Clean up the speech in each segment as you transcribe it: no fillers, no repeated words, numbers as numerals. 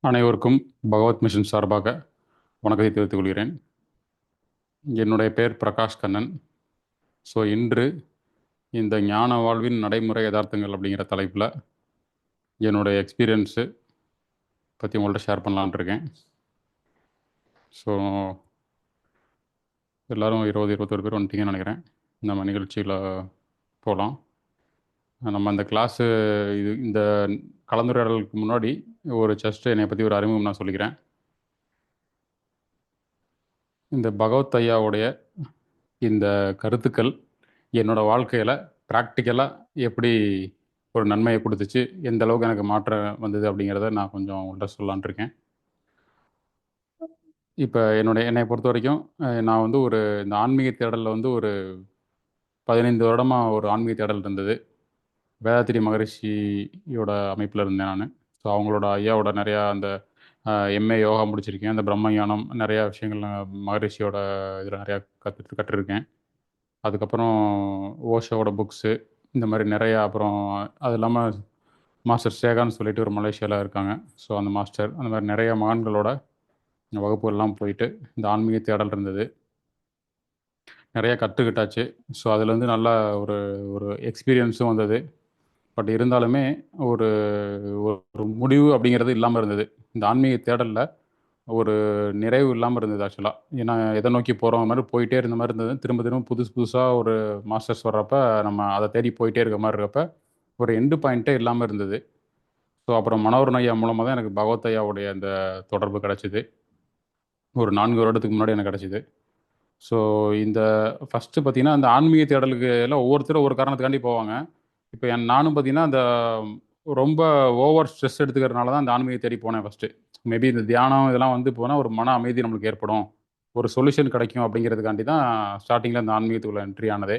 அனைவருக்கும் பகவத் மிஷன் சார்பாக வணக்கத்தை தெரிவித்துக் கொள்கிறேன். என்னுடைய பெயர் பிரகாஷ் கண்ணன். இன்று இந்த ஞான வாழ்வின் நடைமுறை யதார்த்தங்கள் அப்படிங்கிற தலைப்பில் என்னுடைய எக்ஸ்பீரியன்ஸு பற்றி உங்கள்கிட்ட ஷேர் பண்ணலான்ட்டு இருக்கேன். ஸோ எல்லோரும் 21 பேர் வந்துட்டீங்கன்னு நினைக்கிறேன். நம்ம நிகழ்ச்சியில் போகலாம். நம்ம அந்த கிளாஸு இந்த கலந்துரையாடலுக்கு முன்னாடி ஒரு என்னை பற்றி ஒரு அறிமுகம் நான் சொல்லிக்கிறேன். இந்த பகவத் ஐயாவுடைய இந்த கருத்துக்கள் என்னோடய வாழ்க்கையில் ப்ராக்டிக்கலாக எப்படி ஒரு நன்மையை கொடுத்துச்சு, எந்த அளவுக்கு எனக்கு மாற்றம் வந்தது அப்படிங்கிறத நான் கொஞ்சம் உங்கள்கிட்ட சொல்லலான்ட்டு இருக்கேன். இப்போ என்னை பொறுத்த வரைக்கும் நான் வந்து இந்த ஆன்மீக தேடலில் ஒரு 15 வருடமாக ஒரு ஆன்மீக தேடல் இருந்தது. வேதாத்திரி மகரிஷியோட அமைப்பில் இருந்தேன் நான். ஸோ அவங்களோட ஐயாவோட நிறையா அந்த எம்ஏ யோகா முடிச்சிருக்கேன். அந்த பிரம்ம ஞானம் நிறையா விஷயங்கள் மகரிஷியோட இதில் நிறையா கற்றுருக்கேன். அதுக்கப்புறம் ஓஷோவோட புக்ஸு இந்த மாதிரி நிறையா. அப்புறம் அது இல்லாமல் மாஸ்டர் சேகான்னு சொல்லிட்டு ஒரு மலேசியாவில் இருக்காங்க. ஸோ அந்த மாஸ்டர் அந்த மாதிரி நிறைய மகான்களோட வகுப்புகள்லாம் போயிட்டு இந்த ஆன்மீக தேடல் இருந்தது. நிறையா கற்றுக்கிட்டாச்சு. ஸோ அதில் நல்லா ஒரு ஒரு எக்ஸ்பீரியன்ஸும் வந்தது. பட் இருந்தாலுமே ஒரு ஒரு முடிவு அப்படிங்கிறது இல்லாமல் இருந்தது. இந்த ஆன்மீக தேடலில் ஒரு நிறைவு இல்லாமல் இருந்தது ஆக்சுவலாக. ஏன்னா எதை நோக்கி போகிற மாதிரி போயிட்டே இருந்த மாதிரி இருந்தது. திரும்ப திரும்ப புதுசாக ஒரு மாஸ்டர்ஸ் வர்றப்ப நம்ம அதை தேடி போயிட்டே இருக்க மாதிரி இருக்கப்ப ஒரு எண்டு பாயிண்ட்டே இல்லாமல் இருந்தது. ஸோ அப்புறம் மனோகரன் ஐயா மூலமாக தான் எனக்கு பகவத் ஐயாவுடைய அந்த தொடர்பு கிடச்சிது. ஒரு 4 வருடத்துக்கு முன்னாடி எனக்கு கிடச்சிது. ஸோ இந்த ஃபஸ்ட்டு பார்த்திங்கன்னா அந்த ஆன்மீக தேடலுக்கு எல்லாம் ஒவ்வொருத்தரும் ஒரு காரணத்துக்காண்டி போவாங்க. இப்போ நானும் பார்த்திங்கன்னா அந்த ரொம்ப ஓவர் ஸ்ட்ரெஸ் எடுத்துக்கிறதுனால தான் அந்த ஆன்மீக தேடி போனேன் ஃபஸ்ட்டு. மேபி இந்த தியானம் இதெல்லாம் போனால் ஒரு மன அமைதி நம்மளுக்கு ஏற்படும், ஒரு சொல்யூஷன் கிடைக்கும் அப்படிங்கிறதுக்காண்டி தான் ஸ்டார்டிங்கில் அந்த ஆன்மீகத்துக்குள்ள என்ட்ரி ஆனதே.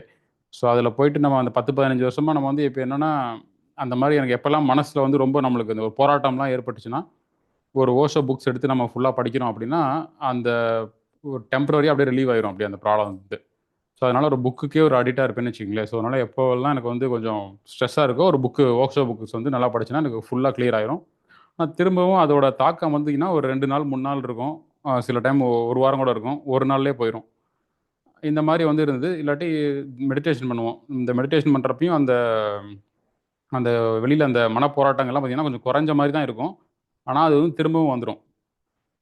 ஸோ அதில் போயிட்டு நம்ம அந்த 10-15 வருஷமாக நம்ம இப்போ என்னென்னா அந்த மாதிரி எனக்கு எப்போல்லாம் மனசில் ரொம்ப நம்மளுக்கு இந்த ஒரு போராட்டம்லாம் ஏற்பட்டுச்சுன்னா ஒரு ஓஷோ புக்ஸ் எடுத்து நம்ம ஃபுல்லாக படிக்கிறோம் அப்படின்னா அந்த ஒரு டெம்பரரியாக அப்படியே ரிலீவ் ஆயிரும் அப்படியே அந்த ப்ராப்ளம் வந்து. ஸோ அதனால் ஒரு புக்குக்கே ஒரு அடிக்டாக இருப்பேன்னு வச்சுக்கங்களேன். ஸோ அதனால் எப்போல்லாம் எனக்கு கொஞ்சம் ஸ்ட்ரெஸ்ஸாக இருக்கோ ஒரு ஓஷோ புக்ஸ் நல்லா படிச்சுன்னா எனக்கு ஃபுல்லாக கிளியர் ஆயிரும். திரும்பவும் அதோட தாக்கம் வந்தீங்கன்னா ஒரு 2 நாள் 3 நாள் இருக்கும். சில டைம் 1 வாரம் கூட இருக்கும். ஒரு நாள்லேயே போயிடும். இந்த மாதிரி இருந்தது. இல்லாட்டி மெடிடேஷன் பண்ணுவோம். இந்த மெடிடேஷன் பண்ணுறப்பையும் அந்த அந்த வெளியில் அந்த மனப்போராட்டங்கள்லாம் பார்த்திங்கன்னா கொஞ்சம் குறைஞ்ச மாதிரி தான் இருக்கும். ஆனால் அது திரும்பவும் வந்துடும்.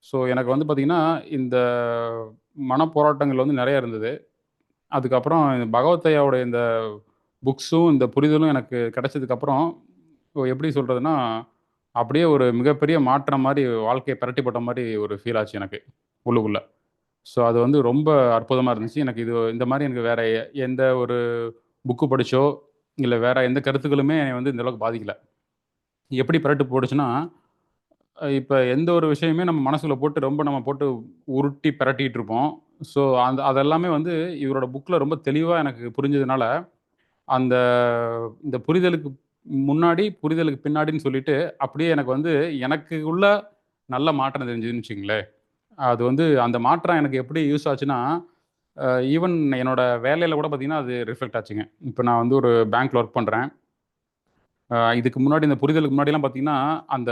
ஸோ எனக்கு பார்த்திங்கன்னா இந்த மனப்போராட்டங்கள் நிறைய இருந்தது. அதுக்கப்புறம் பகவத் ஐயாவுடைய இந்த புக்ஸும் இந்த புரிதலும் எனக்கு கிடைச்சதுக்கப்புறம் எப்படி சொல்கிறதுனா அப்படியே ஒரு மிகப்பெரிய மாற்றம் மாதிரி வாழ்க்கையை பிரட்டி போட்ட மாதிரி ஒரு ஃபீல் ஆச்சு எனக்கு உள்ளுக்குள்ளே. ஸோ அது ரொம்ப அற்புதமாக இருந்துச்சு. எனக்கு இந்த மாதிரி எனக்கு வேறு எந்த ஒரு புக்கு படித்தோ இல்லை வேறு எந்த கருத்துக்களுமே என்னை இந்த அளவுக்கு பாதிக்கலை. எப்படி பிரட்டு போட்டுச்சுன்னா இப்போ எந்த ஒரு விஷயமே நம்ம மனசுல போட்டு ரொம்ப நம்ம போட்டு உருட்டி பிரட்டிகிட்டு இருப்போம். ஸோ அதெல்லாமே இவரோட புக்கில் ரொம்ப தெளிவாக எனக்கு புரிஞ்சதுனால அந்த இந்த புரிதலுக்கு முன்னாடி புரிதலுக்கு பின்னாடின்னு சொல்லிட்டு அப்படியே எனக்கு எனக்கு உள்ள நல்ல மாற்றம் தெரிஞ்சதுன்னு வச்சுங்களேன். அது அந்த மாற்றம் எனக்கு எப்படி யூஸ் ஆச்சுன்னா ஈவன் என்னோட வேலையில் கூட பார்த்தீங்கன்னா அது ரிஃப்ளெக்ட் ஆச்சுங்க. இப்போ நான் ஒரு பேங்க்கில் ஒர்க் பண்ணுறேன். இதுக்கு முன்னாடி இந்த புரிதலுக்கு முன்னாடிலாம் பார்த்தீங்கன்னா அந்த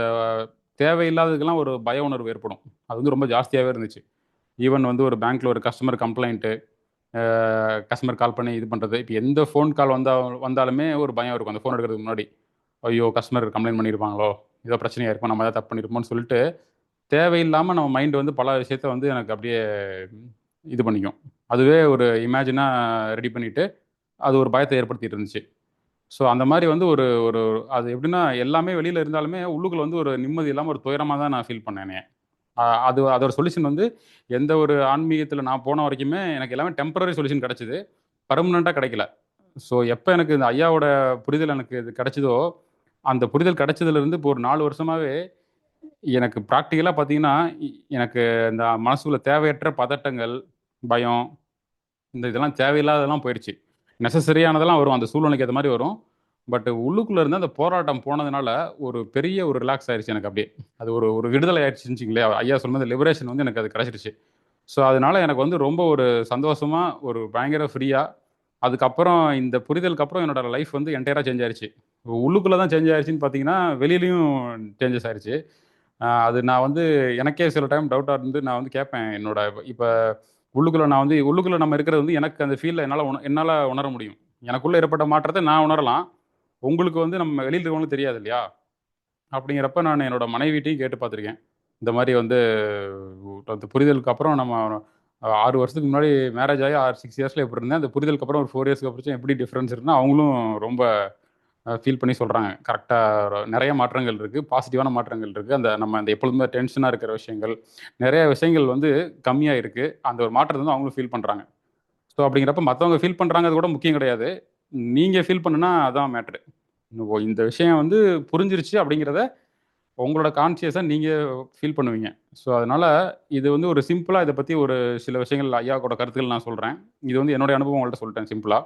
தேவையில்லாததுக்கெல்லாம் ஒரு பய உணர்வு ஏற்படும். அது ரொம்ப ஜாஸ்தியாகவே இருந்துச்சு. ஈவன் ஒரு பேங்க்கில் ஒரு கஸ்டமர் கம்ப்ளைண்ட்டு, கஸ்டமர் கால் பண்ணி இது பண்ணுறது. இப்போ எந்த ஃபோன் கால் வந்தாலுமே ஒரு பயம் இருக்கும் அந்த ஃபோன் எடுக்கிறதுக்கு முன்னாடி. ஐயோ! கஸ்டமர் கம்ப்ளைண்ட் பண்ணியிருப்பாங்களோ, ஏதோ பிரச்சனையாக இருக்கும், நம்ம ஏதாவது தப்பு பண்ணியிருப்போம்னு சொல்லிட்டு தேவையில்லாமல் நம்ம மைண்டு பல விஷயத்த எனக்கு அப்படியே இது பண்ணிக்கும். அதுவே ஒரு இமேஜினாக ரெடி பண்ணிவிட்டு அது ஒரு பயத்தை ஏற்படுத்திட்டு இருந்துச்சு. ஸோ அந்த மாதிரி ஒரு ஒரு அது எப்படின்னா எல்லாமே வெளியில் இருந்தாலுமே உள்ளுக்குள்ள ஒரு நிம்மதி இல்லாமல் ஒரு துயரமாக தான் நான் ஃபீல் பண்ணேனே. அதோட சொல்யூஷன் எந்த ஒரு ஆன்மீகத்தில் நான் போன வரைக்குமே எனக்கு எல்லாமே டெம்பரரி சொல்யூஷன் கிடச்சிது. பர்மனெண்ட்டாக கிடைக்கல. ஸோ எப்போ எனக்கு இந்த ஐயாவோட புரிதல் எனக்கு இது கிடச்சிதோ அந்த புரிதல் கிடைச்சதுலேருந்து இப்போ ஒரு 4 வருஷமாகவே எனக்கு ப்ராக்டிக்கலாக பார்த்தீங்கன்னா எனக்கு இந்த மனசுக்குள்ள தேவையற்ற பதட்டங்கள், பயம், இதெல்லாம் தேவையில்லாததெல்லாம் போயிடுச்சு. நெசசரியானதெல்லாம் வரும். அந்த சூழ்நிலைக்கு ஏற்ற மாதிரி வரும். பட் உள்ளுக்குள்ளே இருந்து அந்த போராட்டம் போனதுனால ஒரு பெரிய ஒரு ரிலாக்ஸ் ஆயிடுச்சு எனக்கு அப்படியே. அது ஒரு ஒரு விடுதலை ஆயிடுச்சுன்னு வச்சுக்கங்களேன். ஐயா சொன்னது லிபரேஷன் எனக்கு அது கிடைச்சிருச்சு. ஸோ அதனால எனக்கு ரொம்ப ஒரு சந்தோஷமா ஒரு பயங்கர ஃப்ரீயா அதுக்கப்புறம் இந்த புரிதலுக்கு அப்புறம் என்னோட லைஃப் என்டையராக சேஞ்ச் ஆயிருச்சு. உள்ளுக்குள்ளே தான் சேஞ்ச் ஆயிருச்சுன்னு பார்த்தீங்கன்னா வெளியிலயும் சேஞ்சஸ் ஆயிருச்சு. அது நான் வந்து எனக்கே சில டைம் டவுட்டா இருந்து நான் வந்து கேட்பேன். என்னோட இப்ப உள்ளுக்குள்ள நான் வந்து உள்ளுக்குள்ள நம்ம இருக்கிறது வந்து எனக்கு அந்த ஃபீல்ல என்னால உணர முடியும். எனக்குள்ள ஏற்பட்ட மாற்றத்த நான் உணரலாம். உங்களுக்கு வந்து நம்ம வெளியில இருக்கவங்களுக்கு தெரியாது இல்லையா? அப்படிங்கிறப்ப நான் என்னோட மனைவிட்டயும் கேட்டு பார்த்துருக்கேன். இந்த மாரி வந்து அந்த புரிதலுக்கு அப்புறம் நம்ம 6 வருஷத்துக்கு முன்னாடி மேரேஜ் ஆகி 6 இயர்ஸ்ல எப்படி இருந்தேன். அந்த புரிதலுக்கு அப்புறம் ஒரு 4 இயர்ஸ்க்கு அப்புறம் எப்படி டிஃபரன்ஸ் இருக்குன்னு அவங்களும் ரொம்ப ஃபீல் பண்ணி சொல்றாங்க. கரெக்ட்டா நெறைய மாற்றங்கள் இருக்கு. பாசிட்டிவான மாற்றங்கள் இருக்கு. அந்த எப்பொழுதுமே டென்ஷனா இருக்கிற விஷயங்கள், நெறைய விஷயங்கள் வந்து கம்மியா இருக்கு. அந்த ஒரு மாற்றத்த வந்து அவங்களும் ஃபீல் பண்றாங்க. ஸோ அப்படிங்கிறப்ப மத்தவங்க ஃபீல் பண்றாங்க அது கூட முக்கியம் கிடையாது. நீங்க ஃபீல் பண்ணுனா அதான் மேட்டரு. ஓ! இந்த விஷயம் வந்து புரிஞ்சிருச்சு அப்படிங்கிறத உங்களோட கான்ஷியஸா நீங்க ஃபீல் பண்ணுவீங்க. ஸோ அதனால இது வந்து ஒரு சிம்பிளா இத பத்தி ஒரு சில விஷயங்கள் ஐயாவோட கருத்துக்கள் நான் சொல்றேன். இது வந்து என்னுடைய அனுபவம் உங்கள்ட்ட சொல்லிட்டேன் சிம்பிளா.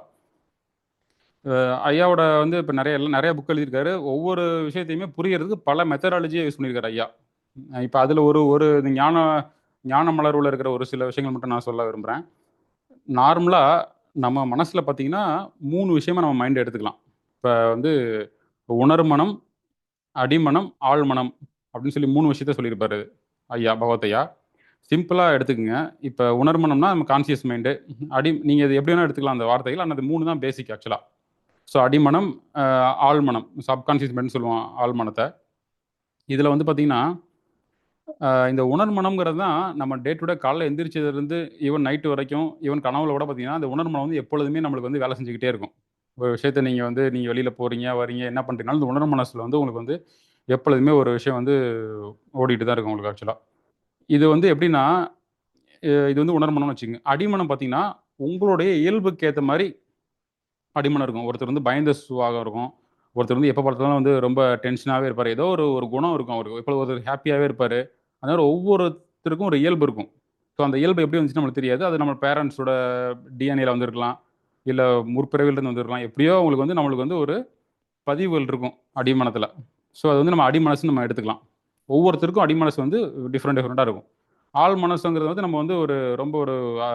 ஐயாவோட வந்து இப்ப நெறைய புக் எழுதியிருக்காரு. ஒவ்வொரு விஷயத்தையுமே புரியறதுக்கு பல மெத்தடாலஜிய யூஸ் பண்ணியிருக்காரு ஐயா. இப்ப அதுல ஒரு ஒரு ஞான ஞான மலர்வுல இருக்கிற ஒரு சில விஷயங்கள் மட்டும் நான் சொல்ல விரும்புறேன். நார்மலா நம்ம மனசுல பார்த்தீங்கன்னா, 3 விஷயமா நம்ம மைண்ட் எடுத்துக்கலாம். இப்ப வந்து உணர்மனம், அடிமனம், ஆழ்மனம் அப்படின்னு சொல்லி 3 விஷயத்த சொல்லியிருப்பாரு ஐயா, பகவத் ஐயா. சிம்பிளா எடுத்துக்கங்க. இப்ப உணர்மனம்னா நம்ம கான்ஷியஸ் மைண்டு. நீங்க இத எப்படி வேணா எடுத்துக்கலாம் அந்த வார்த்தைகள். ஆனா அது 3 தான் பேசிக் ஆக்சுவலா. ஸோ அடிமனம், அ ஆழ்மனம். சப்கான்ஷியஸ் மைண்ட்ன்னு சொல்லுவோம் ஆழ்மனத்த. இதுல வந்து பார்த்தீங்கன்னா, இந்த உணர்மனம்ங்கிறது தான் நம்ம டே டு டே காலைல எந்திரிச்சதுலருந்து ஈவன் நைட் வரைக்கும், ஈவன் கனவுல கூட பார்த்தீங்கன்னா, அந்த உணர்மனம் வந்து எப்பொழுதுமே நம்மளுக்கு வந்து வேலை செஞ்சுக்கிட்டே இருக்கும். ஒரு விஷயத்த நீங்க வெளியில போறீங்க, வரீங்க, என்ன பண்றீங்கனாலும் இந்த உணர் மனசுல வந்து உங்களுக்கு வந்து எப்பொழுதுமே ஒரு விஷயம் வந்து ஓடிட்டு தான் இருக்கும் உங்களுக்கு ஆக்சுவலா. இது வந்து எப்படின்னா, இது வந்து உணர்மனம்னு வச்சுக்கங்க. அடிமனம் பார்த்தீங்கன்னா, உங்களுடைய இயல்புக்கு ஏத்த மாரி அடிமனம் இருக்கும். ஒருத்தர் வந்து பயந்த சுபாவம் இருக்கும். ஒருத்தர் வந்து எப்ப பார்த்தாலும் வந்து ரொம்ப டென்ஷனாவே இருப்பாரு. ஏதோ ஒரு ஒரு குணம் இருக்கும் அவருக்கு. எப்பொழுதும் ஒருத்தர் ஹேப்பியாவே இருப்பாரு. அதனால ஒவ்வொருத்தருக்கும் ஒரு இயல்பு இருக்கும். ஸோ அந்த இயல்பு எப்படி வந்துச்சுன்னு நம்மளுக்கு தெரியாது. அது நம்ம பேரண்ட்ஸோட டிஎன்ஏல வந்திருக்கலாம். இல்ல முற்பிறவியிலிருந்து வந்திருக்கலாம். எப்படியோ அவங்களுக்கு வந்து நம்மளுக்கு வந்து ஒரு பதிவுகள் இருக்கும் அடிமனத்தில. ஸோ அது வந்து நம்ம அடிமனசுன்னு நம்ம எடுத்துக்கலாம். ஒவ்வொருத்தருக்கும் அடிமனசு வந்து டிஃபரெண்ட்டா இருக்கும். ஆழ் மனசுங்கிறது வந்து நம்ம வந்து ஒரு ரொம்ப ஒரு அ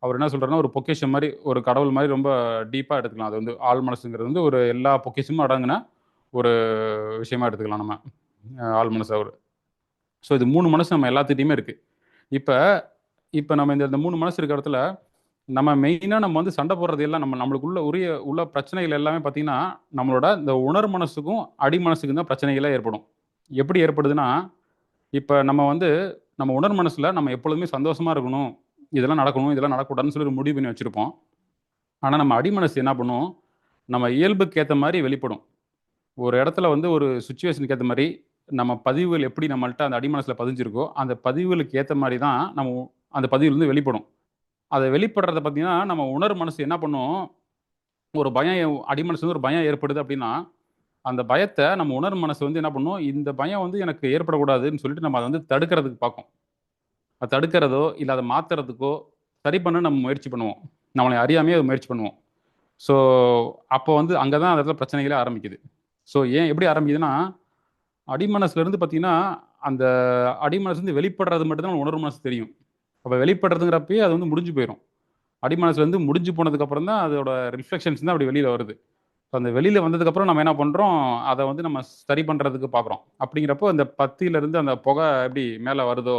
அவர் என்ன சொல்றாருன்னா, ஒரு பொக்கிஷம் மாரி, ஒரு கடவுள் மாரி ரொம்ப டீப்பா எடுத்துக்கலாம். அது வந்து ஆழ் மனசுங்கிறது வந்து ஒரு எல்லா பொக்கிஷமும் அடங்குன ஒரு விஷயமா எடுத்துக்கலாம் நம்ம. ஆழ் மனசு அவரு. ஸோ இது 3 மனசு நம்ம எல்லாத்துட்டயுமே இருக்கு. இப்ப இப்ப நம்ம இந்த 3 மனசு இருக்க இடத்துல, நம்ம வந்து சண்டை போடுறது எல்லாம் நம்மளுக்குள்ள உள்ள பிரச்சனைகள் எல்லாமே பார்த்தீங்கன்னா, நம்மளோட இந்த உணர் மனசுக்கும், அடி மனசுக்கும் தான் பிரச்சனைகளே ஏற்படும். எப்படி ஏற்படுதுன்னா, இப்ப நம்ம உணர் மனசுல நம்ம எப்பொழுதுமே சந்தோஷமா இருக்கணும். இதெல்லாம் நடக்கணும், இதெல்லாம் நடக்கக்கூடாதுன்னு சொல்லி ஒரு முடிவு பண்ணி வச்சிருப்போம். ஆனா நம்ம அடிமனசு என்ன பண்ணும், நம்ம இயல்புக்கு ஏத்த மாரி வெளிப்படும். ஒரு இடத்துல வந்து ஒரு சிச்சுவேஷனுக்கு ஏத்த மாரி, நம்ம பதிவுகள் எப்படி நம்மள்ட்ட அந்த அடிமனசுல பதிஞ்சிருக்கோ, அந்த பதிவுகளுக்கு ஏத்த மாரி தான் அந்த பதிவுலருந்து வெளிப்படும். அத வெளிப்படுறத பார்த்தீங்கன்னா, நம்ம உணர் மனசு என்ன பண்ணும், ஒரு பயம் அடிமனசுல ஒரு பயம் ஏற்படுது அப்படின்னா, அந்த பயத்த நம்ம உணர் மனசு வந்து என்ன பண்ணும், இந்த பயம் வந்து எனக்கு ஏற்படக்கூடாதுன்னு சொல்லிட்டு நம்ம அத வந்து தடுக்கிறதுக்கு பார்க்கும். அத தடுக்கிறதோ, இல்ல அத மாத்துறதுக்கோ, சரி பண்ண நம்ம முயற்சி பண்ணுவோம். நம்மளை அறியாமயே அத முயற்சி பண்ணுவோம். ஸோ, அப்போ வந்து அங்க தான் அந்த இடத்துல பிரச்சனைகளே ஆரம்பிக்குது. ஸோ, ஏன் எப்படி ஆரம்பிக்குதுன்னா, அடிமனசுலருந்து பார்த்தீங்கன்னா, அந்த அடிமனசுலருந்து வெளிப்படுறது மட்டும் தான் உணர்வு மனசுக்கு தெரியும். அப்ப வெளிப்படுறதுங்கிறப்பயே அது வந்து முடிஞ்சு போயிரும். அடிமனசுலருந்து முடிஞ்சு போனதுக்கப்புறம் தான் அதோட ரிஃப்ளெக்ஷன்ஸ் தான் அப்படி வெளியில வருது. அந்த வெளியில வந்ததுக்கப்புறம் நம்ம என்ன பண்றோம், அத வந்து நம்ம சரி பண்றதுக்கு பார்க்குறோம். அப்படிங்கிறப்போ அந்த பத்தியிலருந்து அந்த புகை எப்படி மேல வருதோ,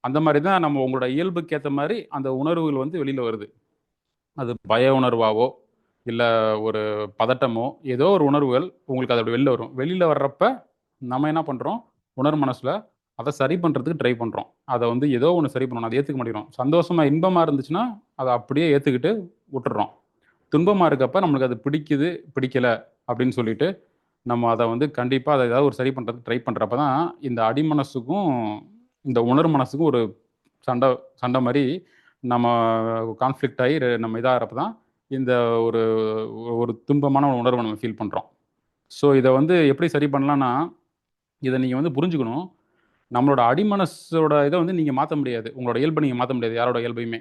அந்த மாரி தான் நம்ம உங்களோட இயல்புக்கு ஏத்த மாரி அந்த உணர்வுகள் வந்து வெளியில வருது. அது பய உணர்வாவோ, இல்ல ஒரு பதட்டமோ, ஏதோ ஒரு உணர்வுகள் உங்களுக்கு அது அப்படி வெளில வரும். வெளில வர்றப்ப நம்ம என்ன பண்றோம், உணர் மனசுல அத சரி பண்றதுக்கு ட்ரை பண்றோம். அத வந்து ஏதோ ஒண்ணு சரி பண்ணணும். அத ஏத்துக்க மாட்டேங்கிறோம். சந்தோஷமா, இன்பமா இருந்துச்சுன்னா, அத அப்படியே ஏத்துக்கிட்டு உட்டுர்றோம். துன்பமா இருக்கப்ப நம்மளுக்கு அது பிடிக்குது, பிடிக்கல அப்படின்னு சொல்லிட்டு, நம்ம அத வந்து கண்டிப்பா அத ஏதாவது ஒரு சரி பண்றதுக்கு ட்ரை பண்றப்ப தான், இந்த அடிமனசுக்கும், இந்த உணர் மனசுக்கும் ஒரு சண்ட சண்ட மாரி நம்ம கான்ஃப்ளிக்ட் ஆயி நம்ம இதாகுறப்ப தான், இந்த ஒரு ஒரு துன்பமான உணர்வ நம்ம ஃபீல் பண்றோம். ஸோ இத வந்து எப்படி சரி பண்ணலாம்னா, இத நீங்க வந்து புரிஞ்சுக்கணும். நம்மளோட அடிமனசோட இத வந்து நீங்க மாத்த முடியாது. உங்களோட இயல்ப நீங்க மாத்த முடியாது. யாரோட இயல்பையுமே.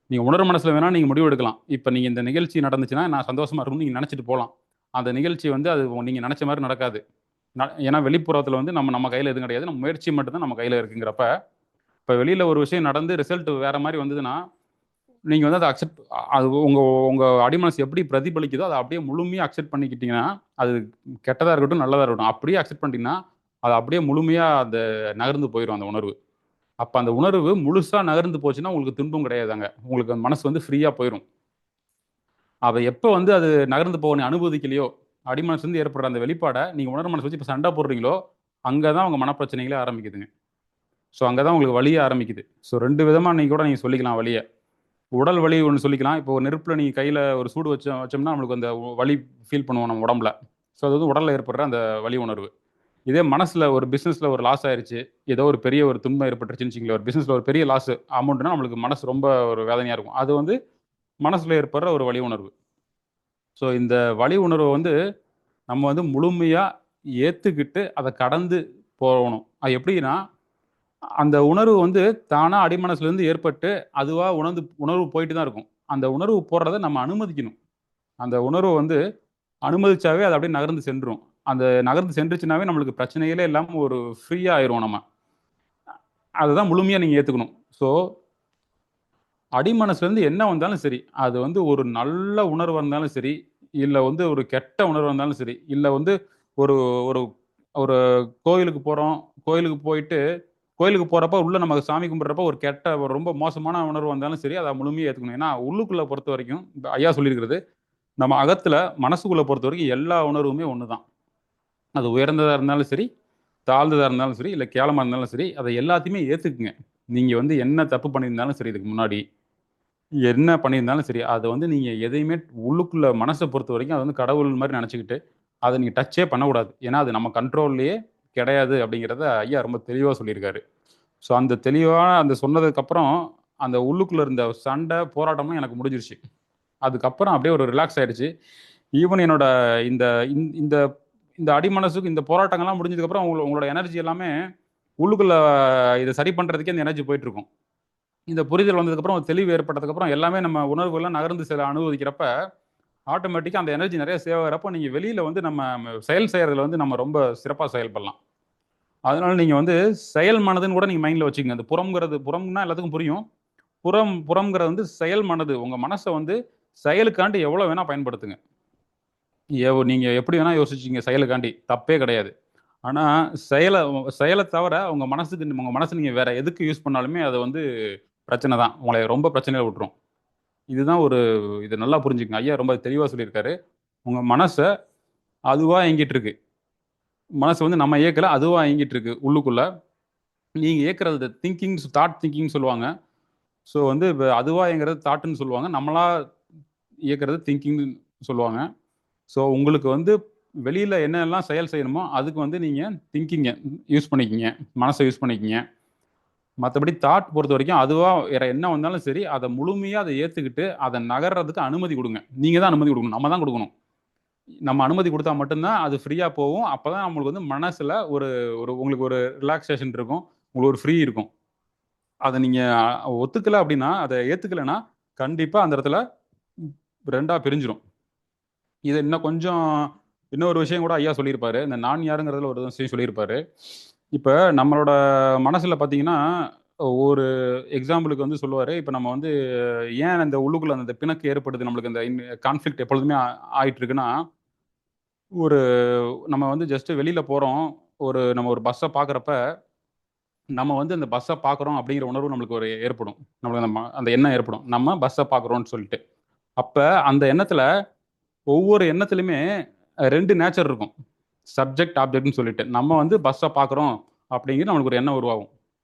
நீங்க உணர் மனசுல வேணா நீங்க முடிவு எடுக்கலாம். இப்ப நீங்க இந்த நிகழ்ச்சி நடந்துச்சுன்னா, நான் சந்தோஷமா இருக்கணும்னு நீங்க நெனச்சுட்டு போலாம். அந்த நிகழ்ச்சி வந்து அது நீங்க நெனச்ச மாரி நடக்காது. ஏன்னா வெளிப்புறத்துல வந்து நம்ம நம்ம கையில எதுவும் கிடையாது. நம்ம முயற்சி மட்டும் தான் நம்ம கையில இருக்குங்கிறப்ப, இப்ப வெளியில ஒரு விஷயம் நடந்து ரிசல்ட் வேற மாரி வந்ததுன்னா, நீங்க வந்து அத அக்செப்ட் அது உங்க உங்க அடிமனசு எப்படி பிரதிபலிக்குதோ, அத அப்படியே முழுமையா அக்செப்ட் பண்ணிக்கிட்டீங்கன்னா, அது கெட்டதா இருக்கட்டும், நல்லதா இருக்கட்டும், அப்படியே அக்செப்ட் பண்ணிட்டீங்கன்னா, அது அப்படியே முழுமையாக அந்த நகர்ந்து போயிடும் அந்த உணர்வு. அப்போ அந்த உணர்வு முழுசாக நகர்ந்து போச்சுன்னா உங்களுக்கு துன்பம் கிடையாதாங்க. உங்களுக்கு அந்த மனசு வந்து ஃப்ரீயாக போயிடும். அவ எப்போ வந்து அது நகர்ந்து போக அனுமதிக்கலையோ, அடிமனசுலேருந்து ஏற்படுற அந்த வெளிப்பாடை நீங்கள் உணர்வு மனசு வச்சு இப்போ சண்டை போடுறீங்களோ, அங்கே தான் உங்கள் மனப்பிரச்சனைகளே ஆரம்பிக்குதுங்க. ஸோ அங்கே தான் உங்களுக்கு வலியே ஆரம்பிக்குது. ஸோ 2 விதமாக நீங்கள் சொல்லிக்கலாம் வலிய. உடல் வலி ஒன்று சொல்லிக்கலாம். இப்போ ஒரு நெருப்பில் நீங்கள் கையில் ஒரு சூடு வச்சோம்னா நம்மளுக்கு அந்த வலி ஃபீல் பண்ணுவோம் நம்ம உடம்புல. ஸோ அது வந்து உடலில் ஏற்படுற அந்த வலி உணர்வு. இதே மனசில் ஒரு பிஸ்னஸில் ஒரு லாஸ் ஆயிருச்சு, ஏதோ ஒரு பெரிய ஒரு துன்பம் ஏற்பட்டுருச்சுன்னு வச்சுக்கங்களேன், ஒரு பிஸ்னஸில் ஒரு பெரிய லாஸ் அமௌண்ட்னா நம்மளுக்கு மனசு ரொம்ப ஒரு வேதனையாக இருக்கும். அது வந்து மனசில் ஏற்படுற ஒரு வலி உணர்வு. ஸோ இந்த வலி உணர்வை வந்து நம்ம வந்து முழுமையாக ஏற்றுக்கிட்டு அதை கடந்து போகணும். அது எப்படின்னா, அந்த உணர்வு வந்து தானாக அடிமனசுலேருந்து ஏற்பட்டு அதுவாக உணர்வு போயிட்டு தான் இருக்கும். அந்த உணர்வு போடுறத நம்ம அனுமதிக்கணும். அந்த உணர்வு வந்து அனுமதிச்சாவே அது அப்படியே நகர்ந்து சென்றும். அந்த நகர்ந்து சென்றுச்சுனாவே நம்மளுக்கு பிரச்சனைகளே இல்லாம ஒரு ஃப்ரீயா ஆயிருவோம் நம்ம. அதுதான் முழுமையா நீங்க ஏத்துக்கணும். ஸோ, அடிமனசுலேருந்து என்ன வந்தாலும் சரி, அது வந்து ஒரு நல்ல உணர்வா இருந்தாலும் சரி, இல்ல வந்து ஒரு கெட்ட உணர்வா இருந்தாலும் சரி, இல்ல வந்து ஒரு ஒரு ஒரு கோயிலுக்கு போறோம். கோயிலுக்கு போயிட்டு கோயிலுக்கு போறப்ப உள்ள நம்ம சாமி கும்பிடுறப்ப ஒரு கெட்ட ஒரு ரொம்ப மோசமான உணர்வு வந்தாலும் சரி, அத முழுமையா ஏத்துக்கணும். ஏன்னா, உள்ளுக்குள்ள பொறுத்தவரைக்கும் ஐயா சொல்லியிருக்கிறது, நம்ம அகத்துல மனசுக்குள்ள பொறுத்தவரைக்கும் எல்லா உணர்வுமே ஒண்ணு தான். அது உயர்ந்ததா இருந்தாலும் சரி, தாழ்ந்ததா இருந்தாலும் சரி, இல்ல கேவலமா இருந்தாலும் சரி, அத எல்லாத்தையுமே ஏத்துக்குங்க. நீங்க வந்து என்ன தப்பு பண்ணியிருந்தாலும் சரி இதுக்கு முன்னாடி, என்ன பண்ணியிருந்தாலும் சரி, அத வந்து நீங்க எதையுமே உள்ளுக்குள்ள மனச பொறுத்தவரைக்கும் அது வந்து கடவுள் மாரி நெனச்சுக்கிட்டு, அத நீங்க டச்சே பண்ணக்கூடாது. ஏன்னா, அது நம்ம கண்ட்ரோல்லயே கிடையாது அப்படிங்கிறத ஐயா ரொம்ப தெளிவா சொல்லியிருக்காரு. ஸோ, அந்த தெளிவா அந்த சொன்னதுக்கப்புறம், அந்த உள்ளுக்குள்ள இருந்த சண்டை, போராட்டம்லாம் எனக்கு முடிஞ்சிருச்சு. அதுக்கப்புறம் அப்படியே ஒரு ரிலாக்ஸ் ஆயிடுச்சு. ஈவன் என்னோட இந்த இந்த இந்த அடிமனசுக்கு இந்த போராட்டங்கள்லாம் முடிஞ்சதுக்கப்புறம் உங்களோட எனர்ஜி எல்லாமே உள்ளுக்குள்ள இதை சரி பண்றதுக்கே இந்த எனர்ஜி போயிட்டு இருக்கும். இந்த புரிதல் வந்ததுக்கப்புறம் ஒரு தெளிவு ஏற்பட்டதுக்கப்புறம் எல்லாமே நம்ம உணர்வுகள்லாம் நகர்ந்து சில அனுபவிக்கிறப்ப ஆட்டோமேட்டிக்காக அந்த எனர்ஜி நிறைய சேவ் ஆகிறப்போ நீங்கள் வெளியில் வந்து நம்ம செயல் செய்கிறதுல வந்து நம்ம ரொம்ப சிறப்பாக செயல்படலாம். அதனால நீங்கள் வந்து செயல் மனதுன்னு கூட நீங்கள் மைண்டில் வச்சுக்கோங்க. அந்த புறம்னா எல்லாத்துக்கும் புரியும். புறம்ங்கிறது வந்து செயல் மனது. உங்கள் மனசை வந்து செயலுக்காண்டி எவ்வளோ வேணால் பயன்படுத்துங்க. நீங்க எப்படி வேணா யோசிச்சீங்க செயலுக்காண்டி. தப்பே கிடையாது. ஆனா, செயல செயல தவிர உங்க மனச நீங்க வேற எதுக்கு யூஸ் பண்ணாலுமே அது வந்து பிரச்சனை தான். உங்கள ரொம்ப பிரச்சனையில விட்டுரும். இதுதான் இத நல்லா புரிஞ்சுக்கங்க. ஐயா ரொம்ப தெளிவா சொல்லியிருக்காரு. உங்க மனச அதுவா இயங்கிட்டு இருக்கு. மனசு வந்து நம்ம இயக்கல, அதுவா இயங்கிட்டு இருக்கு உள்ளுக்குள்ள. நீங்க இயக்குறது தாட் திங்கிங்ன்னு சொல்லுவாங்க. ஸோ வந்து அதுவா இயங்குறது தாட்டுன்னு சொல்லுவாங்க. நம்மளா இயக்குறது திங்கிங்ன்னு சொல்லுவாங்க. ஸோ, உங்களுக்கு வந்து வெளியில என்னெல்லாம் செயல் செய்யணுமோ, அதுக்கு வந்து நீங்க திங்கிங்க யூஸ் பண்ணிக்கங்க. மனச யூஸ் பண்ணிக்கங்க. மத்தபடி தாட் பொறுத்தவரைக்கும் அதுவா வேற என்ன வந்தாலும் சரி, அத முழுமையா ஏத்துக்கிட்டு, அத நகர்றதுக்கு அனுமதி குடுங்க. நீங்க தான் அனுமதி குடுக்கணும். நம்ம தான் குடுக்கணும். நம்ம அனுமதி குடுத்தா மட்டும் தான் அது ஃப்ரீயா போகும். அப்பதான் நம்மளுக்கு வந்து மனசுல ஒரு ஒரு உங்களுக்கு ஒரு ரிலாக்சேஷன் இருக்கும். உங்களுக்கு ஒரு ஃப்ரீ இருக்கும். அத நீங்க ஒத்துக்கல அப்டின்னா, அத ஏத்துக்கலன்னா, கண்டிப்பா அந்த இடத்துல 2ஆ பிரிஞ்சிரும். இத இன்னொரு விஷயம் கூட ஐயா சொல்லியிருப்பாரு. இந்த நான் யாருங்கிறதுல ஒரு விஷயம் சொல்லியிருப்பாரு. இப்ப நம்மளோட மனசுல பார்த்தீங்கன்னா, ஒரு எக்ஸாம்பிளுக்கு வந்து சொல்லுவாரு. இப்ப நம்ம வந்து ஏன் இந்த உள்ளுக்குள்ள அந்த பிணக்கு ஏற்படுது நம்மளுக்கு இந்த கான்ஃப்ளிக்ட் எப்பொழுதுமே ஆயிட்டு இருக்குன்னா, ஒரு நம்ம வந்து ஜஸ்ட் வெளியில போறோம். நம்ம ஒரு பஸ்ஸ பார்க்குறப்ப, நம்ம வந்து அந்த பஸ்ஸ பார்க்குறோம் அப்படிங்கிற உணர்வு நம்மளுக்கு ஏற்படும். நம்மளுக்கு அந்த எண்ணம் ஏற்படும். நம்ம பஸ்ஸ பார்க்குறோம்னு சொல்லிட்டு. அப்ப அந்த எண்ணத்துல ஒவ்வொரு எண்ணத்திலுமே 2 நேச்சர் இருக்கும். சப்ஜெக்ட், ஆப்ஜெக்ட்ன்னு சொல்லிட்டு. நம்ம வந்து பஸ்ஸ பார்க்குறோம் அப்படிங்கிற நம்மளுக்கு ஒரு எண்ணம் உருவாகும்.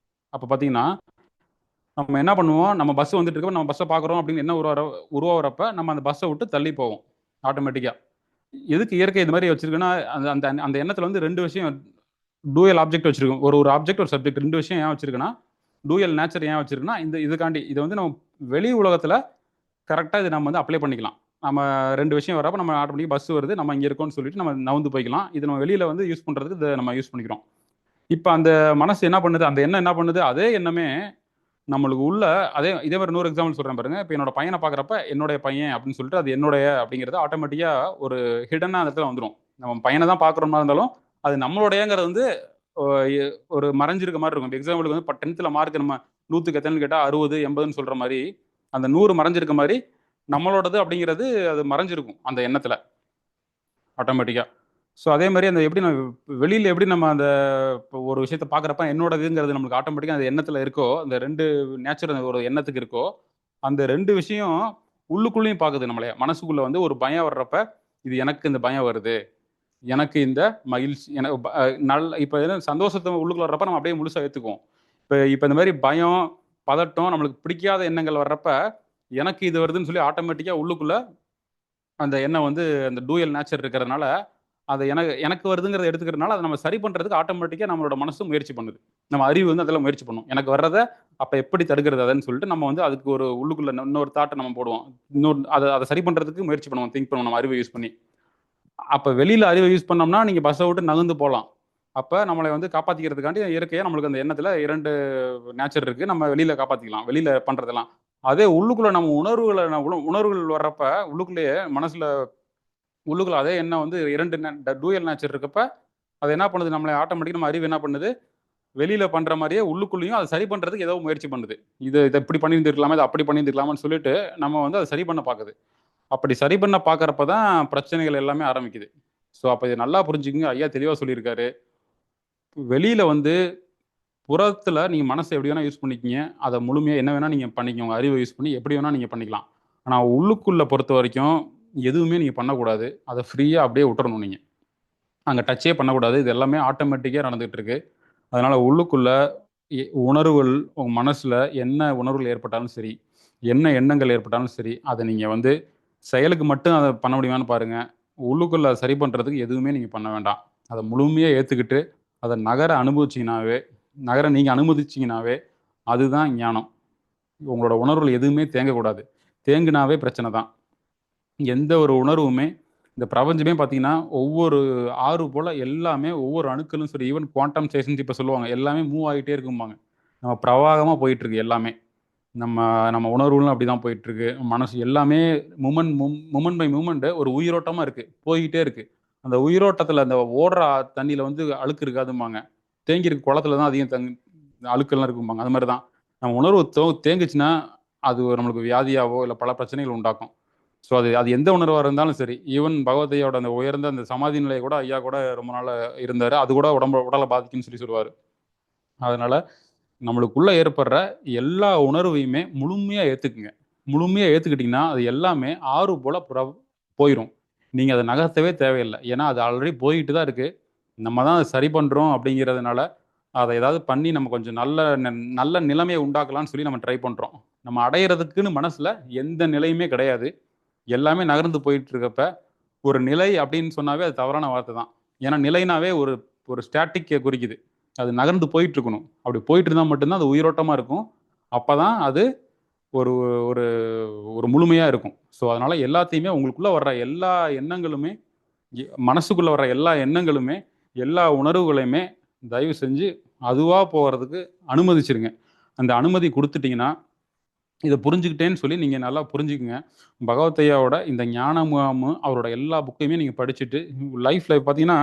அப்ப பார்த்தீங்கன்னா, நம்ம என்ன பண்ணுவோம், நம்ம பஸ் வந்துட்டு இருக்கப்ப நம்ம பஸ்ஸ பார்க்குறோம் அப்படின்னு எண்ணம் உருவாகுறப்ப, நம்ம அந்த பஸ்ஸ விட்டு தள்ளி போவோம். ஆட்டோமேட்டிக்கா. எதுக்கு இயற்கை இது மாரி வச்சிருக்குன்னா, அந்த அந்த அந்த எண்ணத்துல வந்து 2 விஷயம் டூயல் ஆப்ஜெக்ட் வச்சிருக்கும். ஒரு ஆப்ஜெக்ட், ஒரு சப்ஜெக்ட் 2 விஷயம் ஏன் வச்சிருக்குன்னா, டூயல் நேச்சர் ஏன் வச்சிருக்குன்னா, இதுக்காண்டி. இத வந்து நம்ம வெளி உலகத்துல கரெக்ட்டா இத நம்ம வந்து அப்ளை பண்ணிக்கலாம். நம்ம 2 விஷயம் வரப்ப நம்ம ஆட்டோமேட்டிக்கா பஸ் வருது. நம்ம இங்க இருக்கோம்னு சொல்லிட்டு நம்ம நவுந்து போய்க்கலாம். இது நம்ம வெளியில வந்து யூஸ் பண்றதுக்கு இத நம்ம யூஸ் பண்ணிக்கிறோம். இப்ப அந்த மனசு என்ன பண்ணுது? அந்த எண்ணம் என்ன பண்ணுது? அதே எண்ணமே நம்மளுக்கு உள்ள இதே மாரி இன்னொரு எக்ஸாம்பிள் சொல்றேன் பாருங்க. இப்ப என்னோட பையன பார்க்குறப்ப, என்னுடைய பையன் அப்படின்னு சொல்லிட்டு அது என்னுடைய அப்படிங்கிறது ஆட்டோமேட்டிக்கா ஒரு ஹிடனா அந்த இடத்துல வந்துரும். நம்ம பையன தான் பார்க்குற மாரி இருந்தாலும், அது நம்மளுடையங்கிறது வந்து ஒ எ ஒரு மறைஞ்சிருக்க மாரி இருக்கும். இப்ப எக்ஸாம்பிளுக்கு வந்து 10த்ல மார்க் நம்ம 100க்கு எத்தனைன்னு கேட்டா 60, 80ன்னு சொல்ற மாரி, அந்த 100 மறைஞ்சிருக்க மாரி, நம்மளோடது அப்படிங்கிறது அது மறைஞ்சிருக்கும் அந்த எண்ணத்துல ஆட்டோமேட்டிக்கா. ஸோ அதே மாதிரி அந்த எப்படி நம்ம வெளியில் எப்படி நம்ம அந்த இப்போ ஒரு விஷயத்த பார்க்குறப்ப என்னோடதுங்கிறது நம்மளுக்கு ஆட்டோமேட்டிக்காக அந்த எண்ணத்தில் இருக்கோ, அந்த 2 நேச்சர் ஒரு எண்ணத்துக்கு இருக்கோ, அந்த 2 விஷயம் உள்ளுக்குள்ளேயும் பார்க்குது நம்மளைய. மனசுக்குள்ள வந்து ஒரு பயம் வர்றப்ப, இது எனக்கு இந்த பயம் வருது. எனக்கு இந்த மகிழ்ச்சி எனக்கு இப்ப என்ன சந்தோஷத்த உள்ளுக்குள்ள வர்றப்ப நம்ம அப்படியே முழுசா ஏத்துக்குவோம். இப்ப இப்ப இந்த மாரி பயம், பதட்டம், நம்மளுக்கு பிடிக்காத எண்ணங்கள் வர்றப்ப, எனக்கு இது வருதுன்னு சொல்லி ஆட்டோமேட்டிக்கா உள்ளுக்குள்ள அந்த எண்ணம் வந்து அந்த டூயல் நேச்சர் இருக்கிறதுனால, அது எனக்கு எனக்கு வருதுங்கிறத எடுத்துக்கிறதுனால, அத நம்ம சரி பண்றதுக்கு ஆட்டோமேட்டிக்கா நம்மளோட மனசு முயற்சி பண்ணுது. நம்ம அறிவு வந்து அதெல்லாம் முயற்சி பண்ணும். எனக்கு வர்றத அப்ப எப்படி தடுக்கிறது அதன்னு சொல்லிட்டு, நம்ம வந்து அதுக்கு ஒரு உள்ளுக்குள்ள இன்னொரு தாட்ட நம்ம போடுவோம். அத அத சரி பண்றதுக்கு முயற்சி பண்ணுவோம். திங்க் பண்ணுவோம் நம்ம அறிவை யூஸ் பண்ணி. அப்ப வெளியில அறிவை யூஸ் பண்ணோம்னா, நீங்க பஸ்ஸ விட்டு நகர்ந்து போலாம். அப்ப நம்மள வந்து காப்பாத்திக்கிறதுக்காண்டி இயற்கையா நம்மளுக்கு அந்த எண்ணத்துல 2 நேச்சர் இருக்கு. நம்ம வெளியில காப்பாத்திக்கலாம். வெளியில பண்றதெல்லாம். அதே உள்ளுக்குள்ள நம்ம உணர்வுகள் வர்றப்ப, உள்ளுக்குள்ளேயே மனசுல உள்ளுக்குள்ள அதே எண்ணம் வந்து 2 டூயல் நேச்சர் இருக்கப்ப, அது என்ன பண்ணுது நம்மள ஆட்டோமேட்டிக்கா நம்ம அறிவு என்ன பண்ணுது, வெளியில பண்ற மாரியே உள்ளுக்குள்ளேயும் அத சரி பண்றதுக்கு ஏதோ முயற்சி பண்ணுது. இத இப்படி பண்ணியிருந்திருக்கலாமே, இத அப்படி பண்ணியிருந்திருக்கலாமான்னு சொல்லிட்டு, நம்ம வந்து அத சரி பண்ண பாக்குது. அப்படி சரி பண்ண பார்க்கறப்ப தான் பிரச்சனைகள் எல்லாமே ஆரம்பிக்குது. ஸோ, அப்ப இத நல்லா புரிஞ்சுக்கங்க. ஐயா தெளிவா சொல்லியிருக்காரு. வெளியில வந்து புறத்துல நீங்க மனச எப்படி வேணா யூஸ் பண்ணிக்கங்க. அத முழுமையா என்ன வேணா நீங்க பண்ணிக்கங்க. உங்க அறிவ யூஸ் பண்ணி எப்படி வேணா நீங்க பண்ணிக்கலாம். ஆனா உள்ளுக்குள்ள பொறுத்தவரைக்கும் எதுவுமே நீங்க பண்ணக்கூடாது. அத ஃப்ரீயா அப்படியே விட்டுறணும் நீங்க. அங்க டச்சே பண்ணக்கூடாது. இது எல்லாமே ஆட்டோமேட்டிக்கா நடந்துட்டு இருக்கு. அதனால உள்ளுக்குள்ள உணர்வுகள் உங்க மனசுல என்ன உணர்வுகள் ஏற்பட்டாலும் சரி, என்ன எண்ணங்கள் ஏற்பட்டாலும் சரி, அத நீங்க வந்து செயலுக்கு மட்டும் அத பண்ண முடியுமான்னு பாருங்க. உள்ளுக்குள்ள சரி பண்றதுக்கு எதுவுமே நீங்க பண்ண வேண்டாம். அத முழுமையா ஏத்துக்கிட்டு, அத நகர நீங்க அனுமதிச்சீங்கனாவே, அதுதான் ஞானம். உங்களோட உணர்வுகள் எதுவுமே தேங்கக்கூடாது. தேங்குனாவே பிரச்சனை தான். எந்த ஒரு உணர்வுமே இந்த பிரபஞ்சமே பார்த்தீங்கன்னா, ஒவ்வொரு ஆறு போல எல்லாமே ஒவ்வொரு அணுக்களும் சரி, ஈவன் குவாண்டம் ஸ்டேஷன்ஸ் இப்ப சொல்லுவாங்க. எல்லாமே மூவ் ஆயிட்டே இருக்கும்பாங்க. நம்ம பிரவாகமா போயிட்டுருக்கு எல்லாமே. நம்ம நம்ம உணர்வுகளும் அப்படிதான் போயிட்டுருக்கு. மனசு எல்லாமே மூமெண்ட் பை மூமெண்ட் ஒரு உயிரோட்டமா இருக்கு. போய்க்கிட்டே இருக்கு. அந்த உயிரோட்டத்துல அந்த ஓடுற தண்ணீல வந்து அழுக்கு இருக்காதும்பாங்க. தேங்கி இருக்க குளத்துல தான் அதிகம் அழுக்கெல்லாம் இருக்கும்பாங்க. அது மாரி தான். நம்ம உணர்வு தேங்குச்சுன்னா, அது நம்மளுக்கு வியாதியாவோ, இல்ல பல பிரச்சனைகள் உண்டாக்கும். ஸோ அது அது எந்த உணர்வா இருந்தாலும் சரி, ஈவன் பகவதையோட அந்த உயர்ந்த அந்த சமாதி நிலைய கூட ஐயா கூட ரொம்ப நாளா இருந்தாரு. அது கூட உடல பாதிக்கும்னு சொல்லி சொல்லுவாரு. அதனால நம்மளுக்குள்ள ஏற்படுற எல்லா உணர்வையுமே முழுமையா ஏத்துக்குங்க. முழுமையா ஏத்துக்கிட்டீங்கன்னா, அது எல்லாமே ஆறு போல போயிரும். நீங்க அத நகர்த்தவே தேவையில்ல. ஏன்னா, அது ஆல்ரெடி போயிட்டு தான் இருக்கு. நம்ம தான் அத சரி பண்றோம் அப்படிங்கிறதுனால, அத ஏதாவது பண்ணி நம்ம கொஞ்சம் நல்ல நிலைமைய உண்டாக்கலாம்னு சொல்லி நம்ம ட்ரை பண்றோம். நம்ம அடையறதுக்குன்னு மனசுல எந்த நிலையுமே கிடையாது. எல்லாமே நகர்ந்து போயிட்டு இருக்கப்ப, ஒரு நிலை அப்படின்னு சொன்னாவே அது தவறான வார்த்தை தான். ஏன்னா நிலைனாவே ஒரு ஒரு ஸ்டாட்டிக்க குறிக்குது. அது நகர்ந்து போயிட்டு இருக்கணும். அப்படி போயிட்டு இருந்தா மட்டும் தான் அது உயிரோட்டமா இருக்கும். அப்பதான் அது ஒரு ஒரு ஒரு முழுமையா இருக்கும். ஸோ அதனால எல்லாத்தையுமே உங்களுக்குள்ள வர்ற எல்லா எண்ணங்களுமே, மனசுக்குள்ள வர்ற எல்லா எண்ணங்களுமே, எல்லா உணர்வுகளையுமே தயவு செஞ்சு அதுவா போறதுக்கு அனுமதிச்சிருங்க. அந்த அனுமதி குடுத்துட்டீங்கன்னா இத புரிஞ்சுக்கிட்டேன்னு சொல்லி நீங்க நல்லா புரிஞ்சுக்குங்க. பகவத் ஐயாவோட இந்த ஞான முகாமு, அவரோட எல்லா புக்கையுமே நீங்க படிச்சுட்டு, லைஃப்ல பார்த்தீங்கன்னா,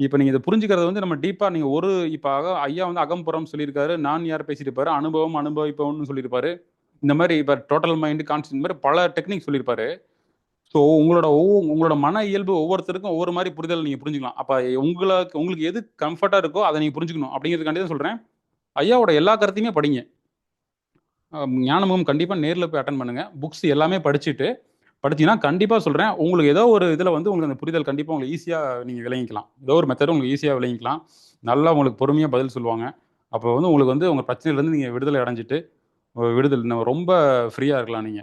இப்ப நீங்க இத புரிஞ்சுக்கிறத வந்து நம்ம டீப்பா நீங்க இப்ப ஐயா வந்து அகம்புறம் சொல்லியிருக்காரு. நான் யார் பேசியிருப்பாரு. அனுபவம், அனுபவிப்பவன்னு சொல்லியிருப்பாரு. இந்த மாரி இப்ப டோட்டல் மைண்ட் கான்ஸ்டன்ட் இந்த மாரி பல டெக்னிக் சொல்லியிருப்பாரு. ஸோ உங்களோட மன இயல்பு ஒவ்வொருத்தருக்கும் ஒவ்வொரு மாரி புரிதல் நீங்க புரிஞ்சுக்கலாம். அப்ப உங்களுக்கு எது கம்ஃபர்ட்டா இருக்கோ, அத நீங்க புரிஞ்சுக்கணும். அப்படிங்கிறதுக்காண்டி தான் சொல்றேன். ஐயாவோட எல்லா கருத்தையுமே படிங்க. ஞானமும் கண்டிப்பா நேர்ல போய் அட்டெண்ட் பண்ணுங்க. புக்ஸ் எல்லாமே படிச்சீங்கன்னா, கண்டிப்பா சொல்றேன். உங்களுக்கு ஏதோ ஒரு இதுல வந்து உங்களுக்கு அந்த புரிதல் கண்டிப்பா உங்களுக்கு ஈஸியா நீங்க விளங்கிக்கலாம். ஏதோ ஒரு மெத்தட் உங்களுக்கு ஈஸியா விளங்கிக்கலாம். நல்லா உங்களுக்கு பொறுமையா பதில் சொல்லுவாங்க. அப்போ வந்து உங்களுக்கு வந்து உங்க பிரச்சனையிலருந்து நீங்க விடுதலை அடைஞ்சுட்டு, ரொம்ப ஃப்ரீயா இருக்கலாம் நீங்க.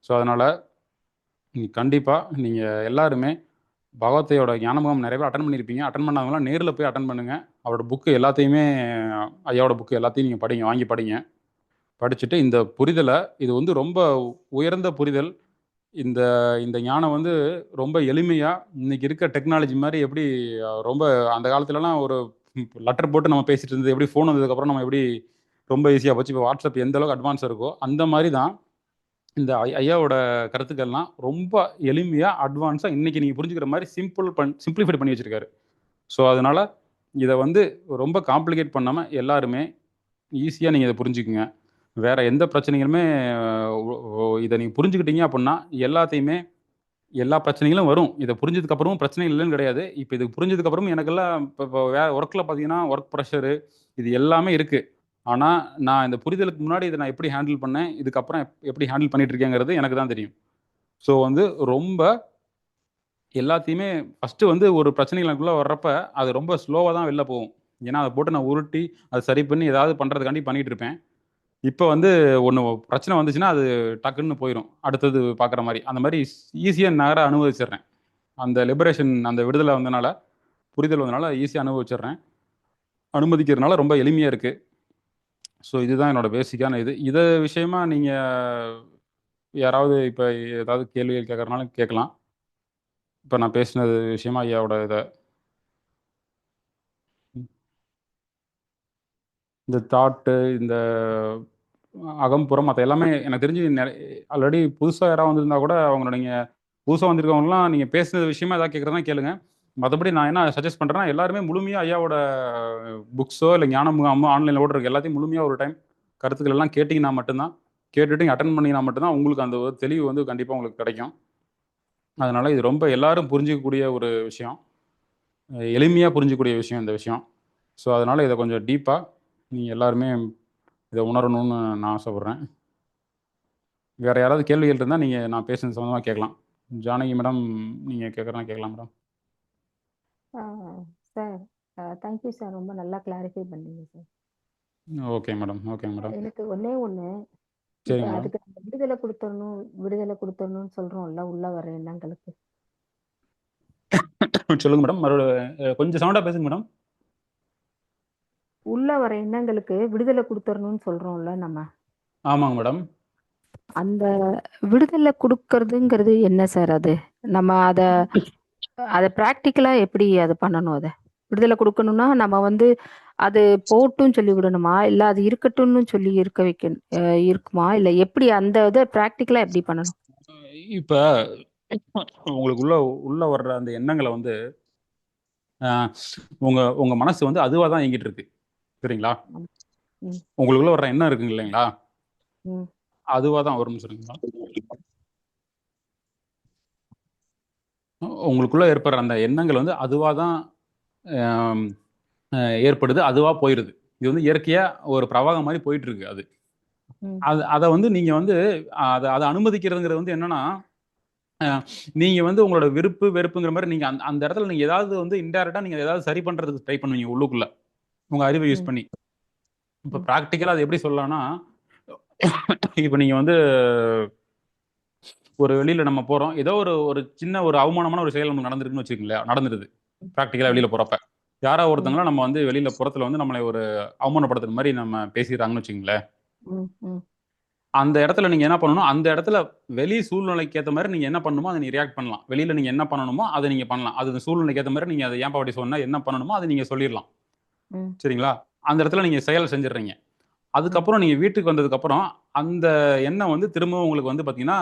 ஸோ, அதனால கண்டிப்பா நீங்க எல்லாருமே பகவத்தையோட ஞான முகாம் நெறைய பேர் அட்டெண்ட் பண்ணியிருப்பீங்க. அட்டெண்ட் பண்ணாதவங்கலாம் நேர்ல போய் அட்டெண்ட் பண்ணுங்க. அவரோட புக் எல்லாத்தையுமே ஐயாவோட புக் எல்லாத்தையும் நீங்க படிங்க. வாங்கி படிங்க. படிச்சுட்டு இந்த புரிதல இது வந்து ரொம்ப உயர்ந்த புரிதல். இந்த இந்த ஞானம் வந்து ரொம்ப எளிமையா, இன்னைக்கு இருக்க டெக்னாலஜி மாரி எப்படி ரொம்ப அந்த காலத்துலலாம் ஒரு லெட்டர் போட்டு நம்ம பேசிட்டு இருந்தது, எப்படி ஃபோன் வந்ததுக்கப்புறம் நம்ம எப்படி ரொம்ப ஈஸியா போச்சு. இப்போ WhatsApp எந்த அளவுக்கு அட்வான்ஸா இருக்கோ, அந்த மாரி தான் இந்த ஐயாவோட கருத்துக்கள்லாம் ரொம்ப எளிமையா, அட்வான்ஸா இன்னைக்கு நீங்க புரிஞ்சுக்கிற மாரி சிம்ப்ளிஃபைட் பண்ணி வச்சிருக்காரு. ஸோ, அதனால இத வந்து ரொம்ப காம்ப்ளிகேட் பண்ணாம எல்லாருமே ஈஸியா நீங்க இத புரிஞ்சுக்குங்க. வேற எந்த பிரச்சனைகளுமே இத நீங்க புரிஞ்சுக்கிட்டீங்க அப்புட்ன்னா, எல்லாத்தையுமே எல்லா பிரச்சனைகளும் வரும். இத புரிஞ்சதுக்கு அப்புறமும் பிரச்சனை இல்லன்னு கிடையாது. இப்ப இது புரிஞ்சதுக்கு அப்புறமும் எனக்கெல்லாம் இப்ப வொர்க்ல பார்த்தீங்கன்னா, வொர்க் பிரஷரு இது எல்லாமே இருக்கு. ஆனா, நான் இந்த புரிதலுக்கு முன்னாடி இத நான் எப்படி ஹேண்டில் பண்ணேன், இதுக்கப்புறம் எப்படி ஹேண்டில் பண்ணிட்டு இருக்கேங்கிறது எனக்கு தான் தெரியும். ஸோ வந்து ரொம்ப எல்லாத்தையுமே ஃபர்ஸ்ட்டு வந்து ஒரு பிரச்சனைகள் எனக்குள்ள வர்றப்ப, அது ரொம்ப ஸ்லோவா தான் வெளில போகும். ஏன்னா, அத போட்டு நான் உருட்டி, அத சரி பண்ணி ஏதாவது பண்றதுக்காண்டி பண்ணிட்டு இருப்பேன். இப்ப வந்து ஒண்ணு பிரச்சனை வந்துச்சுன்னா, அது டக்குன்னு போயிரும். அடுத்தது பார்க்குற மாரி. அந்த மாரி ஈஸியா நகர அனுபவிச்சுடுறேன். அந்த லிபரேஷன் அந்த விடுதலை வந்தனால, புரிதல் வந்தனால ஈஸியா அனுபவிச்சுடுறேன். அனுமதிக்கிறதுனால ரொம்ப எளிமையா இருக்கு. ஸோ இதுதான் என்னோட பேசிக்கான இது. இத விஷயமா நீங்க யாராவது இப்ப ஏதாவது கேள்விகள் கேட்கறனாலும் கேட்கலாம். இப்ப நான் பேசினது விஷயமா ஐயாவோட இத. இந்த தாட்டு, இந்த அகம், புறம் மத்த எல்லாமே எனக்கு தெரிஞ்சு ஆல்ரெடி புதுசா யாராவது வந்திருந்தா கூட அவங்கள நீங்க புதுசா வந்திருக்கவங்கலாம் நீங்க பேசின விஷயமா ஏதாவது கேட்கறதுனா கேளுங்க. மத்தபடி நான் என்ன சஜெஸ்ட் பண்றேன்னா, எல்லாருமே முழுமையா ஐயாவோட புக்ஸோ, இல்ல ஞான முகாமோ ஆன்லைன்ல ஓடுற எல்லாத்தையும் முழுமையா ஒரு டைம் கருத்துக்கள் எல்லாம் கேட்டீங்கன்னா மட்டும் தான், கேட்டுட்டு நீங்க அட்டெண்ட் பண்ணீங்கன்னா மட்டும் தான் உங்களுக்கு அந்த ஒரு தெளிவு வந்து கண்டிப்பா உங்களுக்கு கிடைக்கும். அதனால இது ரொம்ப எல்லாரும் புரிஞ்சுக்கக்கூடிய ஒரு விஷயம். எளிமையா புரிஞ்சுக்கக்கூடிய விஷயம் இந்த விஷயம். ஸோ அதனால இத கொஞ்சம் டீப்பா நீங்க எல்லாருமே இத உணரணும்னு நான் ஆசைப்படுறேன். வேற யாராவது கேள்விகள் இருந்தா நீங்க நான் பேசுனது சம்மந்தமா கேட்கலாம். ஜானகி மேடம், நீங்க கேட்கறதுனா கேட்கலாம் மேடம். ஆ சார், தேங்க் யூ சார். ரொம்ப நல்லா கிளாரிஃபை பண்ணீங்க சார். Okay madam. ஓகேங்க மேடம். எனக்கு ஒண்ணே ஒண்ணு, இப்ப சரிங்க மேடம். அதுக்கு நம்ம விடுதலை குடுத்துறணும், விடுதலை குடுத்துறணும்னு சொல்றோம்ல, உள்ள வர எண்ணங்களுக்கு. சொல்லுங்க மேடம். கொஞ்சம் சவுண்டா பேசுங்க மேடம். உள்ள வர எண்ணங்களுக்கு விடுதலை குடுத்துறணும்னு சொல்றோம்ல நம்ம. ஆமாங்க மேடம். அந்த விடுதலை குடுக்கறதுங்கிறது என்ன சார் அது? நம்ம அத அத பிராக்டிகலா எப்படி அது பண்ணணும் அத? விடுதலை குடுக்கணும்னா, நம்ம வந்து அது போட்டும்ன்னு சொல்லி விடணுமா? இல்ல அது இருக்கட்டும்னு சொல்லி இருக்க வைக்கணும் இருக்குமா? இல்ல எப்படி அந்த இத பிராக்டிகலா எப்படி பண்ணணும்? இப்ப உங்களுக்கு உள்ள உள்ள வர்ற அந்த எண்ணங்கள வந்து அ உங்க உங்க மனசு வந்து அதுவா தான் இயங்கிட்டு இருக்கு. சரிங்களா? ம். ம். உங்களுக்குள்ள வர்ற எண்ணம் இருக்குங்க இல்லைங்களா? ம். அதுவா தான் ஒரு நிமிஷம் இருங்க மேடம். உங்களுக்குள்ள ஏற்படுற அந்த எண்ணங்கள் வந்து அதுவா தான் அம் அ ஏற்படுது. அதுவா போயிருது. இது வந்து இயற்கையா ஒரு பிரவாகம் மாரி போயிட்டு இருக்கு அது. ம். அத வந்து நீங்க வந்து அத அத அனுமதிக்கிறதுங்கிறது வந்து என்னன்னா, அ நீங்க வந்து உங்களோட விருப்பு, வெறுப்புங்கிற மாரி நீங்க அந்த அந்த இடத்துல நீங்க ஏதாவது வந்து இன்டைரக்ட்டா நீங்க ஏதாவது சரி பண்றதுக்கு ட்ரை பண்ணுவீங்க உள்ளுக்குள்ள. உங்க அறிவ யூஸ் ம். பண்ணி. இப்ப ம். பிராக்டிகலா அது எப்படி சொல்லலாம்னா, இப்ப நீங்க வந்து ஒரு வெளியில நம்ம போறோம். ஏதோ ஒரு ஒரு சின்ன ஒரு அவமானமான ஒரு செயல் நமக்கு நடந்திருக்குன்னு வச்சுக்கங்களேன். நடந்துருது. பிராக்டிகலா ம். வெளியில போறப்ப. யாரோ ம். ஒருத்தங்கள நம்ம வந்து வெளியில புறத்துல வந்து நம்மள ஒரு அவமானப்படுத்துற மாரி நம்ம பேசிறாங்கன்னு வச்சுக்கங்களேன். ம். ம். அந்த இடத்துல நீங்க என்ன பண்ணணும், அந்த இடத்துல வெளி சூழ்நிலைக்கு ஏத்த மாரி நீங்க என்ன பண்ணணுமோ, அத நீங்க ரியாக்ட் பண்ணலாம். வெளியில நீங்க என்ன பண்ணணுமோ, அத நீங்க பண்ணலாம். அது அந்த சூழ்நிலைக்கு ஏத்த மாரி நீங்க அத ஏன்பா அப்படி சொன்ன? என்ன பண்ணணுமோ, அத நீங்க சொல்லிறலாம். ம். சரிங்களா? அந்த இடத்துல நீங்க செயல் செஞ்சுடுறீங்க. ம். அதுக்கப்புறம் நீங்க வீட்டுக்கு வந்ததுக்கப்புறம், அந்த எண்ணம் வந்து திரும்பவும் உங்களுக்கு வந்து பார்த்தீங்கன்னா,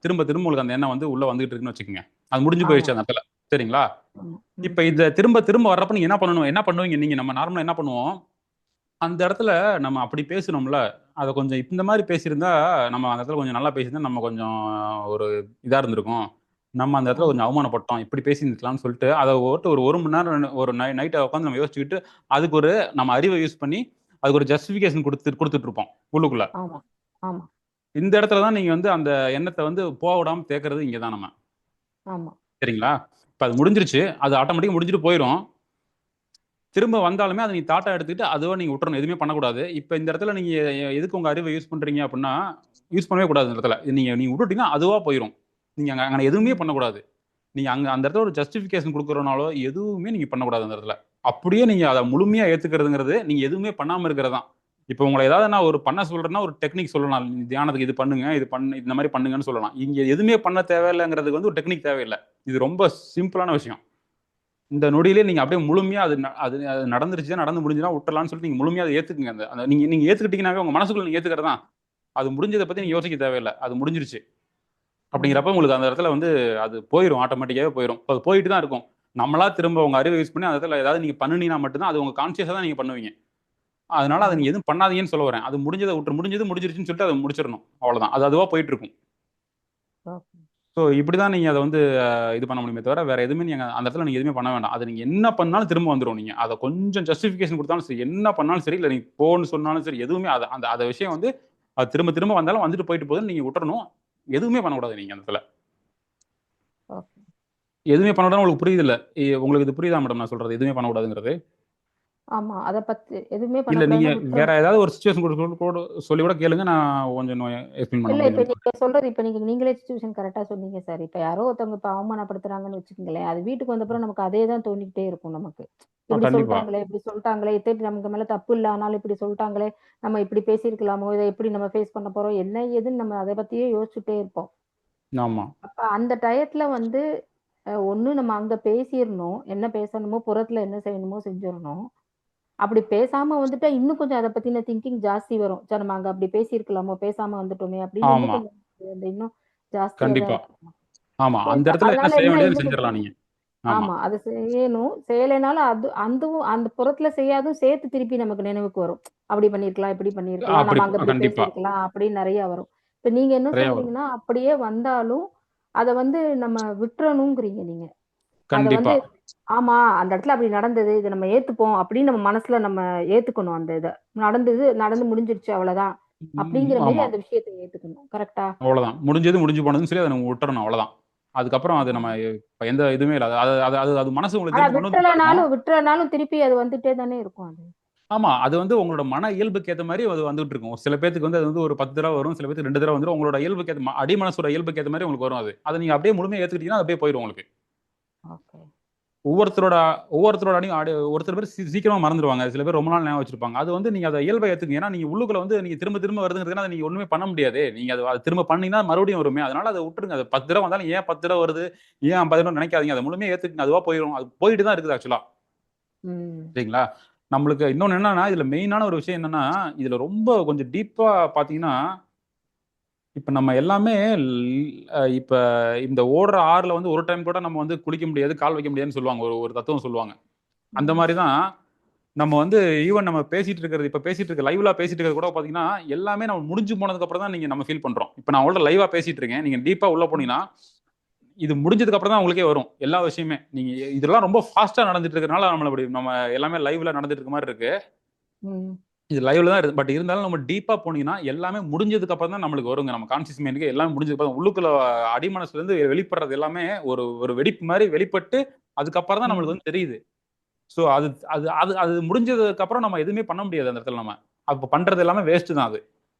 திரும்ப திரும்ப உங்களுக்கு அந்த எண்ணம் வந்து உள்ள வந்துகிட்டு இருக்குன்னு வச்சுக்கங்க. அது முடிஞ்சு ஆமா. போயிருச்சு அந்த இடத்துல. சரிங்களா? ஆமா. ம். இப்ப இத திரும்ப திரும்ப வர்றப்ப நீங்க என்ன பண்ணணும்? என்ன பண்ணுவீங்க நீங்க? நம்ம நார்மலா என்ன பண்ணுவோம்? அந்த இடத்துல நம்ம அப்படி பேசுனோம்ல, அத கொஞ்சம் இந்த மாரி பேசியிருந்தா, நம்ம அந்த இடத்துல கொஞ்சம் நல்லா பேசியிருந்தா, நம்ம கொஞ்சம் ஒரு இதா இருந்திருக்கும். நம்ம அந்த இடத்துல ஆமா. கொஞ்சம் அவமானப்பட்டோம். இப்படி பேசியிருந்துருக்கலாம்னு சொல்லிட்டு, அத ஒரு 1 மணி நேரம், ஒரு நைட்ட உட்காந்து நம்ம யோசிச்சுக்கிட்டு, அதுக்கு ஒரு நம்ம அறிவ யூஸ் பண்ணி, அதுக்கு ஒரு ஜஸ்டிஃபிகேஷன் குடுத்துட்டு இருப்போம், உள்ளுக்குள்ள. ஆமா. ஆமா. இந்த இடத்துல தான் நீங்க வந்து அந்த எண்ணத்த வந்து போக விடாம தேக்குறது இங்க தான் நம்ம. ஆமா. சரிங்களா? இப்ப அது முடிஞ்சிருச்சு. அது ஆட்டோமேட்டிக்கா முடிஞ்சுட்டு போயிரும். திரும்ப வந்தாலுமே அத நீ தாட்டா எடுத்துக்கிட்டு அதுவா நீங்க விட்டுறணும். எதுவுமே பண்ணக்கூடாது. இப்ப இந்த இடத்துல நீங்க எதுக்கு உங்க அறிவ யூஸ் பண்றீங்க அப்டின்னா, யூஸ் பண்ணவே கூடாது இந்த இடத்துல. நீங்க நீங்க விட்டுட்டீங்கன்னா அதுவா போயிரும். நீங்க அங்க அங்க எதுவுமே ம். பண்ணக்கூடாது. நீங்க அங்க அந்த இடத்துல ஒரு ஜஸ்டிஃபிகேஷன் குடுக்குறனாலோ, எதுவுமே நீங்க பண்ணக்கூடாது அந்த இடத்துல. அப்படியே நீங்க அத முழுமையா ஏத்துக்கிறதுங்கிறது, நீங்க எதுவுமே பண்ணாம இருக்கிறது தான். இப்ப உங்கள ஏதாவது நான் ஒரு பண்ண சொல்றேன்னா, ஒரு டெக்னிக் சொல்லலாம். தியானத்துக்கு இது பண்ணுங்க, இது பண்ணு இந்த மாரி பண்ணுங்கன்னு சொல்லலாம். இங்க எதுவுமே பண்ண தேவையில்லங்கிறதுக்கு வந்து ஒரு டெக்னிக் தேவையில்ல. இது ரொம்ப சிம்பிளான விஷயம். இந்த நொடியிலே நீங்க அப்படியே முழுமையா அது அது நடந்துருச்சு, நடந்து முடிஞ்சுதுனா விட்டுறலாம்னு சொல்லிட்டு நீங்க முழுமையா அத ஏத்துக்குங்க. அந்த அந்த நீங்க நீங்க ஏத்துக்கிட்டீங்கன்னாவே உங்க மனசுக்குள்ள நீங்க ஏத்துக்கிறது தான். அது முடிஞ்சத பத்தி நீங்க யோசிக்க தேவையில்ல. அது முடிஞ்சிருச்சு. ம். அப்படிங்கிறப்ப உங்களுக்கு அந்த இடத்துல வந்து அது போயிரும். ஆட்டோமேட்டிக்காவே போயிரும். அது போயிட்டு தான் இருக்கும். நம்மளா திரும்ப உங்க அறிவ யூஸ் பண்ணி அந்த இடத்துல ஏதாவது நீங்க பண்ணுனீங்கன்னா மட்டும் தான் அது உங்க கான்ஷியஸா தான் நீங்க பண்ணுவீங்க. அதனால அத ஆமா. நீங்க எதுவும் பண்ணாதீங்கன்னு சொல்ல வரேன். அது முடிஞ்சத முடிஞ்சது முடிஞ்சிருச்சுன்னு சொல்லிட்டு அத முடிச்சிரணும். அவ்வளவுதான். அது அதுவா போயிட்டு இருக்கும். ஓகே. ஸோ இப்படி தான் நீங்கள் அதை வந்து இது பண்ண முடியுமே தவிர வேற எதுவுமே நீங்கள் அந்த இடத்துல நீங்கள் எதுவுமே பண்ண வேண்டாம். அதை நீங்கள் என்ன பண்ணாலும் திரும்ப வந்துடும். நீங்கள் அதை கொஞ்சம் ஜஸ்டிஃபிகேஷன் கொடுத்தாலும் சரி, என்ன பண்ணாலும் சரி, இல்லை நீங்கள் போன்னு சொன்னாலும் சரி, எதுவுமே அதை அந்த அந்த விஷயம் வந்து அது திரும்ப திரும்ப வந்தாலும் வந்துட்டு போயிட்டு போகுதுன்னு நீங்கள் விட்டுறணும். எதுவுமே பண்ணக்கூடாது நீங்கள் அந்த இடத்துல. ஓகே. எதுவுமே பண்ணக்கூடாது. உங்களுக்கு புரியுது இல்லை? உங்களுக்கு இது புரியுதா மேடம் நான் சொல்றது? எதுவுமே பண்ணக்கூடாதுங்கிறது. ஆமா. அத பத்தி எதுவுமே இல்லை பண்ணக்கூடாதுன்னா நீங்கள் வேற விட்டுறணும். ஏதாவது ஒரு சுச்சுவேஷன் கூட சொல்லி கூட கேளுங்க, நான் கொஞ்சம் எக்ஸ்பிளைன் பண்ண இல்ல இப்ப முடியும். நீங்க சொல்றது இப்ப நீங்களே சிச்சுவேஷன் கரெக்டா சொன்னீங்க சார். இப்ப யாரோ ஒருத்தவங்க இப்ப அவமானப்படுத்துறாங்கன்னு வச்சுக்கோங்களேன். அது வீட்டுக்கு வந்தப்புறம் நமக்கு அதே தான் தோணிக்கிட்டே இருக்கும் நமக்கு. இப்படி கண்டிப்பா. சொல்லிட்டாங்களே, இப்படி சொல்லிட்டாங்களே, திருப்பி நமக்கு மேல தப்பு இல்ல. ஆனாலும் இப்படி சொல்லிட்டாங்களே, நம்ம இப்படி பேசியிருக்கலாமோ, இதை எப்படி நம்ம ஃபேஸ் பண்ண போறோம், என்ன ஏதுன்னு நம்ம அதை பத்தியே யோசிச்சுட்டே இருப்போம். ஆமா. அப்ப அந்த டயத்துல வந்து ஒண்ணு நம்ம அங்க பேசிறணும். என்ன பேசணுமோ, புறத்துல என்ன செய்யணுமோ செஞ்சிரணும். அப்படி பேசாம வந்துட்டா இன்னும் கொஞ்சம் அத பத்தின திங்கிங் ஜாஸ்தி வரும். ச்ச நம்ம அங்க அப்படி பேசியிருக்கலாமோ, பேசாம வந்துட்டோமே அப்படின்னு இன்னும் ஆமா. கொஞ்சம் அந்த இன்னும் ஜாஸ்தியா தான் கண்டிப்பா. இருக்கும். ஆமா. அப்போ அந்த இடத்துல என்ன அதனால செய்ய என்ன வேண்டியதுன்னு இன்னும் செஞ்சிடலாம் கொஞ்சம் நீங்க. ஆமா. ஆமா. அது செய்யணும். செய்யலைனாலும் அதுவும் அந்த புறத்துல செய்யாதும் சேர்த்து திருப்பி நமக்கு நினைவுக்கு வரும். அப்படி பண்ணியிருக்கலாம், இப்படி பண்ணியிருக்கலாம், அப்படி நம்ம அங்க இப்படி கண்டிப்பா. பேசியிருக்கலாம் அப்படின்னு நெறைய வரும். இப்ப நீங்க என்ன நிறைய வரும். சொல்றீங்கன்னா, அப்படியே வந்தாலும் அத வந்து நம்ம விட்டுறணும்ங்கிறீங்க நீங்க. அத வந்து கண்டிப்பா. ஆமா, அந்த இடத்துல அப்படி நடந்தது. இத நம்ம ஏத்துப்போம் அப்படின்னு நம்ம மனசுல நம்ம ஏத்துக்கணும் அந்த இத. நடந்தது, நடந்து முடிஞ்சிருச்சு அவ்வளவுதான். அப்படிங்கிற மாரி ஆமா. அந்த விஷயத்த ஏத்துக்கணும். கரெக்ட்டா? அவ்வளவுதான். முடிஞ்சது முடிஞ்சு போனதுன்னு சொல்லி அத நம்ம விட்டுறணும் அவ்வளவுதான். அதுக்கப்புறம் அது நம்ம ஆ. இப்ப எந்த இதுவுமே இல்ல. அது அது அது அது மனசு உங்கள ஆனா திரும்ப கொண்டு வந்து காட்டணும். விட்டுறனாலும் திருப்பி அது வந்துட்டே தானே இருக்கும் அது. ஆமா. அது வந்து உங்களோட மன இயல்புக்கு ஏத்த மாரி அது வந்துட்டு இருக்கும். சில பேத்துக்கு வந்து அது வந்து ஒரு 10 தடவ வரும். சில பேத்துக்கு 2 தடவ வந்துரும். உங்களோட இயல்புக்கு ஏத்த அடி மனசோட இயல்புக்கு ஏத்த மாரி உங்களுக்கு வரும் அது. அத நீங்க அப்படியே முழுமையா ஏத்துக்கிட்டீங்கன்னா, அது அப்படியே போயிரும் உங்களுக்கு. ஓகே. ஒவ்வொருத்தரோட ஒவ்வொருத்தரோட ஒருத்தர் பேர் சீக்கிரமா மறந்துருவாங்க. சில பேர் ரொம்ப நாள் ஞாபகம் வச்சிருப்பாங்க. அது வந்து நீங்க அத இயல்பா ஏத்துக்கங்க. ஏன்னா நீங்க உள்ளுக்குள்ள வந்து நீங்க திரும்ப திரும்ப வருதுங்கிறதுனால அத நீங்க ஒண்ணுமே பண்ண முடியாதே. நீங்க அத திரும்ப பண்ணீங்கன்னா மறுபடியும் வருமே. அதனால அத விட்டுருங்க. அது 10 தடவ வந்தாலும் ஏன் 10 தடவ வருது? ஏன் 50 தடவ நினைக்காதீங்க. அத முழுமையா ஏத்துக்கங்க. அதுவா போயிரும். அது போயிட்டு தான் இருக்குது ஆக்சுவலா. ம். சரிங்களா? நம்மளுக்கு இன்னொன்னு என்னன்னா, இதுல மெயினான ஒரு விஷயம் என்னன்னா, இதுல ரொம்ப கொஞ்சம் டீப்பா பார்த்தீங்கன்னா, இப்ப நம்ம எல்லாமே இப்ப இந்த ஓடுற ஆறுல வந்து ஒரு டைம் கூட நம்ம வந்து குளிக்க முடியாது, கால் வைக்க முடியாதுன்னு சொல்லுவாங்க. ஒரு ஒரு தத்துவம் சொல்லுவாங்க. அந்த ம். மாரி தான் நம்ம வந்து ஈவன் நம்ம பேசிட்டு இருக்கிறது இப்ப பேசிட்டு இருக்க லைவ்ல பேசிட்டு இருக்கிறது கூட பாத்தீங்கன்னா எல்லாமே நம்ம முடிஞ்சு போனதுக்கு அப்புறம் தான் நீங்க நம்ம ஃபீல் பண்றோம். இப்ப நான் உங்கள்ட்ட லைவா பேசிட்டு இருக்கேன். நீங்க டீப்பா உள்ள ம். போனீங்கன்னா இது முடிஞ்சதுக்கு அப்புறம் தான் உங்களுக்கே வரும் எல்லா விஷயமே. நீங்க இதெல்லாம் ரொம்ப ஃபாஸ்டா நடந்துட்டு இருக்கறனால நம்ம எல்லாமே லைவ்ல நடந்துட்டு இருக்க மாதிரி இருக்கு. ம். இது லைவ்ல தான் இருக்கு. பட் இருந்தாலும் நம்ம டீப்பா போனீங்கன்னா எல்லாமே முடிஞ்சதுக்கு அப்புறம் தான் நம்மளுக்கு வருங்க. நம்ம கான்சியஸ் மைண்டுக்கு எல்லாமே முடிஞ்சதுக்கு அப்புறம் உள்ளுக்குள்ள அடிமனசுல இருந்து வெளிப்படுறது எல்லாமே ஒரு ஒரு வெடிப்பு மாதிரி வெளிப்பட்டு அதுக்கப்புறம் தான் ம். நம்மளுக்கு வந்து தெரியுது. சோ அது அது அது அது முடிஞ்சதுக்கு அப்புறம் நம்ம எதுவுமே பண்ண முடியாது அந்த இடத்துல நம்ம. அப்ப பண்றது எல்லாமே வேஸ்ட் தான் அது.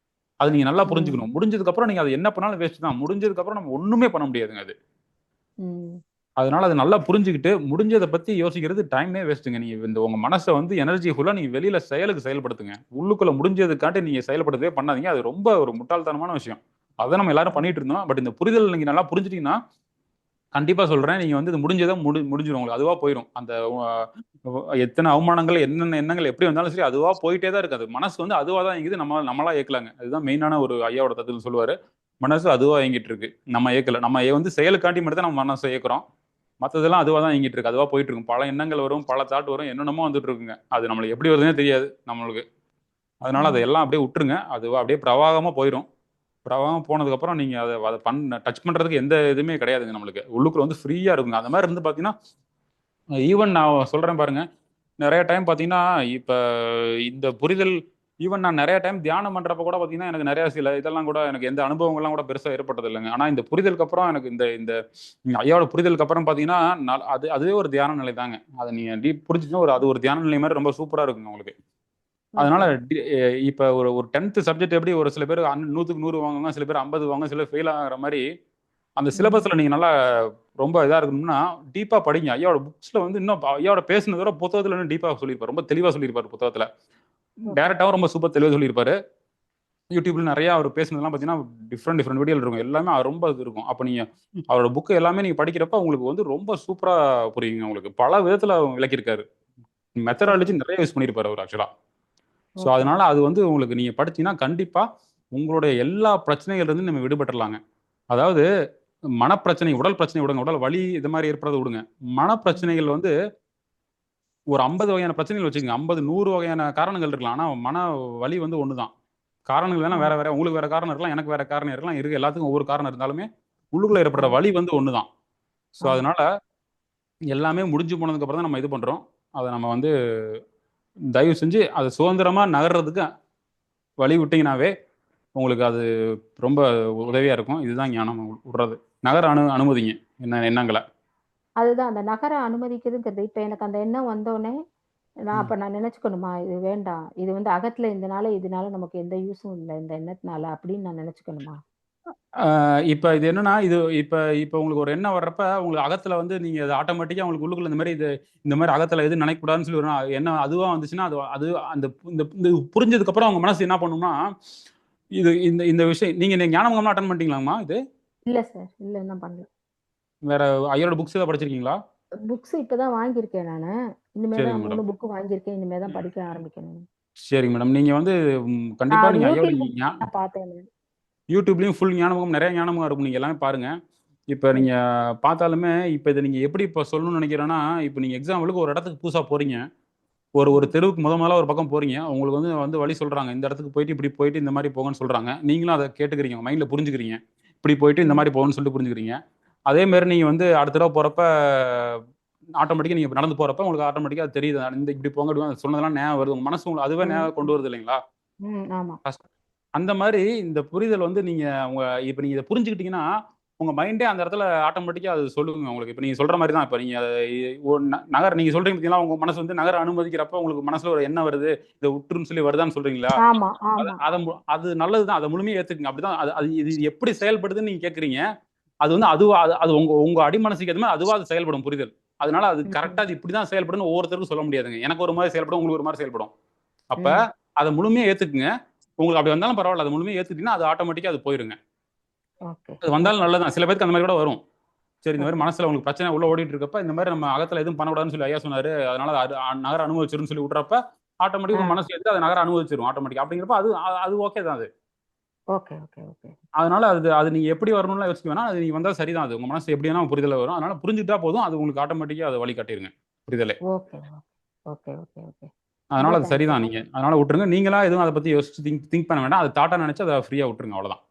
அது நீங்க நல்லா ம். புரிஞ்சுக்கணும். முடிஞ்சதுக்கு அப்புறம் நீங்க அது என்ன பண்ணாலும் வேஸ்ட் தான். முடிஞ்சதுக்கு அப்புறம் நம்ம ஒண்ணுமே பண்ண முடியாதுங்க அது. ம். அதனால அத நல்லா புரிஞ்சுகிட்டு, முடிஞ்சத பத்தி யோசிக்கிறது டைமே வேஸ்ட்டுங்க. நீங்க இந்த உங்க மனச வந்து எனர்ஜி ஃபுல்லா நீங்க வெளியில செயலுக்கு செயல்படுத்துங்க. உள்ளுக்குள்ள முடிஞ்சதுக்காட்டி நீங்க செயல்படுத்தவே பண்ணாதீங்க. அது ரொம்ப ஒரு முட்டாள்தனமான விஷயம். அத நம்ம எல்லாரும் ம். பண்ணிட்டு இருந்தோம். பட் இந்த புரிதல் நீங்க நல்லா புரிஞ்சுட்டீங்கன்னா, கண்டிப்பா சொல்றேன். நீங்க வந்து இது முடிஞ்சத முடிஞ்சிரும் உங்களுக்கு. அதுவா போயிரும். அந்த எத்தன அவமானங்கள், என்னென்ன எண்ணங்கள் எப்படி வந்தாலும் சரி, அதுவா போயிட்டே தான் இருக்கு. அது மனசு வந்து அதுவா தான் இயங்குது. நம்மளா இயக்கலங்க. அதுதான் மெயினான ஒரு ஐயாவோட தத்துவம் சொல்லுவாரு. மனசு அதுவா இயங்கிட்டு இருக்கு. நம்ம இயக்கல. நம்ம வந்து செயலுக்காண்டி மட்டும் தான் நம்ம மனச இயக்குறோம். மத்ததெல்லாம் அதுவா தான் இயங்கிட்டு இருக்கு. அதுவா போயிட்டு இருக்கும். பல எண்ணங்கள் வரும், பல தாட் வரும், என்னென்னமோ வந்துட்டு இருக்குங்க. அது நம்மளுக்கு எப்படி வருதுன்னே தெரியாது நம்மளுக்கு. அதனால ம். அதையெல்லாம் அப்படியே விட்டுருங்க. அதுவா அப்படியே பிரவாகமா போயிரும். பிரவாகமா போனதுக்கப்புறம் நீங்க அத டச் பண்றதுக்கு எந்த இதுவுமே கிடையாதுங்க நம்மளுக்கு. உள்ளுக்குள்ள வந்து ஃப்ரீயா இருக்குங்க. அந்த மாரி இருந்து பார்த்தீங்கன்னா, ஈவன் நான் சொல்றேன் பாருங்க. நெறைய டைம் பார்த்தீங்கன்னா, இப்ப இந்த புரிதல் ஈவன் நான் நெறைய டைம் தியானம் பண்றப்ப கூட பார்த்தீங்கன்னா, எனக்கு நெறைய சில இதெல்லாம் கூட எனக்கு எந்த அனுபவங்கள்லாம் கூட பெருசா ஏற்பட்டது இல்லங்க. ஆனா இந்த புரிதலுக்கு அப்புறம் எனக்கு இந்த இந்த ஐயாவோட புரிதலுக்கு அப்புறம் பார்த்தீங்கன்னா, அதுவே ஒரு தியான நிலை தாங்க. அத நீங்க புரிஞ்சுச்சுன்னா அது ஒரு தியான நிலை மாரி ரொம்ப சூப்பரா இருக்குங்க உங்களுக்கு. அதனால ஓகே. இப்ப ஒரு ஒரு 10த் சப்ஜெக்ட் எப்படி ஒரு சில பேர் 100க்கு 100 வாங்குவாங்க, சில பேர் 50 வாங்குவாங்க, சில பேர் ஃபெயில் ஆகுற மாரி, அந்த ம். சிலபஸ்ல நீங்க நல்லா ரொம்ப இதா இருக்கணும்னா, டீப்பா படிங்க. ஐயாவோட புக்ஸ்ல வந்து இன்னும் ஐயாவோட பேசுனத விட புத்தகத்துல இன்னும் டீப்பா சொல்லியிருப்பாரு. ரொம்ப தெளிவா சொல்லியிருப்பாரு புத்தகத்துல. ஓகே. டைரக்ட்டாவும் ரொம்ப சூப்பர் தெளிவா சொல்லியிருப்பாரு. யூடியூப்ல நெறைய அவர் பேசுனதெல்லாம் பார்த்தீங்கன்னா, டிஃபரெண்ட் வீடியோல இருக்கும். எல்லாமே ரொம்ப இது இருக்கும். அப்ப நீங்க அவரோட புக் எல்லாமே நீங்க படிக்கிறப்ப உங்களுக்கு வந்து ரொம்ப சூப்பரா புரியுங்க உங்களுக்கு. பல விதத்துல விளக்கியிருக்காரு. Methodology okay. நெறைய யூஸ் பண்ணியிருப்பாரு அவரு ஆக்சுவலா. So okay. அதனால அது வந்து உங்களுக்கு நீங்க படிச்சீங்கன்னா, கண்டிப்பா உங்களுடைய எல்லா பிரச்சனைகள்ல இருந்து நம்ம விடுபட்டுறலாங்க. அதாவது மனப்பிரச்சனை, உடல் பிரச்சனை விடுங்க. உடல் வலி இது மாரி ஏற்படுறத விடுங்க. ம். மனப்பிரச்சனைகள் வந்து ஒரு 50 வகையான பிரச்சனைகள் வச்சுக்கங்க. 50, 100 வகையான காரணங்கள் இருக்கலாம். ஆனா மன வலி வந்து ஒண்ணு தான். காரணங்கள் வேணா ம். வேற வேற உங்களுக்கு வேற காரணம் இருக்கலாம். எனக்கு வேற காரணம் இருக்கலாம். எல்லாத்துக்கும் ஒவ்வொரு காரணம் இருந்தாலுமே, உள்ளுக்குள்ள ஏற்படுற ஆமா. வலி வந்து ஒண்ணுதான். ஸோ ஆமா. அதனால எல்லாமே முடிஞ்சு போனதுக்கு அப்புறம் தான் நம்ம இது பண்றோம். அதை நம்ம வந்து தயவு செஞ்சு அது சுதந்திரமா நகர்றதுக்கு வழி விட்டீங்கனாவே உங்களுக்கு அது ரொம்ப உதவியா இருக்கும். இதுதான் ஞானம் விடுறது. நகர அனுமதிங்க எண்ணங்களை. அதுதான் அந்த நகர அனுமதிக்குதுங்கிறது. இப்ப எனக்கு அந்த எண்ணம் வந்தோனே, ம். அப்ப நான் நினைச்சுக்கணுமா? இது வேண்டாம். இது வந்து அகத்துல இதனால நமக்கு எந்த யூஸும் இல்ல. இந்த எண்ணத்தினால அப்படின்னு நான் நினைச்சுக்கணுமா? இப்ப இது என்னன்னா, இது இப்ப இப்ப உங்களுக்கு ஒரு எண்ணம் வர்றப்ப, உங்களுக்கு அகத்துல வந்து நீங்க அது ஆட்டோமேட்டிக்கா உங்களுக்கு உள்ளுக்குள்ள இந்த மாரி அகத்துல எதுவும் நினைக்கக்கூடாதுன்னு சொல்லி ஒரு எண்ணம் அதுவா வந்துச்சுன்னா, அது அது அந்த இந்த இந்த புரிஞ்சதுக்கு அப்புறம் உங்க மனசு என்ன பண்ணும்னா, இது இந்த இந்த விஷயம் நீங்க ஞானமுகம்லாம் அட்டெண்ட் பண்ணிட்டீங்களாம்மா இது? இல்ல சார். இல்ல இன்னும் பண்ணல. வேற ஐயரோட புக்ஸ் ஏதாவது படிச்சிருக்கீங்களா? புக்ஸ் இப்ப தான் வாங்கியிருக்கேன் நானு. இனிமே சரிங்க தான் 3 மேடம். புக் வாங்கியிருக்கேன். இனிமே தான் படிக்க ஆரம்பிக்கணும். சரிங்க மேடம். நீங்க வந்து நான் கண்டிப்பா அது நீங்க ஐயாவோட YouTubeல தான் பார்த்தேன் நானு. யூடியூப்லயும் ஃபுல் ஞானமுகம் நெறைய ஞானமுகம் இருக்கும். நீங்க எல்லாமே பாருங்க. இப்ப ம். நீங்க பார்த்தாலுமே, இப்ப இத நீங்க எப்படி இப்ப சொல்லணும்னு நெனைக்கிறேன்னா, இப்ப நீங்க எக்ஸாம்பிளுக்கு ஒரு இடத்துக்கு புதுசா போறீங்க. ஒரு ஒரு ம். தெருவுக்கு முதல்ல ஒரு பக்கம் போறீங்க. உங்களுக்கு வந்து வந்து வழி சொல்றாங்க. இந்த இடத்துக்கு போயிட்டு, இப்படி போயிட்டு இந்த மாரி போங்கன்னு சொல்றாங்க. நீங்களும் அத கேட்டுக்கிறீங்க. உங்க மைண்ட்ல புரிஞ்சுக்கிறீங்க. இப்படி போயிட்டு இந்த ம். மாரி போகணும்னு சொல்லிட்டு புரிஞ்சுக்கிறீங்க. அதே மாரி நீங்க வந்து அடுத்த தடவ போறப்ப, ஆட்டோமேட்டிக்கா நீங்க நடந்து போறப்ப உங்களுக்கு ஆட்டோமேட்டிக்கா அது தெரியுது. இந்த இப்படி போங்க, இப்படி வாங்க சொன்னதெல்லாம் ஞாபகம் வருது. உங்க மனசு உங்களுக்கு அதுவே ம். ஞாபகம் கொண்டு வருது இல்லைங்களா? ம். ஆமா. அந்த மாரி இந்த புரிதல் வந்து நீங்க இப்ப நீங்க இத புரிஞ்சுக்கிட்டீங்கன்னா, உங்க மைண்டே அந்த இடத்துல ஆட்டோமேட்டிக்கா அது சொல்லுங்க உங்களுக்கு. இப்ப நீங்க சொல்ற மாரி தான். இப்ப நீங்க நீங்க சொல்றீங்க பார்த்தீங்களா, உங்க மனசு வந்து நகர அனுமதிக்கிறப்ப உங்களுக்கு மனசுல ஒரு எண்ணம் வருது. இத விட்டுருன்னு சொல்லி வருதான்னு சொல்றீங்களா? ஆமா, அத ஆமா. அத அது நல்லது தான். அத முழுமையா ஏத்துக்கங்க. அப்படிதான் அது அது இது எப்படி செயல்படுதுன்னு நீங்க கேட்கிறீங்க. அது வந்து அதுவா அது உங்க உங்க அடிமனசுக்கு ஏத்த மாரி அதுவா அது செயல்படும் புரிதல். அதனால அது கரெக்ட்டா ம். அது இப்படிதான் செயல்படும்னு ஒவ்வொருத்தருக்கும் சொல்ல முடியாதுங்க. எனக்கு ஒரு மாரி செயல்படும், உங்களுக்கு ஒரு மாரி செயல்படும். அப்ப ம். அத முழுமையா ஏத்துக்குங்க. உங்களுக்கு அப்படி வந்தாலும் பரவால்ல. அத முழுமையா ஏத்துக்கிட்டீங்கன்னா, அது ஆட்டோமேட்டிக்கா அது போயிருங்க. ஓகே. அது வந்தாலும் ஓகே. நல்லதுதான். சில பேருக்கு அந்த மாரி கூட வரும். சரி இந்த மாரி ஓகே. மனசுல உங்களுக்கு பிரச்சனை உள்ள ஓடிட்டு இருக்கப்ப, இந்த மாரி நம்ம அகத்துல எதுவும் பண்ணக்கூடாதுன்னு சொல்லி ஐயா சொன்னாரு. அதனால அது நகர அனுபவிச்சிரும்ன்னு சொல்லி விட்றப்ப, ஆட்டோமேட்டிக்கா ஆ. உங்க மனசு ஏத்துட்டு அத நகர அனுபவிச்சிரும் ஆட்டோமேட்டிக்கா. அப்படிங்கிறப்ப அது அது ஓகே தான் அது. Okay, okay, okay. அதனால அது அது நீங்க எப்படி வரணும்லாம் யோசிக்க வேணாம். அது நீங்க வந்தா சரிதான் அது. உங்க மனசு எப்படி வேணா புரிதல வரும். அதனால புரிஞ்சுக்கிட்டா போதும். அது உங்களுக்கு ஆட்டோமேட்டிக்கா அது வழி காட்டிருங்க. புரிதலே. Okay, okay. Okay, okay, okay. ரொம்ப அதனால அது தேங்க்ஸ் சரிதான் சார். நீங்க. அதனால விட்டுருங்க. நீங்களா எதுவும் அத பத்தி யோசிச்சு திங்க் பண்ண வேண்டாம். அது தாட்டா நெனச்சு அத ஃப்ரீயா விட்டுருங்க அவ்வளோதான்.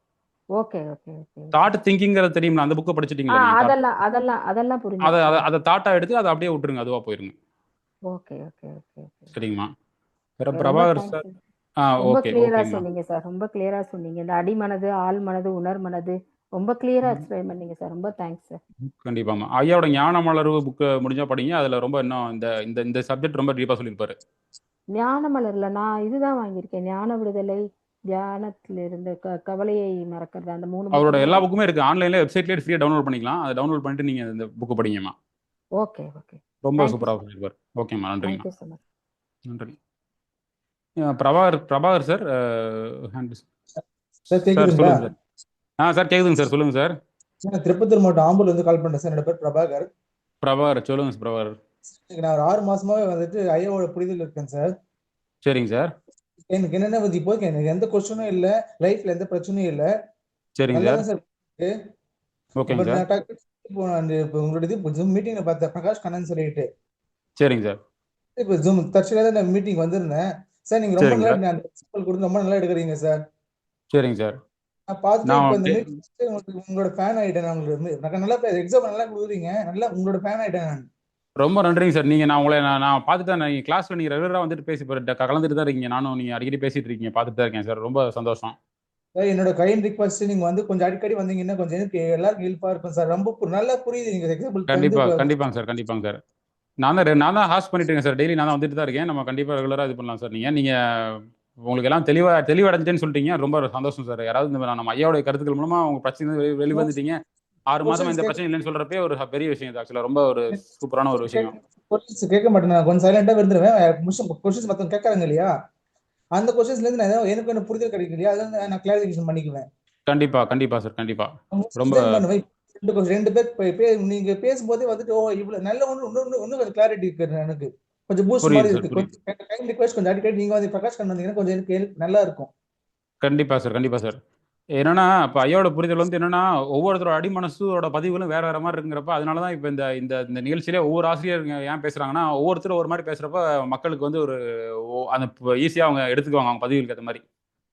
Okay, okay, okay, okay. Thought திங்கிங்கிறது தெரியும்ல. அந்த புக்க படிச்சிட்டீங்களா நீங்க? தாட் அதெல்லாம் அத அத புரிஞ்சிருச்சுங்க. அத தாட்டா எடுத்து அத அப்படியே விட்டுருங்க. அதுவா போயிருங்க. Okay, okay, okay, okay. சரிங்கம்மா. வேற ரொம்ப பிரபாகர் தேங்க்ஸ் சார். சார். ரொம்ப ஓகே, கிளியரா ஓகேங்கம்மா. சொன்னீங்க சார். ரொம்ப கிளியரா சொன்னீங்க. இந்த அடிமனது, ஆழ்மனது, உணர்மனது ரொம்ப கிளியரா ம். எக்ஸ்பிளைன் பண்ணீங்க சார். ரொம்ப தேங்க்ஸ் சார். கண்டிப்பாம்மா. ஐயாவோட ஞான மலர்வு புக்க முடிஞ்சா படிங்க. அதுல ரொம்ப இன்னும் இந்த இந்த இந்த சப்ஜெக்ட் ரொம்ப டீப்பா சொல்லியிருப்பாரு. ஞான மலர்ல நான் இதுதான் வாங்கியிருக்கேன். ஞான விடுதலை, தியானத்திலிருந்து கவலையை மறக்கிறது. அந்த 3 புக்கு அவரோட தான் எல்லா வாங்கி புக்குமே இருக்கு. ஆன்லைன்ல வெப்சைட்லயே ஃப்ரீயா டவுன்லோட் பண்ணிக்கலாம். அத டவுன்லோட் பண்ணிட்டு நீங்க இந்த புக்க படிங்கம்மா. Okay, okay. ரொம்ப தேங்க் யூ சூப்பரா சார். சொல்லியிருப்பாரு. ஓகேம்மா. தேங்க் நன்றிங்கம்மா. You so much. நன்றி. Prabhakar Prabhakar sir hand sir sir கேக்குதுங்களா? சொல்லுங்க சார். சார் கேக்குதுங்க சார். சொல்லுங்க சார். நான் திருப்பத்தூர் மாவட்டம் ஆம்பூர்ல இருந்து கால் பண்றேன் சார். என்னோட பேர் பிரபாகர். பிரபாகர் சொல்லுங்க சார் பிரபாகர். இன்னைக்கு நான் ஒரு 6 மாசமாவே வந்துட்டு ஐயாவோட புரிதல் இருக்கேன் சார். சரிங்க சார். எனக்கு என்னென்ன வந்து இப்போ எனக்கு எந்த கொஸ்டினும் இல்ல, லைஃப்ல எந்த பிரச்சனையும் இல்ல. சரிங்க நல்லா சார். தான் சார் இருக்கு. இப்ப ஓகேங்க சார். நான் இப்போ இப்போ உங்களோட இது ஜூம் மீட்டிங்ல பார்த்தேன், பிரகாஷ் கண்ணன் சொல்லிட்டு. சரிங்க சார். இப்போ ஜூம் தற்செயலா தான் நான் மீட்டிங் வந்திருந்தேன். சார் நீங்க ரொம்ப சரிங்க நல்லா சார். அந்த எக்ஸாம்பிள் கொடுத்து ரொம்ப நல்லா எடுக்கிறீங்க சார். சரிங்க சார். நான் பார்த்துட்டு இப்போ நான் இந்த மீட்டிங் உங்களோட ஃபேன் ஆயிட்டேன். நான் உங்களுக்கு நல்லா எக்ஸாம்பிள் நல்லா கொடுக்குறீங்க. நல்லா உங்களோட ஃபேன் ஆயிட்டேன் நான். ரொம்ப நன்றிங்க சார். நீங்க நான் உங்களை நான் பார்த்துட்டு தான் நீங்க கிளாஸ்ல நீங்க ரெகுலரா வந்துட்டு கலந்துட்டு தான் இருக்கீங்க. நானும் நீங்க அடிக்கடி பேசிட்டு இருக்கீங்க. பார்த்துட்டு தான் இருக்கேன் சார். ரொம்ப சந்தோஷம். சார் என்னோட கைண்ட் ரிக்வஸ்ட் நீங்க வந்து கொஞ்சம் அடிக்கடி வந்தீங்கன்னா கொஞ்சம் எனக்கு எல்லாருக்கும் ஹெல்ப்பா இருக்கும் சார். ரொம்ப நல்லா புரியுது நீங்க எக்ஸாம்பிள் வந்து கண்டிப்பா, கண்டிப்பாங்க சார். கண்டிப்பாங்க சார். நான் தான் ஹாஸ்ட் பண்ணிட்டு இருக்கேன் சார். டெய்லி நான் தான் வந்துட்டு தான் இருக்கேன். நம்ம கண்டிப்பா ரெகுலரா இது பண்ணலாம் சார். நீங்க உங்களுக்கு எல்லாம் தெளிவடைஞ்சிட்டேன்னு சொல்லிட்டீங்க. ரொம்ப சந்தோஷம் சார். யாராவது நம்ம ஐயாவுடைய கருத்துக்கள் மூலமா உங்க பிரச்சனை வெளிவந்துட்டீங்க. 6 மாசமா கொஸ்டின்ஸ் எந்த கேட்க பிரச்சனையும் இல்லைன்னு சொல்றப்பே ஒரு பெரிய விஷயம் இது ஆக்சுவலா. ரொம்ப ஒரு சூப்பரான ஒரு விஷயம். கொஸ்டின்ஸ் கேட்க மாட்டேன். நான் கொஞ்சம் சைலண்டா இருந்துருவேன். கொஸ்டின்ஸ் மத்தவங்க கேட்கறாங்க இல்லையா, அந்த கொஸ்டின்ஸ்ல இருந்து நான் ஏதாவது எனக்கு என்ன புரிதல் கிடைக்கும் இல்லையா, அதை நான் கிளாரிபிகேஷன் பண்ணிக்குவேன். கண்டிப்பா, கண்டிப்பா சார். கண்டிப்பா. ரொம்ப எக்ஸ்பிளைன் பண்ணுவேன். ரெண்டு பேர் நீங்க பேசும்போதே வந்துட்டு இவ்வளவு நல்ல ஒண்ணு கொஞ்சம் கிளாரிட்டி இருக்கு எனக்கு. கொஞ்சம் பூஸ்ட் புரியுது மாதிரி சார். இருக்கு. புரியுது. கொஞ்சம் கைண்ட் ரிக்வெஸ்ட் கொஞ்சம் அடிக்கடி நீங்க வந்து பிரகாஷ் கண்ணன் வந்தீங்கன்னா கொஞ்சம் எனக்கு நல்லா இருக்கும். கண்டிப்பா சார். கண்டிப்பா சார். என்னன்னா, இப்ப ஐயாவோட புரிதல் வந்து என்னன்னா, ஒவ்வொருத்தரோட அடிமனசோட பதிவுகளும் வேற வேற மாரி இருக்குங்கிறப்ப, அதனால தான் இப்ப இந்த இந்த இந்த நிகழ்ச்சியிலே ஒவ்வொரு ஆசிரியருங்க ஏன் பேசுறாங்கன்னா, ஒவ்வொருத்தரும் ஒரு மாரி பேசுறப்ப, மக்களுக்கு வந்து ஒரு அந்த ஈஸியா அவங்க எடுத்துக்குவாங்க, அவங்க பதிவுகளுக்கு ஏத்த மாரி.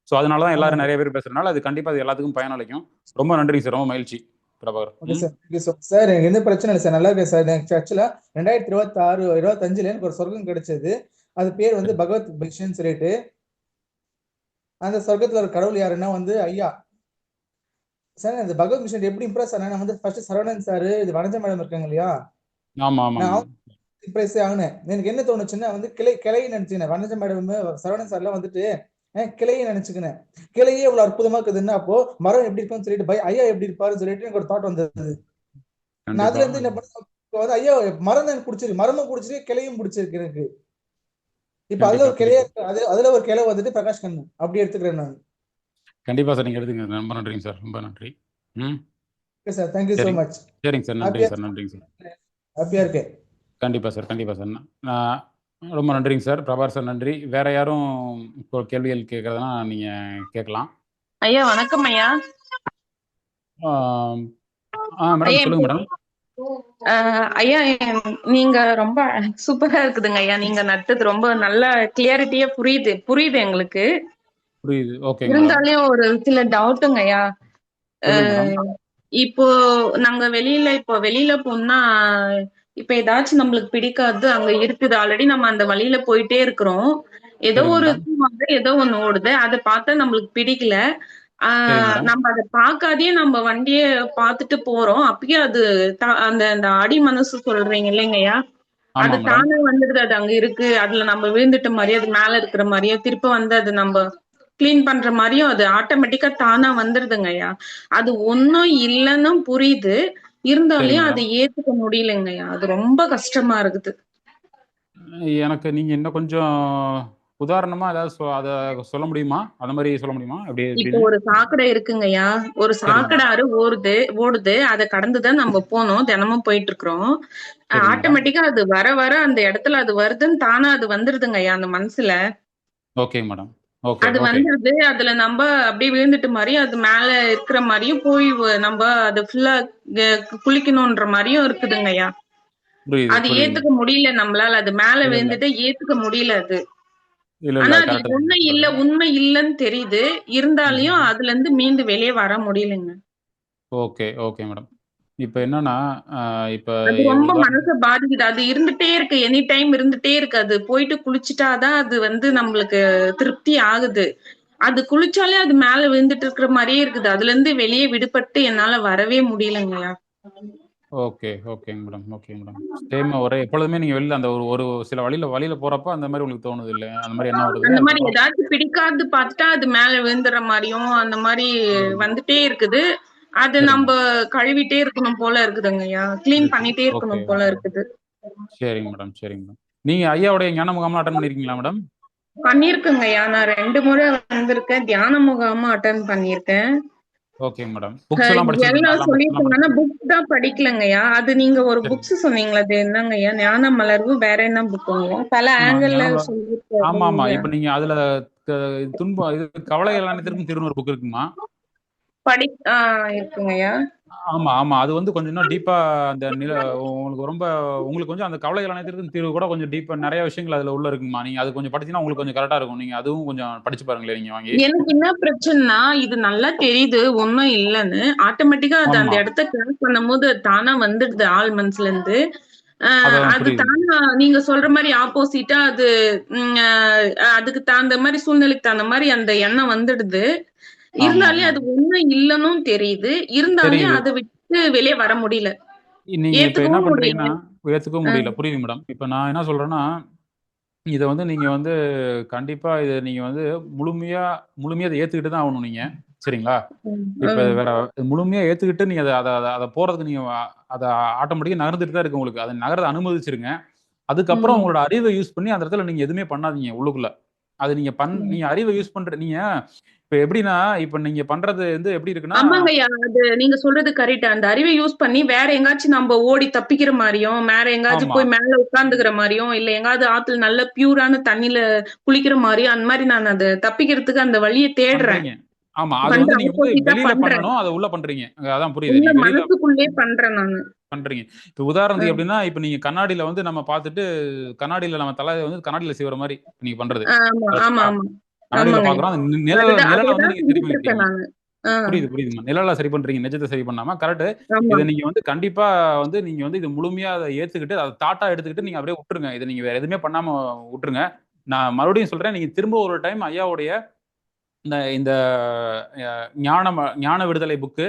ஸோ அதனால தான் எல்லாரும் ஆமாங்க. நெறைய பேர் பேசுறதுனால, அது கண்டிப்பா அது எல்லாத்துக்கும் பயனளிக்கும். ரொம்ப நன்றிங்க சார். ரொம்ப மகிழ்ச்சி. Prabhakar. Okay sir, thank you sir. எனக்கு எந்த பிரச்சனை இல்லை சார், நல்லா இருக்கேன் சார். எனக்கு ஆக்சுவலா 2026-25 எனக்கு ஒரு சொர்க்கம் கிடைச்சது. அது பேர் வந்து பகவத் மிஷன் சொல்லிட்டு. அந்த சொர்க்கத்துல ஒரு கடவுள் யாருன்னா வந்து ஐயா சார். இந்த பகவத் மிஷன் எப்படி இம்ப்ரெஸ் ஆனா, நான் வந்து ஃபர்ஸ்ட் சரவணன் சார், இது வனஜா மேடம் இருக்காங்க இல்லையா, ஆமா ஆமாங்க. நான் இம்ப்ரெஸ் ஆகினேன். எனக்கு என்ன தோணுச்சுன்னா வந்து கிளை நினைச்சுக்கினேன். வனஜா மேடம் சரவணன் சார்லாம் வந்துட்டு கிளையை நினைச்சுக்கினேன். கிளையே இவ்வளவு அற்புதமா இருக்குதுன்னா அப்போ மரம் எப்படி இருக்கும்னு சொல்லிட்டு ஐயா எப்படி இருப்பாருன்னு சொல்லிட்டு எனக்கு ஒரு தாட் வந்தது. நான் அதுல இருந்து என்ன பண்ண ஐயா மரம் தான் பிடிச்சிருக்கு, மரமும் பிடிச்சிருக்கு, கிளையும் பிடிச்சிருக்கு எனக்கு. இப்ப அதுல ஒரு கிளையா அதுல ஒரு கிளை வந்துட்டு பிரகாஷ் கண்ணு அப்படி எடுத்துக்கிறேன் நான். கண்டிப்பா சார், நீங்க எடுத்துங்க. ரொம்ப நன்றிங்க சார், ரொம்ப நன்றி. Okay sir, thank you so much. சரிங்க சார், நன்றிங்க சார், நன்றிங்க சார். ஹாப்பியா இருக்கேன். கண்டிப்பா சார், கண்டிப்பா சார். ரொம்ப நன்றிங்க சார். பிரபாகர் சார் நன்றி. வேற யாரும் இப்போ கேள்விகள் கேட்கறதுனா நீங்க கேட்கலாம். ஐயா வணக்கம் ஐயா. மேடம் சொல்லுங்க மேடம். ஐயா நீங்க ரொம்ப சூப்பரா இருக்குதுங்க ஐயா. நீங்க நட்டது ரொம்ப நல்ல கிளியாரிட்டியா புரியுது எங்களுக்கு. புரியுது. ஓகே. இருந்தாலும் ஒரு சில டவுட்டுங்க ஐயா. இப்போ நாங்க வெளியில போனா இப்ப ஏதாச்சும் நம்மளுக்கு பிடிக்காது அங்க இருக்குது, ஆல்ரெடி நம்ம அந்த வழியில போயிட்டே இருக்கிறோம். ஏதோ ஒரு ஏதோ ஒண்ணு ஓடுது, அதை பார்த்தா நம்மளுக்கு பிடிக்கல. நம்ம அதை பார்க்காதே நம்ம வண்டிய பார்த்துட்டு போறோம். அப்பயே அது அந்த அடி மனசு சொல்றீங்க இல்லைங்கய்யா, அது தானே வந்துடுது. அது அங்க இருக்கு, அதுல நம்ம விழுந்துட்ட மாதிரியும் அது மேல இருக்கிற மாதிரியும் திருப்ப வந்து அது நம்ம கிளீன் பண்ற மாதிரியும் அது ஆட்டோமேட்டிக்கா தானா வந்துருதுங்க ஐயா. அது ஒன்னும் இல்லைன்னு புரியுது, இருந்தாலும் அதை ஏத்துக்க முடியலைங்கய்யா. அது ரொம்ப கஷ்டமா இருக்குது எனக்கு. நீங்க இன்னும் கொஞ்சம் உதாரணமா ஏதாவது அத சொல்ல முடியுமா? அந்த மாதிரி சொல்ல முடியுமா? இப்போ ஒரு சாக்கடை இருக்குங்கய்யா, ஒரு சாக்கடை ஆறு ஓடுது, அதை கடந்துதான் நம்ம போனோம், தினமும் போயிட்டு இருக்கிறோம். ஆட்டோமேட்டிக்கா அது வர வர அந்த இடத்துல அது வருதுன்னு தானா அது வந்துருதுங்க ஐயா அந்த மனசுல. Okay madam. அது வந்துருது, அதுல நம்ம அப்படியே விழுந்துட்டு மாதிரி அது மேல இருக்கிற மாதிரியும் போய் நம்ம அதை ஃபுல்லா குளிக்கணும்ன்ற மாதிரியும் இருக்குதுங்க ஐயா. அது ஏத்துக்க முடியல நம்மளால, அது மேல விழுந்துட்டு ஏத்துக்க முடியல அது. ஆனா அது உண்மை இல்லைன்னு தெரியுது, இருந்தாலும் அதுல இருந்து மீண்டு வெளியே வர முடியலங்க. Okay okay madam. இப்ப என்னன்னா இப்ப அது ரொம்ப மனசை பாதிக்குது. அது இருந்துட்டே இருக்கு, எனி டைம் இருந்துட்டே இருக்கு. அது போயிட்டு குளிச்சுட்டாதான் அது வந்து நம்மளுக்கு திருப்தி ஆகுது. அது குளிச்சாலே அது மேல விழுந்துட்டு இருக்கிற மாதிரியே இருக்குது. அதுல இருந்து வெளியே விடுபட்டு என்னால வரவே முடியலங்கய்யா. ஓகே ஓகேங்க மேடம். Okay madam. சேம் எப்பொழுதுமே நீங்க வெளியில அந்த ஒரு சில வழியில போறப்ப அந்த மாதிரி உங்களுக்கு தோணுது இல்ல? அந்த மாதிரி என்ன வருது? அந்த மாதிரி ஏதாச்சும் பிடிக்காது பார்த்துட்டா அது மேல விழுந்துற மாதிரியும் அந்த மாதிரி வந்துட்டே இருக்குது. அது நம்ம கழுவிட்டே இருக்கணும் போல இருக்குதுங்கய்யா, கிளீன் பண்ணிட்டே இருக்கணும் போல இருக்குது. சரிங்க மேடம், சரிங்க மேடம். நீங்க ஐயாவுடைய ஞான முகாம்லாம் அட்டன் பண்ணிருக்கீங்களா மேடம்? பண்ணிருக்கேங்கய்யா, நான் 2 முறை வந்திருக்கேன், தியான முகாமும் அட்டன் பண்ணிருக்கேன். Okay madam. புக்ஸ் எல்லாம் படிச்சீங்களா? சொல்லிருக்கேன், புக் தான் படிக்கலங்கய்யா. அது நீங்க ஒரு புக்ஸ் சொன்னீங்களா, அது என்னங்கய்யா? ஞான மலர்வு, வேற என்ன புக்குங்க? பல ஆங்கிள் சொல்லிருக்கேன். ஆமா ஆமா. இப்ப நீங்க அதுல துன்பம் இது கவலை எல்லாத்திற்கும் தீர்வு ஒரு புக் இருக்குமா? இருக்குங்கய்யா. ஆமா ஆமா. அது வந்து கொஞ்சம் இன்னும் டீப்பா அந்த உங்களுக்கு கொஞ்சம் அந்த கவலைகள் அனைத்திற்கும் தீர்வு கூட கொஞ்சம் டீப்பா நிறைய விஷயங்கள் அதுல உள்ள இருக்குமா. நீங்க அது கொஞ்சம் படிச்சீங்கன்னா உங்களுக்கு கொஞ்சம் கரெக்டா இருக்கும். நீங்க அதுவும் கொஞ்சம் படிச்சு பாருங்களேன் நீங்க வாங்கி. எனக்கு என்ன பிரச்சனைனா, இது நல்லா தெரியுது ஒன்னும் இல்லன்னு, ஆட்டோமேட்டிக்கா அது அந்த இடத்த கிராஸ் பண்ணும்போது தானா வந்துடுது ஆள் மனசுல இருந்து. அது தானா நீங்க சொல்ற மாதிரி ஆப்போசிட்டா அது அதுக்கு தகுந்த மாதிரி சூழ்நிலைக்கு தகுந்த மாதிரி அந்த எண்ணம் வந்துடுது. இருந்தாலே அது ஒண்ணும் இல்லன்னு தெரியுது, இருந்தாலும் அதை விட்டு வெளியே வர முடியல. நீங்க இப்ப என்ன பண்றீங்கன்னா ஏத்துக்க முடியல. புரியுது மேடம். இப்ப நான் என்ன சொல்றேன்னா, இதை வந்து நீங்க வந்து கண்டிப்பா இதை நீங்க வந்து முழுமையா அதை ஏத்துக்கிட்டு தான் ஆகணும் நீங்க. சரிங்களா? இப்ப வேற முழுமையா ஏத்துக்கிட்டு நீங்க அதை போறதுக்கு நீங்க அதை ஆட்டோமேட்டிக்கா நகர்ந்துட்டு தான் இருக்கு. உங்களுக்கு அதை நகரத அனுமதிச்சிருங்க. அதுக்கப்புறம் உங்களோட அறிவை யூஸ் பண்ணி அந்த இடத்துல நீங்க எதுவுமே பண்ணாதீங்க உள்ளுக்குள்ள. அது நீங்க அறிவை யூஸ் நீங்க இப்ப எப்படின்னா, இப்ப நீங்க பண்றது வந்து எப்படி இருக்குன்னா, ஆமாங்கய்யா, அது நீங்க சொல்றது கரெக்ட். அந்த அறிவை யூஸ் பண்ணி வேற எங்காச்சும் நம்ம ஓடி தப்பிக்கிற மாதிரியும், வேற எங்காச்சும் போய் மேல உட்கார்ந்துக்கிற மாதிரியும், இல்ல எங்காவது ஆத்துல நல்ல பியூரான தண்ணியில குளிக்கிற மாதிரியும், அந்த மாதிரி நான் அதை தப்பிக்கிறதுக்கு அந்த வழியை தேடுறேன். ஆமா, அது வந்து நீங்க வெளியில பண்ணணும், அதை உள்ள பண்றீங்க. அதான் புரியுது. மனசுக்குள்ளே பண்றேன் நானு. பண்றீங்க. இப்ப உதாரணத்துக்கு எப்படின்னா, இப்ப நீங்க கண்ணாடியில வந்து நம்ம பார்த்துட்டு கண்ணாடியில நம்ம தலை வந்து கண்ணாடியில சீவுற மாதிரி நீங்க பண்றது. ஆமா ஆமா ஆமா. கண்ணாடியில பாக்குறோம், நிழல வந்து நீங்க திருப்பி வைக்கிறீங்க. புரியுதுமா. நிழலை சரி பண்றீங்க, நிஜத்தை சரி பண்ணாம கரெக்ட். ஆமா. இதை நீங்க வந்து கண்டிப்பா வந்து நீங்க வந்து இது முழுமையா அதை ஏத்துக்கிட்டு அதை தாட்டா எடுத்துக்கிட்டு நீங்க அப்படியே விட்டுருங்க. இதை நீங்க வேற எதுவுமே பண்ணாம விட்டுருங்க. நான் மறுபடியும் சொல்றேன், நீங்க திரும்ப ஒரு டைம் ஐயாவுடைய இந்த இந்த ஞான விடுதலை புக்கு,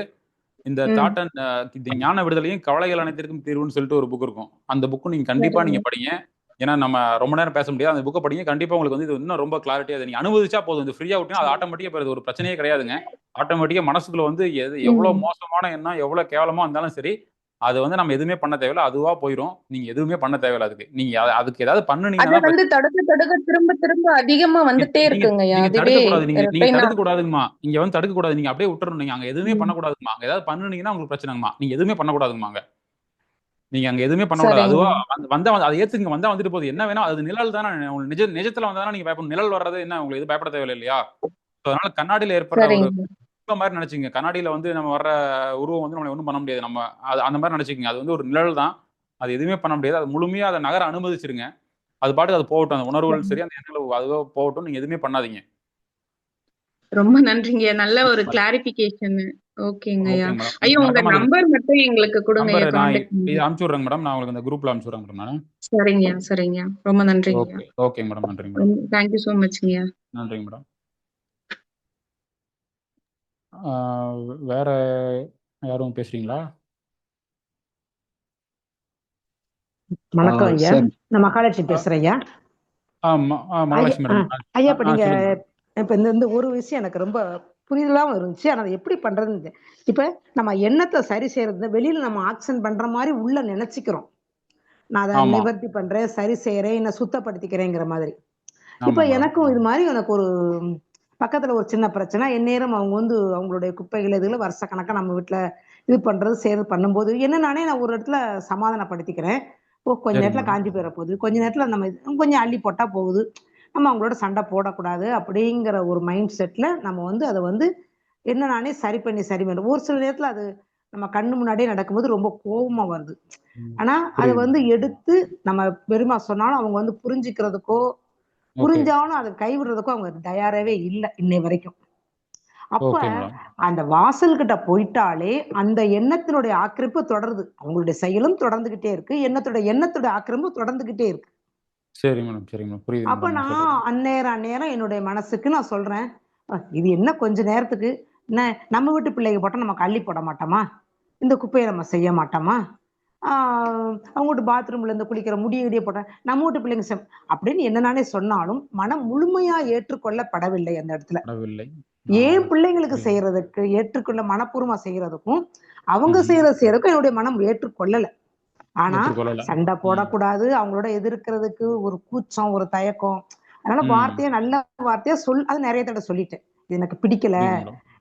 இந்த தாட் அண்ட் இந்த ஞான விடுதலையும் கவலைகள் அனைத்திற்கும் தீர்வுன்னு சொல்லிட்டு ஒரு புக் இருக்கும். அந்த புக்கு நீங்க கண்டிப்பா நீங்க படிங்க. ஏன்னா நம்ம ரொம்ப நேரம் பேச முடியாது. அந்த புக்கை படிங்க. கண்டிப்பா உங்களுக்கு வந்து இது இன்னும் ரொம்ப கிளாரிட்டியா அதை நீங்க அனுபவிச்சா போதும். இது ஃப்ரீயா விட்டீங்கன்னா அது ஆட்டோமேட்டிக்கா இது ஒரு பிரச்சனையே கிடையாதுங்க. ஆட்டோமேட்டிக்கா மனசுக்குள்ள வந்து எவ்வளவு மோசமான எண்ணம், எவ்வளவு கேவலமா இருந்தாலும் சரி, அது வந்து நம்ம எதுவுமே பண்ண தேவையில்ல. அதுவா போயிடும். நீங்க எதுவுமே பண்ண தேவையில்ல அதுக்கு. நீங்க அதுக்கு ஏதாவது அது பண்ணுனீங்கன்னா வந்து தடுக்க தடுக்க திரும்ப திரும்ப அதிகமா வந்துட்டே நீங்க இருக்குங்கய்யா. நீங்க அதுவே தடுக்க கூடாது. நீங்க நீங்க ரிட்டைன் தடுக்க கூடாதுங்கம்மா. இங்க வந்து தடுக்க கூடாது. நீங்க அப்படியே விட்டுறணும். நீங்க அங்க எதுவுமே பண்ணக்கூடாதுங்கம்மா. அங்க ஏதாவது பண்ணுனீங்கன்னா உங்களுக்கு பிரச்சனைங்கம்மா. நீங்க எதுவுமே பண்ணக்கூடாதுங்கம்மா அங்க. நீங்க அங்க எதுவுமே பண்ணக்கூடாது. சரிங்க. அதுவா வந்தா அதை ஏத்துக்குங்க. வந்தா வந்துட்டு போகுது. என்ன வேணும் அது நிழல் தானே. உங்களுக்கு நிஜத்துல வந்தா நீங்க பயப்படணும். நிழல் வர்றது என்ன உங்களுக்கு எதுவும் பயப்பட தேவையில்லை இல்லையா? அதனால கண்ணாடியில ஏற்படுற ஒரு சரிங்க. மாதிரி நினைச்சுங்க. கண்ணாடியில வந்து நம்ம வர்ற உருவம் வந்து நம்மளை ஒன்றும் பண்ண முடியாது. நம்ம அது அந்த மாதிரி நினைச்சுக்கோங்க. அது வந்து ஒரு நிழல் தான். அது எதுவுமே பண்ண முடியாது. அது முழுமையா அதை நகர அனுமதிச்சிருங்க. அது பாட்டுக்கு அது போகட்டும். அந்த உணர்வுகள் சரி, அந்த எண்ணங்கள் அதுவோ போகட்டும். நீங்க எதுவுமே பண்ணாதீங்க. ரொம்ப நன்றிங்க. நல்ல ஒரு கிளாரிபிகேஷன். ஓகேங்கய்யா. ஓகேங்க மேடம். ஐயா உங்க மறக்காம நம்பர் மட்டும் எங்களுக்கு கொடுங்கய்யா, நம்பர் நான் கான்டாக்ட் இது நம்பர். அனுப்பிச்சு விட்றேங்க மேடம். நான் உங்களுக்கு இந்த குரூப்ல அனுப்பிச்சு விட்றேன் மேடம் நான். சரிங்கய்யா, சரிங்கய்யா. ரொம்ப நன்றிங்கய்யா. ஓகேங்க மேடம். நன்றிங்க மேடம். Thank you so மச்ங்கய்யா. நன்றிங்க மேடம். வேற யாரும் பேசுறீங்களா? வணக்கம் ஐயா. சார் நான் மகாலட்சுமி பேசுறேன் ஐயா. மகாலட்சுமி மேடம். ஐயா இப்ப நீங்க சொல்லுங்க. இப்ப இந்த ஒரு விஷயம் எனக்கு ரொம்ப புரிதலாவும் இருந்துச்சு. ஆனா அதை எப்படி பண்றதுன்னு இப்ப நம்ம எண்ணத்தை சரி செய்யறது வெளியில நம்ம ஆக்ஷன் பண்ற மாதிரி உள்ள நினைச்சுக்கிறோம். நான் அதை ஆமா. நிவர்த்தி பண்றேன், சரி செய்யறேன், என்ன சுத்தப்படுத்திக்கிறேங்கிற மாதிரி. இப்ப ஆமா மேடம். எனக்கும் இது மாதிரி எனக்கு ஒரு பக்கத்துல ஒரு சின்ன பிரச்சனை. எந்நேரம் அவங்க வந்து அவங்களுடைய குப்பைகள் இதுல வருஷ கணக்கா நம்ம வீட்டுல இது பண்றது செய்யறது பண்ணும்போது என்ன நானே நான் ஒரு இடத்துல சமாதானப்படுத்திக்கிறேன். கொஞ்ச சரிங்க நேரத்துல மேடம். காஞ்சி போயிட போகுது, கொஞ்ச நேரத்துல நம்ம கொஞ்சம் அள்ளி போட்டா போகுது, நம்ம அவங்களோட சண்டை போடக்கூடாது அப்படிங்கிற ஒரு மைண்ட் செட்ல நம்ம வந்து அதை வந்து என்ன நானே சரி பண்ணி ஒரு சில நேரத்துல அது நம்ம கண்ணு முன்னாடியே நடக்கும்போது ரொம்ப கோபமா வருது. ஆனா அதை புரியுது. வந்து எடுத்து நம்ம பெருமா சொன்னாலும் அவங்க வந்து புரிஞ்சுக்கிறதுக்கோ ஓகே. புரிஞ்சாலும் அதை கைவிடுறதுக்கோ அவங்க தயாராகவே இல்லை இன்னை வரைக்கும். அப்ப ஓகே மேடம். அந்த வாசல் கிட்ட போயிட்டாலே அந்த எண்ணத்தினுடைய ஆக்கிரமிப்பு தொடருது. அவங்களுடைய செயலும் தொடர்ந்துகிட்டே இருக்கு, எண்ணத்தோட ஆக்கிரமிப்பு தொடர்ந்துகிட்டே இருக்கு. சரி மேடம். சரி மேடம். புரியுது அப்ப மேடம் நீங்க நான் சொல்றது. அந்நேரம் என்னுடைய மனசுக்கு நான் சொல்றேன், இது என்ன கொஞ்ச நேரத்துக்கு என்ன நம்ம வீட்டு பிள்ளைங்க போட்டா நம்ம அள்ளி போட மாட்டோமா, இந்த குப்பையை நம்ம செய்ய மாட்டோமா, அவங்க வீட்டு பாத்ரூம்ல இருந்து குளிக்கிற முடிய போட்டா நம்ம வீட்டு பிள்ளைங்க அப்படின்னு என்ன நானே சொன்னாலும் மனம் முழுமையா ஏற்றுக்கொள்ளப்படவில்லை அந்த இடத்துல. படவில்லை. ஏன் பிள்ளைங்களுக்கு செய்யறதுக்கு ஏற்றுக்கொள்ள மனப்பூர்வமா செய்யறதுக்கும் அவங்க செய்யறதுக்கும் என்னுடைய மனம் ஏற்றுக்கொள்ளல. ஆனா சண்டை போடக்கூடாது, அவங்களோட எதிர்க்கிறதுக்கு ஒரு கூச்சம், ஒரு தயக்கம். அதனால வார்த்தையா நல்ல வார்த்தையா அது நிறைய தடவை சொல்லிட்டேன். இது எனக்கு பிடிக்கல,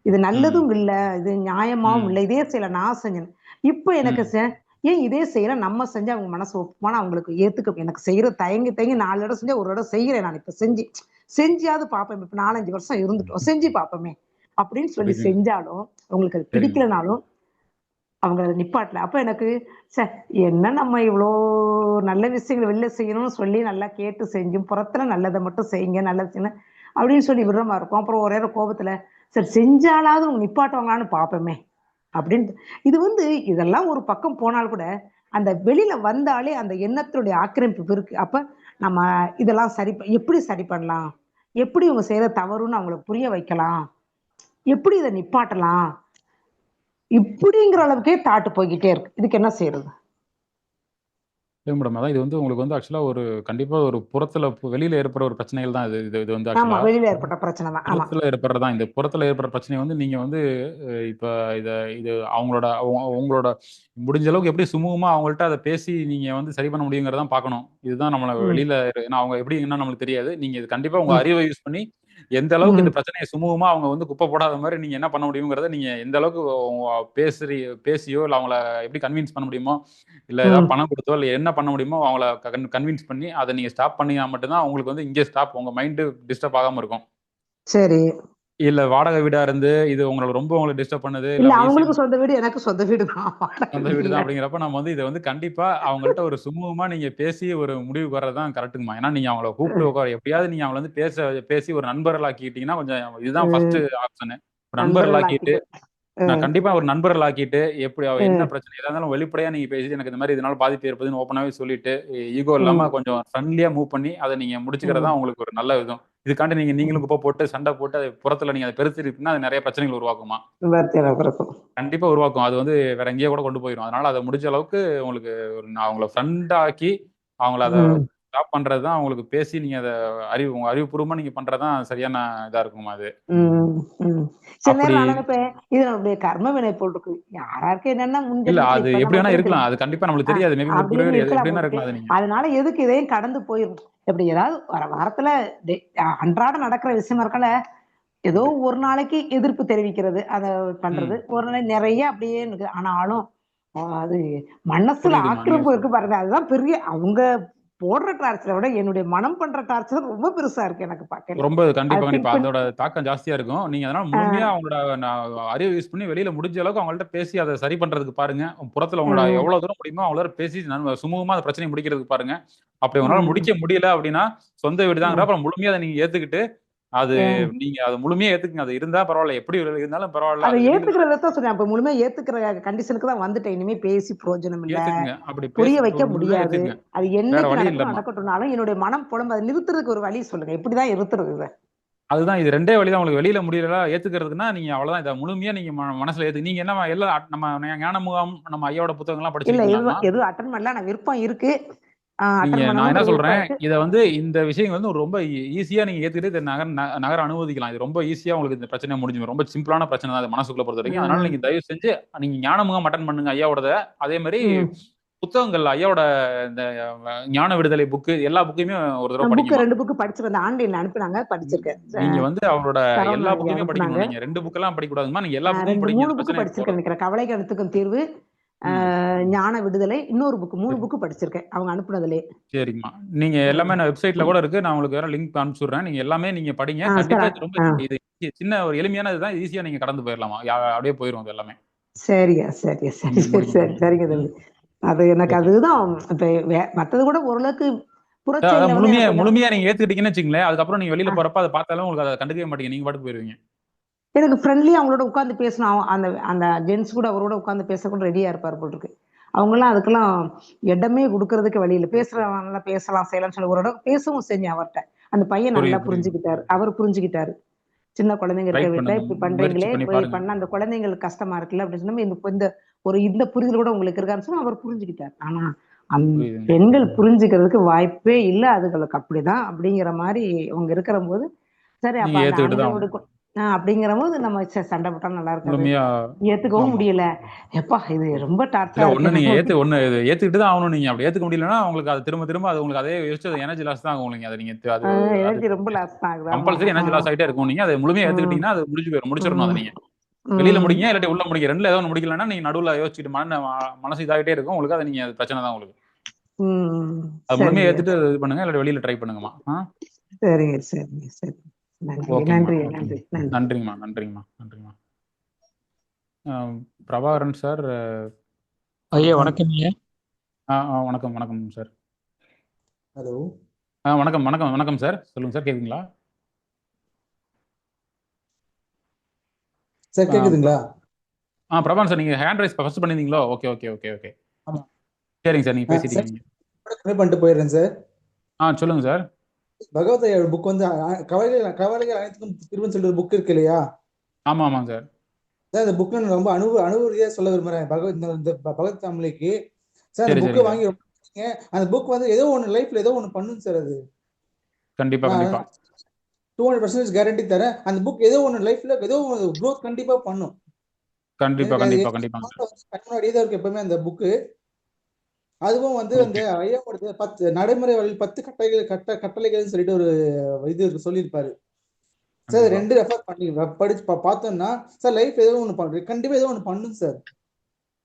இது நல்லதும் இல்ல, இது நியாயமாவும் இல்லை, இதே செய்யல நான் செஞ்சேன். இப்ப எனக்கு ஏன் இதே செய்யல நம்ம செஞ்சு அவங்க மனசு ஒப்புமான அவங்களுக்கு ஏத்துக்க. எனக்கு செய்யற தயங்கி 4 இடம் செஞ்சா ஒரு இடம் செய்யறேன் நான். இப்ப செஞ்சாவது பாப்பேன். இப்ப 4-5 வருஷம் இருந்துட்டோம், செஞ்சு பாப்போமே அப்படின்னு சொல்லி செஞ்சாலும் அவங்களுக்கு அது பிடிக்கலனாலும் அவங்க அதை நிப்பாட்டல. அப்ப எனக்கு என்ன நம்ம இவ்வளோ நல்ல விஷயங்கள் வெளில செய்யணும்னு சொல்லி நல்லா கேட்டு செஞ்சும் புறத்துல நல்லதை மட்டும் செய்யுங்க, நல்லது செய்யணும் அப்படின்னு சொல்லி விடுற மாதிரி இருக்கும். அப்புறம் ஒரே கோபத்துல சரி செஞ்சாலாவது அவங்க நிப்பாட்டுவாங்களான்னு பாப்போமே அப்படின்னு. இது வந்து இதெல்லாம் ஒரு பக்கம் போனால் கூட அந்த வெளியில வந்தாலே அந்த எண்ணத்தினுடைய ஆக்கிரமிப்பு இருக்கு. அப்ப நம்ம இதெல்லாம் எப்படி சரி பண்ணலாம், எப்படி இவங்க செய்யற தவறுன்னு அவங்களுக்கு புரிய வைக்கலாம், எப்படி இதை நிப்பாட்டலாம், இப்படிங்கிற அளவுக்கே தாட்டு போய்கிட்டே இருக்கு. இதுக்கு என்ன செய்யறது? மேடம் அதான் இது வந்து உங்களுக்கு வந்து ஆக்சுவலா ஒரு கண்டிப்பா ஒரு புறத்துல வெளியில ஏற்படுற ஒரு பிரச்சனைகள் தான் இது வந்து ஆமா, வெளியில ஏற்பட்ட பிரச்சனை தான். ஆமா, புறத்துல ஏற்படுறதா. இந்த புறத்துல ஏற்படுற பிரச்சனை வந்து நீங்க வந்து இப்ப இது அவங்களோட முடிஞ்ச அளவுக்கு எப்படி சுமூகமா அவங்கள்ட்ட அதை பேசி நீங்க வந்து சரி பண்ண முடியுங்கிறதான் பார்க்கணும். இதுதான் நம்மள வெளியில அவங்க எப்படி என்ன நம்மளுக்கு தெரியாது. நீங்க இது கண்டிப்பா உங்க அறிவை யூஸ் பண்ணி எந்த அளவுக்கு இந்த பிரச்சனையை சுமூகமா அவங்க வந்து குப்பை போடாத மாதிரி நீங்க என்ன பண்ண முடியுங்கிறத நீங்க எந்த அளவுக்கு பேசியோ இல்ல அவங்கள எப்படி கன்வின்ஸ் பண்ண முடியுமோ, இல்ல ஏதாவது பணம் கொடுத்தோ இல்ல என்ன பண்ண முடியுமோ அவங்கள கன்வின்ஸ் பண்ணி அதை நீங்க ஸ்டாப் பண்ணினா மட்டும்தான் உங்களுக்கு வந்து இங்கே ஸ்டாப் உங்க மைண்ட் டிஸ்டர்ப் ஆகாம இருக்கும். சரி. இல்ல வாடகை வீடா இருந்து இது உங்களை டிஸ்டர்ப் பண்ணுது, இல்ல அவங்களுக்கு சொந்த வீடு, எனக்கு சொந்த வீடு தான். சொந்த வீடு தான் அப்படிங்கிறப்ப நம்ம வந்து இதை வந்து கண்டிப்பா அவங்கள்ட்ட ஒரு சுமூகமா நீங்க பேசி ஒரு முடிவு வர்றதுதான் கரெக்டுங்கம்மா. ஏன்னா நீங்க அவங்கள கூப்பிட்டு உட்கார எப்படியாவது நீங்க அவங்கள வந்து பேசி ஒரு நண்பர்கள் ஆக்கிட்டீங்கன்னா கொஞ்சம் இதுதான் ஃபர்ஸ்ட் ஆப்ஷனு. நண்பர்கள் ஆக்கிட்டு நான் ம், கண்டிப்பா ஒரு நண்பர்கள் ஆக்கிட்டு எப்படி என்ன ம், பிரச்சனை எதா இருந்தாலும் வெளிப்படையா நீங்க பேசி எனக்கு இந்த மாதிரி இதனால பாதிப்பு ஏற்படுதுன்னு ஓப்பனாவே சொல்லிட்டு ஈகோ இல்லாம ம், கொஞ்சம் ஃப்ரெண்ட்லியா மூவ் பண்ணி அதை நீங்க முடிச்சுக்கிறதா ம். உங்களுக்கு ஒரு நல்ல விதம். இதுக்காண்டி நீங்களும் குப்பை போட்டு சண்டை போட்டு அது புறத்துல நீங்க அதை பெருத்திருப்பீங்கன்னா அது நிறைய பிரச்சனைகள் உருவாக்குமா? வார்த்தையில பிறக்கும். கண்டிப்பா உருவாக்கும். அது வந்து வேற எங்கேயோ கூட கொண்டு போயிரும். அதனால அதை முடிஞ்ச அளவுக்கு உங்களுக்கு அவங்கள ஃப்ரெண்ட் ஆக்கி அவங்கள அதை ம், ஸ்டாப் பண்றது தான் அவங்களுக்கு பேசி நீங்க அதை உங்க அறிவுபூர்வமா நீங்க பண்றதுதான் சரியான இதா இருக்குமா அது. ம், ம். சில அப்படி நேரம் நான் நினைப்பேன் இது நம்மளுடைய கர்ம வினை போட்டுருக்கு, யாராருக்கு என்னன்னா முன் இல்ல ஜென்மத்துல அது எப்படி இப்பதான் வேணா நமக்கு இருக்கலாம். தெரியும் அது கண்டிப்பா நம்மளுக்கு தெரியாது. மேபி உங்களுக்கு புரியவே அப்படின்னு தெரியாது. இருக்கலாம் எப்படி வேணா போட்டுருக்கு. இருக்கலாம் அது நீங்க. அதனால எதுக்கு இதையும் கடந்து போயிரும். எப்படி ஏதாவது வாரத்துல அன்றாட நடக்கிற விஷயமா இருக்கல, ஏதோ ஒரு நாளைக்கு எதிர்ப்பு தெரிவிக்கிறது, அதை பண்றது, ம். ஒரு நாள் நிறைய அப்படியே இருக்குது. ஆனாலும் அது மனசுல புரியுதுமா நீங்க ஆக்கிரமிப்பு இருக்கு சொல்றது. பாருங்க, அதுதான் பெரிய. அவங்க போடுற டார்ச்சரை விட என்னுடைய மனம் பண்ற டார்ச்சர் ரொம்ப பெருசா இருக்கு எனக்கு பார்க்கல. ரொம்ப அதை கண்டிப்பா திங்க் கண்டிப்பா பண்ணி அதோட தாக்கம் ஜாஸ்தியா இருக்கும். நீங்க அதனால முழுமையா அவங்களோட அறிவு யூஸ் பண்ணி வெளியில முடிஞ்ச அளவுக்கு அவங்கள்ட்ட பேசி அதை சரி பண்றதுக்கு பாருங்க. புறத்துல உங்களோட ம், எவ்வளவு தூரம் முடியுமோ அவ்வளவு தூரம் பேசி சுமூகமா அந்த பிரச்சனையை முடிக்கிறதுக்கு பாருங்க. அப்படி உங்களால ம், முடிக்க முடியல அப்படின்னா சொந்த வீடு தாங்கிற ம், அப்புறம் முழுமையா அதை நீங்க ஏத்துக்கிட்டு அது ம். நீங்க அதை முழுமையா ஏத்துக்குங்க. அது இருந்தா பரவாயில்ல, எப்படி இருந்தாலும் பரவாயில்ல, அதை அது வெளியில ஏத்துக்கிறத தான் சொன்னேன். அப்ப முழுமையா ஏத்துக்கிற கண்டிஷனுக்கு தான் வந்துட்டேன். இனிமே பேசி பிரயோஜனம் இல்ல, ஏத்துக்குங்க. அப்படி புரிய பேசி வைக்க முடிஞ்சா முடியாது. ஏத்துக்குங்க. அது வேற என்னைக்கு வழி நடக்கணும் இல்லம்மா. நடக்கட்டும்னாலும் என்னுடைய மனம் புலம்பு. அதை நிறுத்துறதுக்கு ஒரு வழி சொல்லுங்க. எப்படிதான் நிறுத்துறது இதை? அதுதான் இது ரெண்டே வழி தான். உங்களுக்கு வெளியில முடியல ஏத்துக்கிறதுக்குன்னா நீங்க அவ்வளவுதான். இதை முழுமையா நீங்க மனசுல ஏத்து நீங்க என்ன எல்லாம் நம்ம ஞான முகாம் நம்ம ஐயாவோட புத்தகங்கள்லாம் இல்ல படிச்சிருக்கீங்களாமா? எதுவும் அட்டன் பண்ணல. நான் விருப்பம் இருக்கு, நீங்க அட்டன் நான் என்ன பண்ணணும்ன்ற விருப்பம் சொல்றேன், இருக்கு. இத வந்து இந்த விஷயம் வந்து ரொம்ப ஈஸியா நீங்க ஏத்துக்கிட்டு இத நகர அனுமதிக்கலாம். இது ரொம்ப ஈஸியா உங்களுக்கு இந்த பிரச்சனை முடிஞ்சிடும். ரொம்ப சிம்பிளான பிரச்சனை தான் அது மனசுக்குள்ள பொறுத்தவரைக்கும். அதனால ம், நீங்க தயவு செஞ்சு நீங்க ஞான முகாம் அட்டன் பண்ணுங்க ஐயாவோடத. அதே மாதிரி ம். புத்தகங்கள் ஐயாவோட இந்த ஞான விடுதலை புக்கு எல்லா புக்கையுமே ஒரு தடவை நான் புக்கு படிங்கம்மா. 2 புக்கு படிச்சிருக்கேன். ஆன்லைன்ல அனுப்புனாங்க, படிச்சிருக்கேன். நீங்க வந்து அவரோட சரவணன் எல்லா ஐயா புக்கையுமே அனுப்புனாங்க. படிக்கணும். நீங்க 2 புக்கெல்லாம் படிக்கக்கூடாதும்மா. நீங்க எல்லா புக்கும் 2 படிங்க. 3 இந்த புக்கு பிரச்சனை படிச்சிருக்கேன் போறது. நினைக்கிறேன். கவலைகளுக்கும் தீர்வு, ம். ஞான விடுதலை, இன்னொரு புக்கு, 3 சரி. புக்கு படிச்சிருக்கேன் அவங்க அனுப்புனதுலயே. சரிங்கம்மா. நீங்க எல்லாமே நான் வெப்சைட்ல கூட இருக்கு. நான் உங்களுக்கு வேற லிங்க் அனுப்பிச்சு விடுறேன். நீங்க எல்லாமே நீங்க படிங்க. கண்டிப்பா சார். இது ரொம்ப இது சின்ன ஒரு எளிமையான இதுதான். ஈஸியா நீங்க கடந்து போயிடலாமா. அப்படியே போயிரும் அது எல்லாமே. சரிங்க, சரி, சரி, சரி, முடிங்க. சரி, சரிங்க தம்பி. அது எனக்கு ஓகே. அதுதான். இப்ப மத்தது கூட ஓரளவுக்கு அதான் புறச்செயல்ல வந்து முழுமையா எனக்கு கொஞ்சம் முழுமையா நீங்க ஏத்துக்கிட்டீங்கன்னு வச்சுங்களேன். அதுக்கப்புறம் நீங்க வெளியில அஹ், போறப்ப அதை பார்த்தாலும் உங்களுக்கு அதை கண்டுக்கவே மாட்டீங்க. நீங்க பாட்டுக்கு போயிருவீங்க. எனக்கு ஃப்ரெண்ட்லியா அவங்களோட உட்கார்ந்து பேசணும். அந்த அந்த ஜென்ஸ் கூட அவரோட உட்கார்ந்து பேச கூட ரெடியா இருப்பார் போல் இருக்கு. அவங்கெல்லாம் அதுக்கெல்லாம் இடமே கொடுக்கறதுக்கு வழி இல்லை. பேசுறவங்க பேசலாம் செய்யலாம்னு சொல்லி ஒரு இடம் பேசவும் செஞ்சேன் அவர்கிட்ட. அந்த பையன் நல்லா புரியுது, புரியுது. புரிஞ்சுக்கிட்டாரு, அவர் புரிஞ்சுக்கிட்டாரு. சின்ன குழந்தைங்க ட்ரை இருக்க வீட்டுல பண்ணுங்க. இப்படி முயற்சி பண்றீங்களே, பண்ணி இப்படி பாருங்க. பண்ணா அந்த குழந்தைங்களுக்கு கஷ்டமா இருக்குல்ல அப்படின்னு சொன்னா இந்த புரிதல் கூட உங்களுக்கு இருக்கான்னு சொன்னா அவர் புரிஞ்சுக்கிட்டார். ஆனா அந்த புரியுதுங்க. பெண்கள் புரிஞ்சுக்கிறதுக்கு வாய்ப்பே இல்ல, அதுகளுக்கு அப்படிதான் அப்படிங்கிற மாதிரி அவங்க இருக்கிற போது, சரி அப்ப நீங்க அந்த ஏத்துக்கிட்டு தான் ஆண்களோட அப்படிங்கிற போது நம்ம சண்டை போட்டாலும் நல்லா இருக்காது, முழுமையா ஏத்துக்கவும் ஆமா. முடியல. எப்பா இது ரொம்ப இல்ல டார்ச்சரா ஒண்ணு இருக்கு நீங்க எனக்கு. ஏத்துக்கிட்டு தான் ஆகணும். நீங்க அப்படி ஏத்துக்க முடியலன்னா உங்களுக்கு அது திரும்ப திரும்ப அது உங்களுக்கு அதே யோசிச்சு அது எனர்ஜி லாஸ் தான் ஆகும். நீங்க அதை நீங்க அது அது எனர்ஜி ரொம்ப லாஸ் தான் ஆகுது. ஆமா, கம்பல்சரி ஆமா. எனர்ஜி லாஸ் ஆயிட்டே இருக்கும். நீங்க அதை முழுமையா உம் ஏத்துக்கிட்டீங்கன்னா அது முடிஞ்சு போயிடும். முடிச்சிடணும் அதை உம் நீங்க. வெளியில உம் முடிங்க இல்லாட்டி உள்ள முடிங்க. ரெண்டுல ஏதோ ஒன்று முடிக்கலன்னா நீங்க நடுவுல யோசிச்சுட்டு மனசு இதாகிட்டே இருக்கும். உங்களுக்கு அதை நீங்க பிரச்சனை தான் உங்களுக்கு. உம் அது முழுமையா சரிங்க, ஏத்துட்டு இது பண்ணுங்க. இல்லாட்டி வெளியில ட்ரை பண்ணுங்கம்மா. சரிங்க, சரிங்க, சரி. நன்றி, ஓகேங்கம்மா. நன்றி, ஓகேங்க. நன்றி, நன்றி. நன்றிங்கம்மா. நன்றிங்கம்மா. நன்றிங்கம்மா. பிரபாகரன் சார். ஐயா வணக்கம் ஐயா. வணக்கம் வணக்கம் சார். ஹலோ. வணக்கம் வணக்கம் வணக்கம் சார். சொல்லுங்க சார். கேக்குதுங்களா சார்? கேக்குதுங்களா? பிரபாகரன் சார், நீங்க ஹேண்ட் ரைஸ் ஃபர்ஸ்ட் பண்ணிருந்தீங்களோ? Okay okay okay okay. ஆமா சரிங்க சார். நீங்க சார், பேசிட்டீங்க. கம்மி பண்ணிட்டு போயிடுறேன் சார். சொல்லுங்க சார். பகவத் புக் வந்து கவலைகள் கவலைகள் அனைத்துக்கும் தீர்வுன்னு சொல்லிட்டு புக் இருக்கு இல்லையா ஆமா ஆமாங்க சார். சார்? இந்த புக்ல நான் ரொம்ப அனுபவ சொல்ல விரும்புறேன். இந்த பகவத் ஃபேமிலிக்கு சார் அந்த சரி புக்கை சரிங்க சார். வாங்கி ரொம்ப அந்த புக் வந்து ஏதோ ஒன்று லைஃப்ல ஏதோ ஒன்று பண்ணும் சார். அது கண்டிப்பா நான் கண்டிப்பா 200% கேரண்டி தரேன். அந்த புக் ஏதோ ஒன்று லைஃப்ல ஏதோ ஒரு க்ரோத் கண்டிப்பா பண்ணும். கண்டிப்பா எனக்கு அது கண்டிப்பா கண்டிப்பாங்க சார். கண் முன்னாடியே தான் இருக்கு எப்பவுமே அந்த புக்கு. அதுவும் வந்து அந்த ஓகே. ஐயாவோட 10 நடைமுறை வழியில் 10 கட்டளைகள்னு சொல்லிட்டு ஒரு இது சொல்லியிருப்பாரு சார். கண்டிப்பா 2 ரெஃபர் பண்ணி படிச்சு பார்த்தோம்னா சார் லைஃப் ஏதோ ஒன்று பண்ணுறது கண்டிப்பா ஏதோ ஒன்று பண்ணும் சார்.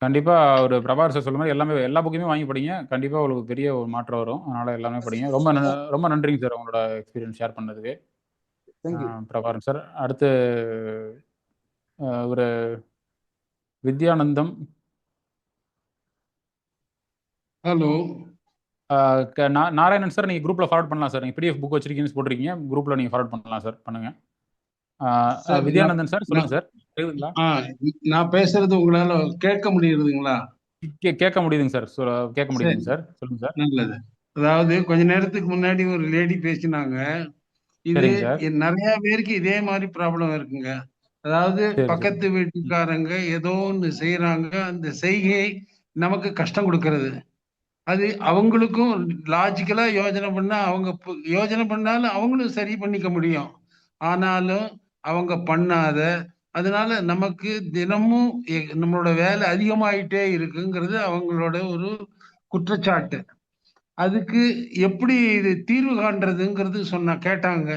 கண்டிப்பா ஒரு பிரபாகர் சார் சொல்ல மாதிரி எல்லாமே எல்லா புக்குமே வாங்கி படிங்க. கண்டிப்பா உங்களுக்கு பெரிய ஒரு மாற்றம் வரும். அதனால எல்லாமே படிங்க. ரொம்ப நன்றிங்க சார் உங்களோட எக்ஸ்பீரியன்ஸ் ஷேர் பண்ணதுக்கு. தேங்க்யூ. பிரபாகரன் சார். அடுத்து ஒரு வித்யானந்தம். ஹலோ. நாராயணன் சார், நீங்க குரூப்ல ஃபார்வர்ட் பண்ணலாம் சார். நீங்க பிடிஎஃப் புக் வச்சிருக்கீங்கன்னு போட்டிருக்கீங்க. குரூப்ல நீங்க ஃபார்வர்ட் பண்ணலாம் சார். பண்ணுங்க. சார் வித்யானந்தன் சார், சொல்லுங்க சார். கேக்குதுங்களா? நான் பேசுறது உங்களால கேட்க முடியுதுங்களா? கேட்க முடியுதுங்க சார். கேட்க முடியுதுங்க சார். சொல்லுங்க சார். நல்லது. அதாவது கொஞ்ச நேரத்துக்கு முன்னாடி ஒரு லேடி பேசினாங்க. இது சரிங்க சார். நிறைய பேருக்கு இதே மாதிரி ப்ராப்ளம் இருக்குங்க. அதாவது பக்கத்து வீட்டுக்காரங்க ஏதோ ஒன்று செய்யறாங்க, அந்த செய்கை நமக்கு கஷ்டம் கொடுக்கறது. அது அவங்களுக்கும் லாஜிக்கலா யோஜனை பண்ணா அவங்க யோஜனை பண்ணாலும் அவங்களும் சரி பண்ணிக்க முடியும். ஆனாலும் அவங்க பண்ணாத, அதனால நமக்கு தினமும் நம்மளோட வேலை அதிகமாயிட்டே இருக்குங்கிறது அவங்களோட ஒரு குற்றச்சாட்டு. அதுக்கு எப்படி இது தீர்வு காண்றதுங்கிறது கேட்டாங்க.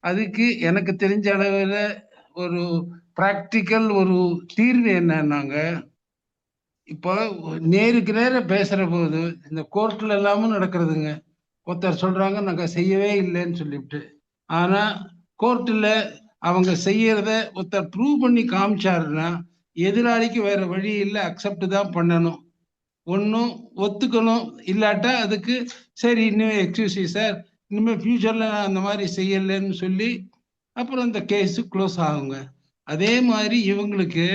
அதுக்கு எனக்கு தெரிஞ்ச அளவுல ஒரு பிராக்டிக்கல் ஒரு தீர்வு என்னன்னாங்க, இப்போ நேருக்கு நேர பேசுற போது இந்த கோர்ட்ல எல்லாமும் நடக்கிறதுங்க. ஒருத்தர் சொல்றாங்க நாங்க செய்யவே இல்லைன்னு சொல்லிவிட்டு, ஆனா கோர்ட்ல அவங்க செய்யறத ஒருத்தர் ப்ரூவ் பண்ணி காமிச்சாருன்னா எதிராளிக்கு வேற வழி இல்லை, அக்செப்ட் தான் பண்ணணும். ஒன்னும் ஒத்துக்கணும், இல்லாட்டா அதுக்கு சரி இனிமே எக்ஸ்கியூஸ் சார், இனிமே ஃபியூச்சர்ல நான் அந்த மாதிரி செய்யலைன்னு சொல்லி அப்புறம் அந்த கேஸ் க்ளோஸ் ஆகுங்க. அதே மாதிரி இவங்களுக்கு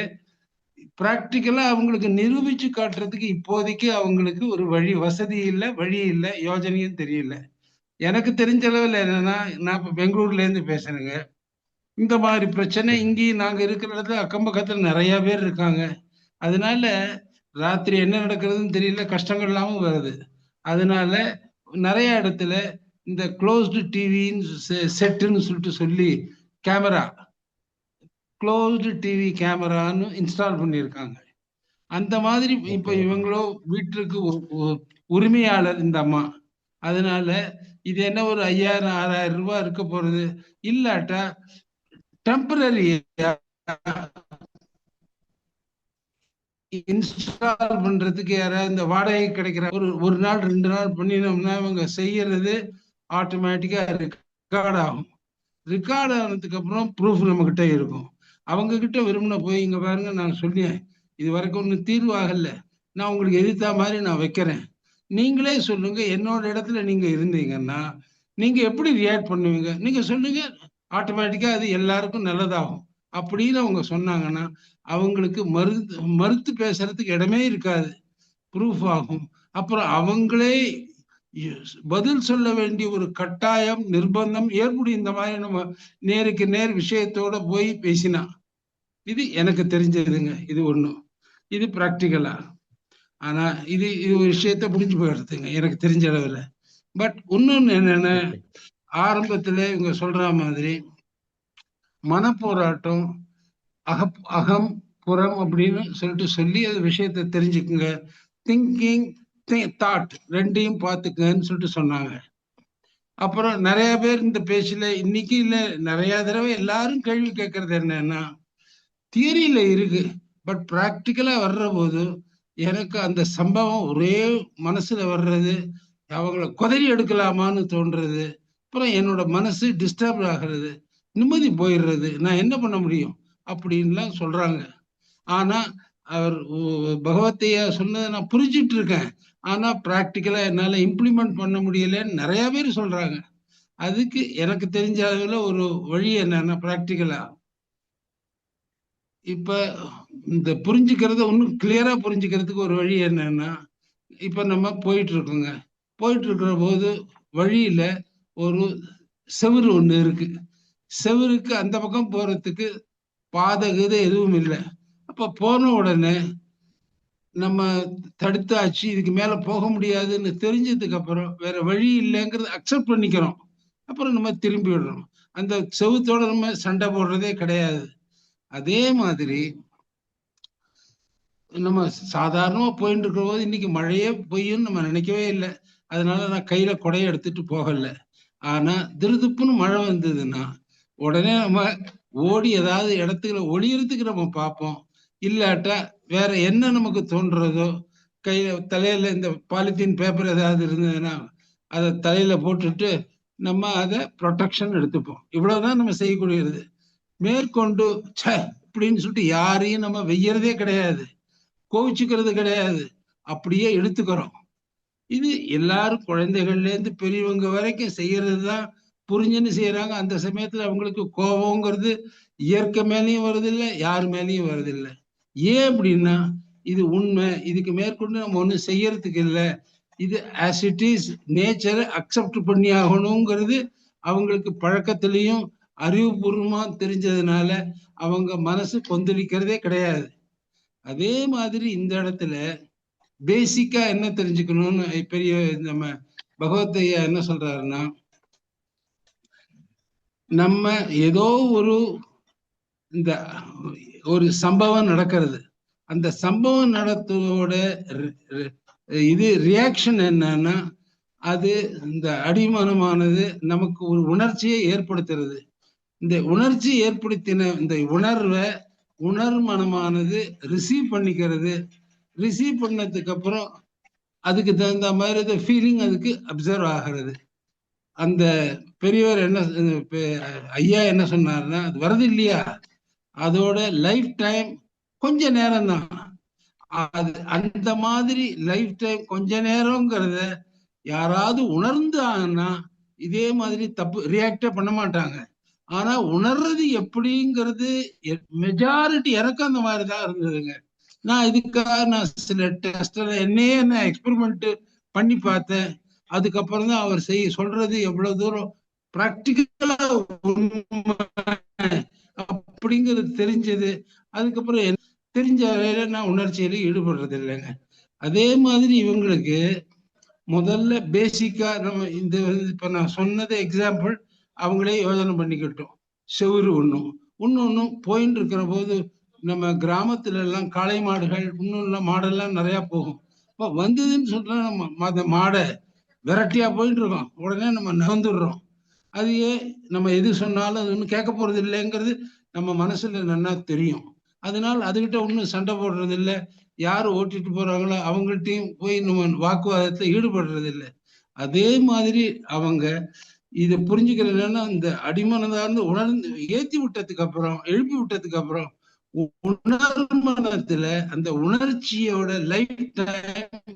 பிராக்டிக்கலா அவங்களுக்கு நிரூபிச்சு காட்டுறதுக்கு இப்போதைக்கு அவங்களுக்கு ஒரு வழி வசதி இல்லை, வழி இல்லை, யோஜனையும் தெரியல. எனக்கு தெரிஞ்ச அளவில் என்னன்னா, நான் இப்போ பெங்களூர்ல இருந்து பேசுறேங்க. இந்த மாதிரி பிரச்சனை இங்கேயும் நாங்க இருக்கிற இடத்துல அக்கம் பக்கத்துல நிறைய பேர் இருக்காங்க. அதனால ராத்திரி என்ன நடக்கிறதுன்னு தெரியல, கஷ்டங்கள் இல்லாமல் வருது. அதனால நிறைய இடத்துல இந்த க்ளோஸ்டு டிவின்னு செட்டுன்னு சொல்லிட்டு சொல்லி கேமரா, க்ளோஸ்டு டிவி கேமரான்னு இன்ஸ்டால் பண்ணியிருக்காங்க. அந்த மாதிரி இப்ப இவங்களோ வீட்டுக்கு உரிமையாளர் இந்த அம்மா. அதனால இது என்ன ஒரு 5000 6000 ரூபாய் இருக்க போறது, இல்லாட்டா டெம்பரரி இன்ஸ்டால் பண்றதுக்கு யாராவது இந்த வாடகை கிடைக்கிற ஒரு நாள் 2 நாள் பண்ணினோம்னா இவங்க செய்யறது ஆட்டோமேட்டிக்கா ரெக்கார்ட் ஆகும். ரெக்கார்ட் ஆனதுக்கு அப்புறம் ப்ரூஃப் நம்ம கிட்ட இருக்கும். அவங்க கிட்ட விரும்பின போய் இங்க பாருங்க, நான் சொன்னேன் இது வரைக்கும் ஒன்றும் தீர்வு ஆகல, நான் உங்களுக்கு எதிர்த்த மாதிரி நான் வைக்கிறேன், நீங்களே சொல்லுங்க என்னோட இடத்துல நீங்க இருந்தீங்கன்னா நீங்க எப்படி ரியாக்ட் பண்ணுவீங்க, நீங்க சொல்லுங்க, ஆட்டோமேட்டிக்கா அது எல்லாருக்கும் நல்லதாகும் அப்படின்னு அவங்க சொன்னாங்கன்னா அவங்களுக்கு மறுத்து பேசுறதுக்கு இடமே இருக்காது, ப்ரூஃப் ஆகும். அப்புறம் அவங்களே பதில் சொல்ல வேண்டிய ஒரு கட்டாயம் நிர்பந்தம் ஏற்படும். இந்த மாதிரி நம்ம நேருக்கு நேர் விஷயத்தோட போய் பேசினா, இது எனக்கு தெரிஞ்சதுங்க. இது ஒண்ணும், இது பிராக்டிக்கலா. ஆனா இது ஒரு விஷயத்த புரிஞ்சு போயிடுதுங்க எனக்கு தெரிஞ்ச அளவுல. பட் இன்னொன்னு என்னன்னா, ஆரம்பத்துல இவங்க சொல்ற மாதிரி மனப்போராட்டம், அகம் புறம் அப்படின்னு சொல்லிட்டு சொல்லி அது விஷயத்த தெரிஞ்சுக்குங்க, திங்கிங் தாட் ரெண்டையும் பார்த்துக்கன்னு சொல்லிட்டு சொன்னாங்க. அப்புறம் நிறைய பேர் இந்த பேச்சுல இன்னைக்கு இல்ல நிறைய தடவை எல்லாரும் கேள்வி கேட்கறது என்னன்னா, தியரியில இருக்கு, பட் பிராக்டிக்கலா வர்ற போது எனக்கு அந்த சம்பவம் ஒரே மனசுல வர்றது, அவங்கள குதறி எடுக்கலாமான்னு தோன்றது, அப்புறம் என்னோட மனசு டிஸ்டர்ப் ஆகிறது, நிம்மதி போயிடுறது, நான் என்ன பண்ண முடியும் அப்படின்லாம் சொல்றாங்க. ஆனா அவர் பகவத்தையா சொன்னதை நான் புரிஞ்சிட்டு இருக்கேன், ஆனா பிராக்டிக்கலா என்னால இம்ப்ளிமெண்ட் பண்ண முடியலன்னு நிறைய பேர் சொல்றாங்க. அதுக்கு எனக்கு தெரிஞ்ச அளவுல ஒரு வழி என்னன்னா, பிராக்டிக்கலா இப்ப இந்த புரிஞ்சுக்கிறத இன்னும் கிளியரா புரிஞ்சுக்கிறதுக்கு ஒரு வழி என்னன்னா, இப்ப நம்ம போயிட்டு இருக்கோங்க, போயிட்டு இருக்கிற போது வழியில ஒரு செவுரு ஒண்ணு இருக்கு, செவுருக்கு அந்த பக்கம் போறதுக்கு பாதகது எதுவும் இல்லை. அப்ப போன உடனே நம்ம தடுத்தாச்சு, இதுக்கு மேல போக முடியாதுன்னு தெரிஞ்சதுக்கு அப்புறம் வேற வழி இல்லைங்கிறது அக்செப்ட் பண்ணிக்கிறோம். அப்புறம் நம்ம திரும்பி விடுறோம், அந்த செவுத்தோட நம்ம சண்டை போடுறதே கிடையாது. அதே மாதிரி நம்ம சாதாரணமா போயிட்டு இருக்கிற போது இன்னைக்கு மழையே பொய்யும் நம்ம நினைக்கவே இல்லை, அதனால நான் கையில கொடையை எடுத்துட்டு போகல. ஆனா திருதுப்புன்னு மழை வந்ததுன்னா உடனே நம்ம ஓடி ஏதாவது இடத்துக்குள்ள ஒளியறதுக்கு நம்ம பார்ப்போம், இல்லாட்டா வேற என்ன நமக்கு தோன்றதோ, கையில தலையில இந்த பாலித்தீன் பேப்பர் ஏதாவது இருந்ததுன்னா அதை தலையில போட்டுட்டு நம்ம அதை ப்ரொடெக்ஷன் எடுத்துப்போம். இவ்வளவுதான் நம்ம செய்யக்கூடியது. மேற்கொண்டு அப்படின்னு சொல்லிட்டு யாரையும் நம்ம வெய்யறதே கிடையாது, கோவிச்சுக்கிறது கிடையாது, அப்படியே எடுத்துக்கிறோம். இது எல்லாரும் குழந்தைகள்ல இருந்து பெரியவங்க வரைக்கும் செய்யறது தான் புரிஞ்சுன்னு செய்யறாங்க. அந்த சமயத்துல அவங்களுக்கு கோபங்கிறது இயற்கை மேலேயும் வருது இல்லை, யார் மேலேயும் வருது இல்லை. ஏன் அப்படின்னா இது உண்மை, இதுக்கு மேற்கொண்டு நம்ம ஒண்ணும் செய்யறதுக்கு இல்லை, இது ஆஸ் இட் இஸ் நேச்சரை அக்செப்ட் பண்ணி ஆகணுங்கிறது அவங்களுக்கு பழக்கத்திலையும் அறிவுபூர்வமா தெரிஞ்சதுனால அவங்க மனசு கொந்தளிக்கிறதே கிடையாது. அதே மாதிரி இந்த இடத்துல பேசிக்கா என்ன தெரிஞ்சுக்கணும்னு பெரிய நம்ம பகவத்தையா என்ன சொல்றாருன்னா, நம்ம ஏதோ இந்த ஒரு சம்பவம் நடக்கிறது, அந்த சம்பவம் நடத்தோட இது ரியாக்ஷன் என்னன்னா, அது இந்த அடிமனமானது நமக்கு ஒரு உணர்ச்சியை ஏற்படுத்துறது. இந்த உணர்ச்சி ஏற்படுத்தின இந்த உணர்வை உணர்மனமானது ரிசீவ் பண்ணிக்கிறது. ரிசீவ் பண்ணதுக்கு அப்புறம் அதுக்கு தகுந்த மாதிரி ஃபீலிங் அதுக்கு அப்சர்வ் ஆகிறது. அந்த பெரியவர் என்ன ஐயா என்ன சொன்னார்னா, அது வருது இல்லையா, அதோட லைஃப் டைம் கொஞ்ச நேரம் தான். அது அந்த மாதிரி லைஃப் டைம் கொஞ்ச நேரம்ங்கிறத யாராவது உணர்ந்தாங்கன்னா இதே மாதிரி தப்பு ரியாக்டே பண்ண மாட்டாங்க. ஆனா உணர்றது எப்படிங்கிறது மெஜாரிட்டி எனக்கு அந்த மாதிரி தான் இருந்ததுங்க. நான் இதுக்காக நான் சில டெஸ்ட் என்னையே நான் எக்ஸ்பெரிமெண்ட் பண்ணி பார்த்தேன். அதுக்கப்புறம் தான் அவர் சொல்றது எவ்வளவு தூரம் பிராக்டிக்கலா அப்படிங்கிறது தெரிஞ்சது. அதுக்கப்புறம் தெரிஞ்ச வரையில நான் உணர்ச்சியில ஈடுபடுறது இல்லைங்க. அதே மாதிரி இவங்களுக்கு முதல்ல பேசிக்கா நம்ம இந்த இப்ப நான் சொன்னது எக்ஸாம்பிள் அவங்களே யோசனை பண்ணிக்கிட்டோம். செவுரு ஒன்னும் போயின்னு இருக்கிற போது நம்ம கிராமத்துல எல்லாம் காளை மாடுகள் இன்னும் மாடெல்லாம் நிறைய போகும். இப்போ வந்ததுன்னு சொல்றா நம்ம அந்த மாடை விரட்டியா போயிட்டு இருக்கோம், உடனே நம்ம நகர்ந்துடுறோம். அதையே நம்ம எது சொன்னாலும் அது ஒன்றும் கேட்க போறது இல்லைங்கிறது நம்ம மனசுல நல்லா தெரியும். அதனால அதுகிட்ட ஒன்றும் சண்டை போடுறது இல்லை, யாரு ஓட்டிட்டு போறாங்களோ அவங்கள்ட்டையும் போய் நம்ம வாக்குவாதத்துல ஈடுபடுறது இல்லை. அதே மாதிரி அவங்க இதை புரிஞ்சுக்கிறதுன்னா இந்த அடிமனதார்ந்து உணர்ந்து ஏத்தி விட்டதுக்கு அப்புறம் எழுப்பி விட்டதுக்கு அப்புறம் உணர்மனத்துல அந்த உணர்ச்சியோட லைஃப் டைம்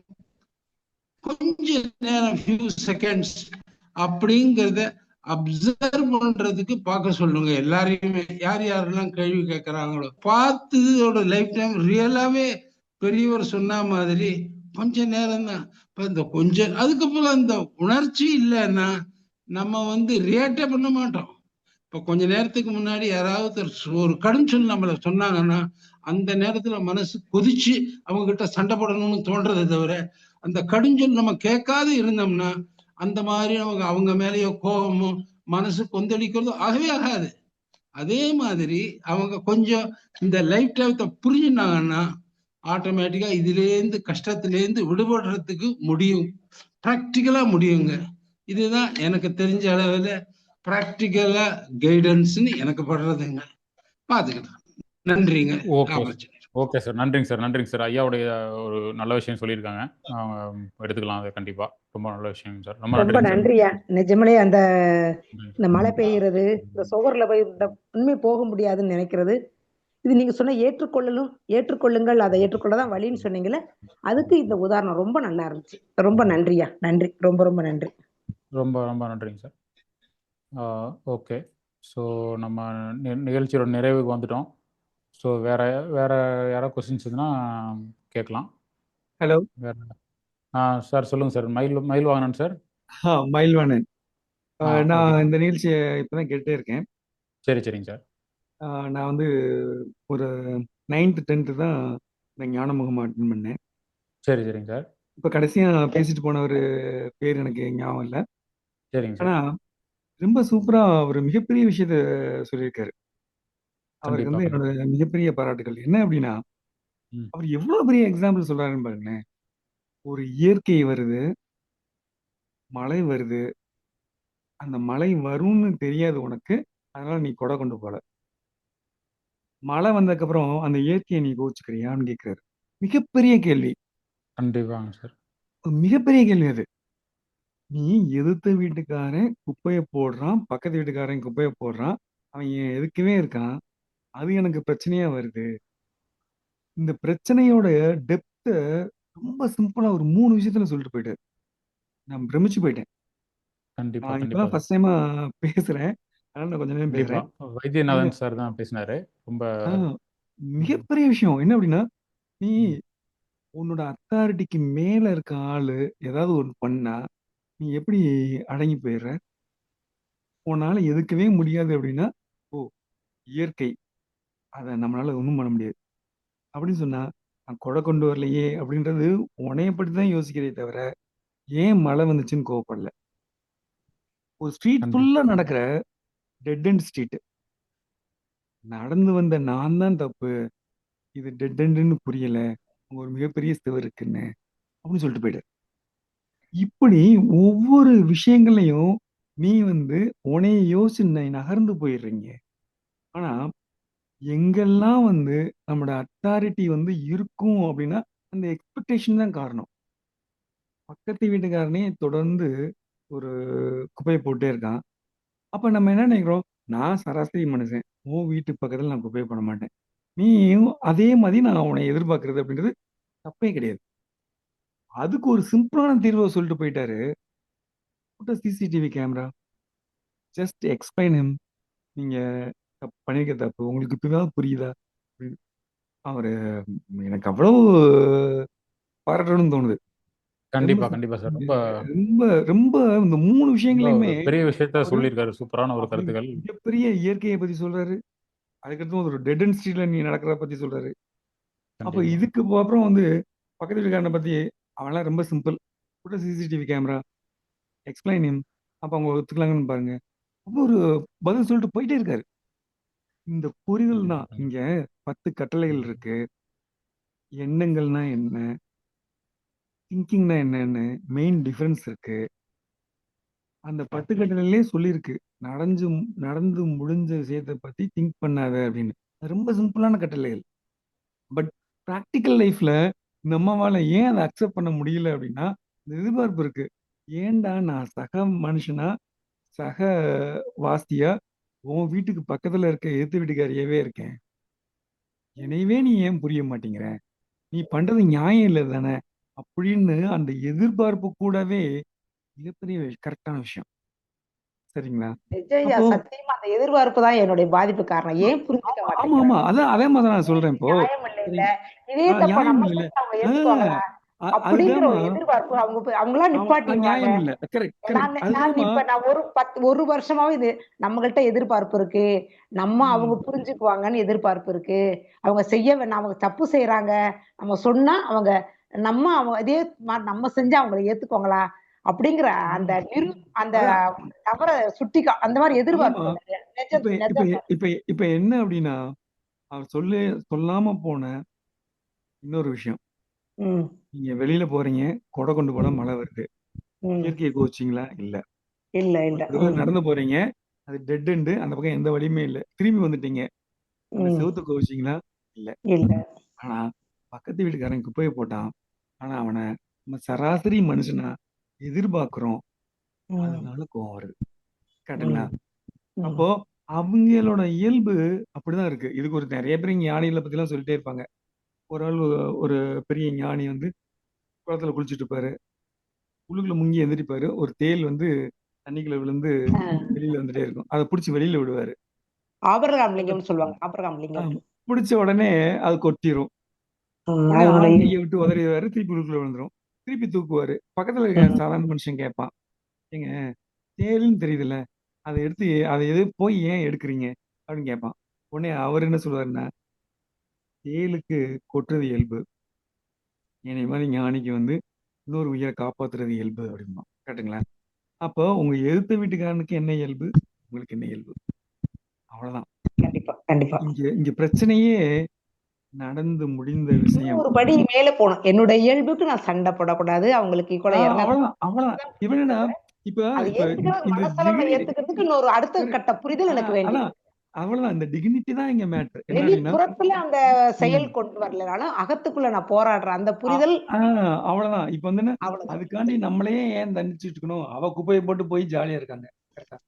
கொஞ்ச நேரம் ஃபியூ செகண்ட்ஸ் அப்படிங்கிறத அப்சர்வ் பண்றதுக்கு பார்க்க சொல்லுங்க எல்லாரையுமே. யார் யாரெல்லாம் கேள்வி கேட்கறாங்களோ பார்த்ததோட லைஃப் டைம் ரியலாவே பெரியவர் சொன்ன மாதிரி கொஞ்ச நேரம் தான். இப்ப இந்த கொஞ்சம் அதுக்கப்புறம் அந்த உணர்ச்சி இல்லைன்னா நம்ம ரியாக்டே பண்ண மாட்டோம். இப்ப கொஞ்ச நேரத்துக்கு முன்னாடி யாராவது ஒரு கடும் சொல் நம்மள சொன்னாங்கன்னா அந்த நேரத்துல மனசு கொதிச்சு அவங்க கிட்ட சண்டை போடணும்னு தோன்றதை தவிர அந்த கடுஞ்சொல் நம்ம கேட்காது இருந்தோம்னா அந்த மாதிரி அவங்க மேலேயோ கோபமோ மனசு கொந்தளிக்கிறதோ ஆகவே ஆகாது. அதே மாதிரி அவங்க கொஞ்சம் இந்த லைஃப் டைத்தை புரிஞ்சுனாங்கன்னா ஆட்டோமேட்டிக்கா இதுலேருந்து கஷ்டத்திலேருந்து விடுபடுறதுக்கு முடியும், ப்ராக்டிக்கலா முடியுங்க. இதுதான் எனக்கு தெரிஞ்ச அளவுல பிராக்டிக்கலா கைடன்ஸ்ன்னு எனக்கு படுறதுங்க. பாத்துக்கிட்டேன். நன்றிங்க. ஓகே சார், நன்றிங்க சார். ஐயாவுடைய ஒரு நல்ல விஷயம் சொல்லியிருக்காங்க, எடுத்துக்கலாம் அதை கண்டிப்பா. ரொம்ப நல்ல விஷயம் சார். ரொம்ப நன்றியா. நிஜமலே அந்த இந்த மழை பெய்யுறது, இந்த சுவர்ல போய் உண்மை போக முடியாதுன்னு நினைக்கிறது, இது நீங்க சொன்ன ஏற்றுக்கொள்ளுங்கள், அதை ஏற்றுக்கொள்ளதான் வழின்னு சொன்னீங்கல்ல, அதுக்கு இந்த உதாரணம் ரொம்ப நல்லா இருந்துச்சு. ரொம்ப நன்றியா. நன்றி, ரொம்ப ரொம்ப நன்றி. ரொம்ப ரொம்ப நன்றிங்க சார். ஓகே, ஸோ நம்ம நிகழ்ச்சியோட நிறைவுக்கு வந்துட்டோம். ஸோ வேற யாராவது கொஸ்டின்ஸ் இருந்தா கேட்கலாம். ஹலோ சார், சொல்லுங்க சார். மயில்வாகனன் சார். மயில்வாணன். நான் இந்த நிகழ்ச்சியை இப்பதான் கேட்டே இருக்கேன். சரிங்க சார். நான் ஒரு 9th 10th தான் இந்த ஞான முகாம் அட்டன் பண்ணேன். சரிங்க சார். இப்ப கடைசியா பேசிட்டு போன ஒரு பேர் எனக்கு ஞாபகம் இல்லை. சரிங்க ஆனா ரொம்ப சூப்பரா ஒரு மிகப்பெரிய விஷயத்த சொல்லியிருக்காரு. அவருக்கு என்னோட மிகப்பெரிய பாராட்டுகள். என்ன அப்படின்னா, அவர் எவ்வளவு பெரிய எக்ஸாம்பிள் சொல்றாருன்னு பாருங்களேன். ஒரு இயற்கை வருது, மழை வருது, அந்த மழை வரும்னு தெரியாது உனக்கு, அதனால நீ கொடை கொண்டு போல. மழை வந்ததுக்கு அப்புறம் அந்த இயற்கையை நீ கோச்சுக்கிறியான்னு கேட்கிறாரு. மிகப்பெரிய கேள்வி. கண்டிப்பாங்க சார். மிகப்பெரிய கேள்வி அது. நீ எதிர்த்த வீட்டுக்காரன் குப்பையை போடுறான், பக்கத்து வீட்டுக்காரன் குப்பையை போடுறான், அவன் எதுக்குமே இருக்கான், அது எனக்கு பிரச்சனையா வருது. இந்த பிரச்சனையோட டெப்த ரொம்ப சிம்பிளா ஒரு 3 விஷயத்துல சொல்லிட்டு போயிட்டாரு. நான் பிரமிச்சு போயிட்டேன். கண்டிப்பா, நான் கண்டிப்பா இப்பதான் சார். ஃபர்ஸ்ட் டைமா பேசுறேன். அதனால நான் கொஞ்ச நேரம் கண்டிப்பா. பேசுறேன். நீங்க வைத்தியநாதன் சார் தான் பேசினாரு. ரொம்ப ஆ ம். மிகப்பெரிய விஷயம் என்ன அப்படின்னா, நீ உன்னோட அத்தாரிட்டிக்கு மேல இருக்க ஆளு ஏதாவது ஒண்ணு பண்ணா, நீ எப்படி அடங்கி போயிடுற? உன்னால எதுக்கவே முடியாது அப்படின்னா, ஓ! இயற்கை. அத நம்மளால ஒண்ணும் பண்ண முடியாது. அப்படின்னு சொன்னா, நான் கொடை கொண்டு வரலையே அப்படின்றது உன்னைய பத்தி தான் யோசிக்கிறதே தவிர, ஏன் மழை வந்துச்சுன்னு கோவப்படல. ஒரு ஸ்ட்ரீட் ஃபுல்லா கண்டிப்பா. நடக்கிற டெட் எண்ட் ஸ்ட்ரீட். நடந்து வந்த நான் தான் தப்பு. இது டெட் எண்டுன்னு புரியல. அங்க ஒரு மிகப்பெரிய சிவர் இருக்குன்னு. அப்படின்னு சொல்லிட்டு போயிட்டாரு. இப்படி ஒவ்வொரு விஷயங்களையும் நீ வந்து உன்னைய யோசிச்சு நகர்ந்து போயிடுறீங்க. ஆனா, எங்கெல்லாம் வந்து நம்மோட அத்தாரிட்டி வந்து இருக்கும் அப்படின்னா, அந்த எக்ஸ்பெக்டேஷன் தான் காரணம். பக்கத்து வீட்டுக்காரனே தொடர்ந்து ஒரு குப்பைய போட்டே இருக்கான். அப்ப நம்ம என்ன நினைக்கிறோம்? நான் சராசரி மனுஷன். உன் வீட்டு பக்கத்துல நான் குப்பைய போட மாட்டேன். நீயும் அதே மாதிரி நான் உன்னை எதிர்பார்க்கிறது அப்படின்றது தப்பே கிடையாது. அதுக்கு ஒரு சிம்பிளான தீர்வ சொல்லிட்டு போயிட்டாரு. Put a CCTV camera. Just explain him. நீங்க பண்ணியிருக்க தப்பு. உங்களுக்கு இப்பவாவது புரியுதா? அப்படின்னு. அவரு எனக்கு அவ்வளவு பாராட்டணும்னு தோணுது. ரொம்ப கண்டிப்பா, கண்டிப்பா சார். ரொம்ப ரொம்ப ரொம்ப இந்த 3 ரொம்ப ஒரு விஷயங்களையுமே பெரிய விஷயத்த அவரு சொல்லியிருக்காரு. சூப்பரான ஒரு அப்படி கருத்துக்கள். மிகப்பெரிய இயற்கையை பத்தி சொல்றாரு. அதுக்கடுத்து ஒரு டெட் அண்ட் ஸ்ட்ரீட்ல நீ நடக்கிறத பத்தி சொல்றாரு. அப்ப கண்டிப்பா. இதுக்கு அப்புறம் வந்து பக்கத்து வீட்டுக்காரனை பத்தி அவன்லாம் ரொம்ப simple. Put CCTV camera explain him. அப்ப அவங்க ஒத்துக்கலாங்கன்னு பாருங்க. அப்போ ஒரு பதில் சொல்லிட்டு போயிட்டே இருக்காரு. இந்த புரிதல் கண்டிப்பா, தான். கண்டிப்பா. இங்க 10 கட்டளைகள் இருக்கு. எண்ணங்கள்னா என்ன? திங்கிங்னா என்னன்னு மெயின் டிஃபரன்ஸ் இருக்கு. அந்த 10 கட்டளையிலே சொல்லியிருக்கு. நடந்து நடந்து முடிஞ்ச விஷயத்த பத்தி திங்க் பண்ணாத அப்படின்னு. அது ரொம்ப சிம்பிளான கட்டளைகள். பட் பிராக்டிகல் லைஃப்ல நம்மவால ஏன் அத அக்செப்ட் பண்ண முடியல அப்படின்னா, இந்த எதிர்பார்ப்பு இருக்கு. ஏன்டா நான் சக மனுஷனா, சக வாசியா உன் வீட்டுக்கு பக்கத்துல இருக்க எதிர்த்த வீட்டுக்காரியாவே இருக்கேன். என்னையவே நீ ஏன் புரிய மாட்டேங்கிற? நீ பண்றது நியாயம் இல்ல தானே? அப்படின்னு அந்த எதிர்பார்ப்பு கூடவே மிகப்பெரிய கரெக்டான விஷயம். சரிங்களா? நிஜம்யா, அப்போ சத்தியமா அந்த எதிர்பார்ப்பு தான் என்னுடைய பாதிப்பு காரணம். ஏன் புரிஞ்சுக்க ஆமா, ஆமா, மாட்டேங்கிறாங்க? ஆமா. அதான் அதே மாதிரி தான் நான் சொல்றேன் இப்போ. நியாயம் இல்லைல்ல. சரிங்க. இதே தப்ப நியாயம் நம்ம இல்லைல்ல. செஞ்சா அவங்க ஆ ஏத்துக்குவாங்களா? அப்படிங்கிற அதுதாம்மா. ஒரு எதிர்பார்ப்பு அவங்களா நிப்பாட்டிடுவாங்க. நியாயம் இல்ல. Correct, correct. நான் அதுதாம்மா. இப்ப நான் ஒரு வருஷமாவே இது நம்மகிட்ட எதிர்பார்ப்பு இருக்கு. அவங்க ம். புரிஞ்சுக்குவாங்கன்னு எதிர்பார்ப்பு இருக்கு. அவங்க அவங்க தப்பு செய்யறாங்க. நம்ம சொன்னா அவங்க இதே நம்ம செஞ்சா அவங்கள ஏத்துக்குவாங்களா? அப்படிங்கிற அந்த ம். அந்த அதான். தவற அந்த மாதிரி இல்லம்மா. எதிர்பார்ப்பு இப்ப நிஜம் இப்ப நிஜம். இப்ப இப்ப என்ன அப்படின்னா, அவர் சொல்லாம போன இன்னொரு விஷயம். ம். நீங்க வெளியில போறீங்க, கொடை கொண்டு போனா ம். மழை வருது. ம். இயற்கையை கோவிச்சீங்களா? இல்ல. இல்ல ஒரு இல்ல. தெருவுல நடந்து போறீங்க. அது டெட் எண்டு. அந்த பக்கம் எந்த வழியுமே இல்ல. திரும்பி வந்துட்டீங்க. அந்த ம். செவுத்த கோவிச்சீங்களா? இல்ல. இல்ல. ஆனா, பக்கத்து வீட்டுக்காரன் குப்பைய போட்டான். ஆனா, அவன நம்ம சராசரி மனுஷனா எதிர்பார்க்கிறோம். ம். அதனால கோவம் வருது. கரெக்ட்டுங்களா? ம். ம். அப்போ அவங்களோட இயல்பு அப்படிதான் இருக்கு. இதுக்கு ஒரு நெறைய பேர் ஞானிகள பத்திலாம் சொல்லிட்டே இருப்பாங்க. ஒரு ஆள் ஒரு பெரிய ஞானி வந்து குளத்துல குளிச்சுட்டு இருப்பாரு. உள்ளுக்குள்ள முங்கி எந்திரிப்பாரு. ஒரு தேள் வந்து தண்ணிக்குள்ள விழுந்து வெளியில வந்துட்டே இருக்கும். அத புடிச்சு வெளியில விடுவாரு. ஆபிரகாம் அத லிங்கம்னு சொல்லுவாங்க. ஆபிரகாம் அ லிங்கம். புடிச்ச உடனே அது கொட்டிரும். உடனே அதனுடைய ஆள் கைய விட்டு உதறிருவாரு. திருப்பி உள்ளுக்குள்ள விழுந்துரும். திருப்பி தூக்குவாரு. பக்கத்துல இருக்க சாதாரண மனுஷன் கேட்பான். ஏங்க தேளுன்னு தெரியுதுல்ல. அத எது போய் ஏன் எடுக்குறீங்க? அப்படின்னு கேட்பான். உடனே அவர் என்ன சொல்லுவாருன்னா, தேளுக்கு கொட்டுறது இயல்பு. என்னைய மாரி ஞானிக்கு வந்து இன்னொரு உயிர காப்பாத்துறது இயல்பு அப்படிம்பான். கரெக்ட்டுங்களா? அப்போ உங்க எதிர்த்த வீட்டுக்காரனுக்கு என்ன இயல்பு? உங்களுக்கு என்ன இயல்பு? அவ்வளவுதான். கண்டிப்பா, கண்டிப்பா. இங்க இங்க பிரச்சனையே நடந்து முடிந்த இன்னும் விஷயம். ஒரு படி மேல போணும். என்னுடைய இயல்புக்கு நான் சண்டை போடக்கூடாது. அவங்களுக்கு ஈக்குவலா அவ்வளவுதான், அவ்வளவுதான். இப்ப என்னன்னா, இப்ப அது இப்ப ஏத்துக்கிறது இந்த மனசளவுல டிகினிட்டி ஏத்துக்கிறதுக்கு இன்னொரு அடுத்த கட்ட புரிதல் எனக்கு அதான் வேண்டியிருக்கு. அவ்வளவுதான். இந்த டிகினிட்டி தான் இங்க மேட்டர். என்ன அப்படின்னா, வெளிப்புறத்துல அந்த செயல் ம். கொண்டு வரலனாலும் அகத்துக்குள்ள நான் போராடுறேன். அந்த அ புரிதல் ஆ அவ்வளவுதான். இப்ப வந்து என்ன, அவ்வளவுதான். அதுக்காண்டி நம்மளே ஏன் தண்டிச்சுட்டு இருக்கணும்? அவ குப்பைய போட்டு போய் ஜாலியா இருக்காங்க. கரெக்ட்டா?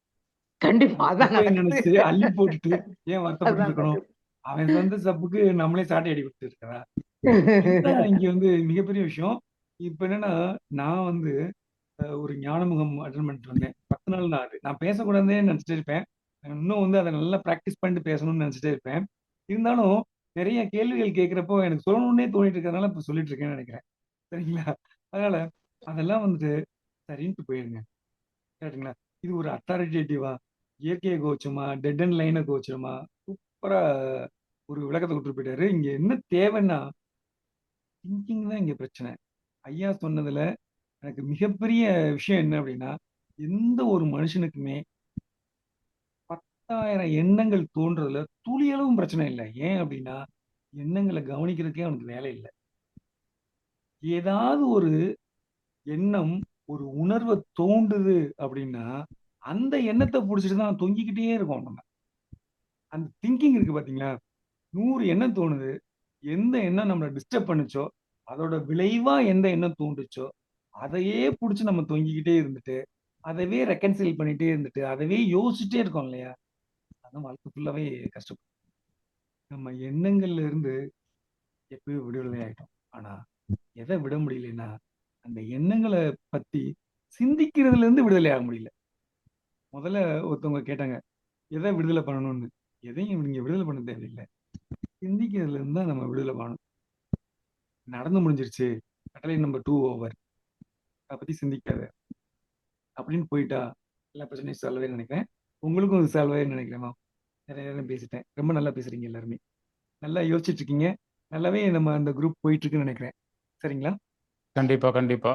கண்டிப்பா. நம்ம அதான் குப்பைய நடக்குது. நினைச்சு அள்ளி போட்டுட்டு ஏன் வருத்தப்பட்டு அதான் இருக்கணும்? நடக்குது. அவன் சொந்த தப்புக்கு நம்மளே சாட்டை அடி விட்டுட்டு இருக்கா? இதுதான் இங்க வந்து மிகப்பெரிய விஷயம். இப்ப என்னன்னா, நான் வந்து ஒரு ஞானமுகம் அட்டன் பண்ணிட்டு வந்தேன். 10 நாள் தான் அது. நான் பேசக்கூடாதுன்னு நினைச்சிட்டே இருப்பேன். இன்னும் வந்து அதை நல்லா ப்ராக்டிஸ் பண்ணிட்டு பேசணும்னு நினைச்சிட்டே இருப்பேன். இருந்தாலும் நிறைய கேள்விகள் கேட்கிறப்போ எனக்கு சொல்லணும்னே தோணிட்டு இருக்கிறதுனால இப்ப சொல்லிட்டு இருக்கேன்னு நினைக்கிறேன். சரிங்களா? அதனால அதெல்லாம் வந்துட்டு சரின்ட்டு போயிருங்க. கேட்டுங்களா? இது ஒரு அத்தாரிட்டேட்டிவா, இயற்கையை கோச்சமா, டெட் அண்ட் லைனை கோச்சமா, சூப்பரா ஒரு விளக்கத்தை கொடுத்துட்டு போயிட்டாரு. இங்க என்ன தேவைன்னா திங்கிங் தான் இங்க பிரச்சனை. ஐயா சொன்னதுல எனக்கு மிகப்பெரிய விஷயம் என்ன அப்படின்னா, எந்த ஒரு மனுஷனுக்குமே 10,000 எண்ணங்கள் தோன்றதுல துளியளவும் பிரச்சனை இல்லை. ஏன் அப்படின்னா எண்ணங்களை கவனிக்கிறதுக்கே அவனுக்கு வேலை இல்லை. ஏதாவது ஒரு எண்ணம் ஒரு உணர்வை தோண்டுது அப்படின்னா அந்த எண்ணத்தை பிடிச்சிட்டு தான் தொங்கிக்கிட்டே இருக்கோம் நம்ம. அந்த திங்கிங் இருக்கு பாத்தீங்களா? 100 எண்ணம் தோணுது. எந்த எண்ணம் நம்மளை டிஸ்டர்ப் பண்ணுச்சோ அதோட விளைவா எந்த எண்ணம் தோண்டுச்சோ அதையே பிடிச்சி நம்ம தொங்கிக்கிட்டே இருந்துட்டு அதவே ரெக்கன்சில் பண்ணிட்டே இருந்துட்டு அதவே யோசிச்சுட்டே இருக்கோம் இல்லையா? அதான் வாழ்க்கை ஃபுல்லாவே கஷ்டப்படும். நம்ம எண்ணங்கள்ல இருந்து எப்பயும் விடுதலை ஆயிட்டோம். ஆனா எதை விட முடியலன்னா அந்த எண்ணங்களை பத்தி சிந்திக்கிறதுல இருந்து விடுதலை ஆக முடியல. முதல்ல ஒருத்தவங்க கேட்டாங்க எதை விடுதலை பண்ணணும்னு. எதையும் நீங்க விடுதலை பண்ண தேவையில்லை. சிந்திக்கிறதுல இருந்து தான் நம்ம விடுதலை பண்ணணும். நடந்து முடிஞ்சிருச்சு, கட்டளை நம்பர் 2 ஓவர், அதை பத்தி சிந்திக்காத அப்படின்னு போயிட்டா எல்லா பிரச்சனையும் சால்வ் ஆயிரும் நினைக்கிறேன். உங்களுக்கும் அது சால்வ் ஆயிரும் நினைக்கிறேன். நிறைய நேரம் பேசிட்டேன். ரொம்ப நல்லா பேசுறீங்க. எல்லாருமே நல்லா யோசிச்சுட்டு இருக்கீங்க. நல்லாவே நம்ம அந்த குரூப் போயிட்டு இருக்குன்னு நினைக்கிறேன். சரிங்களா? கண்டிப்பா கண்டிப்பா.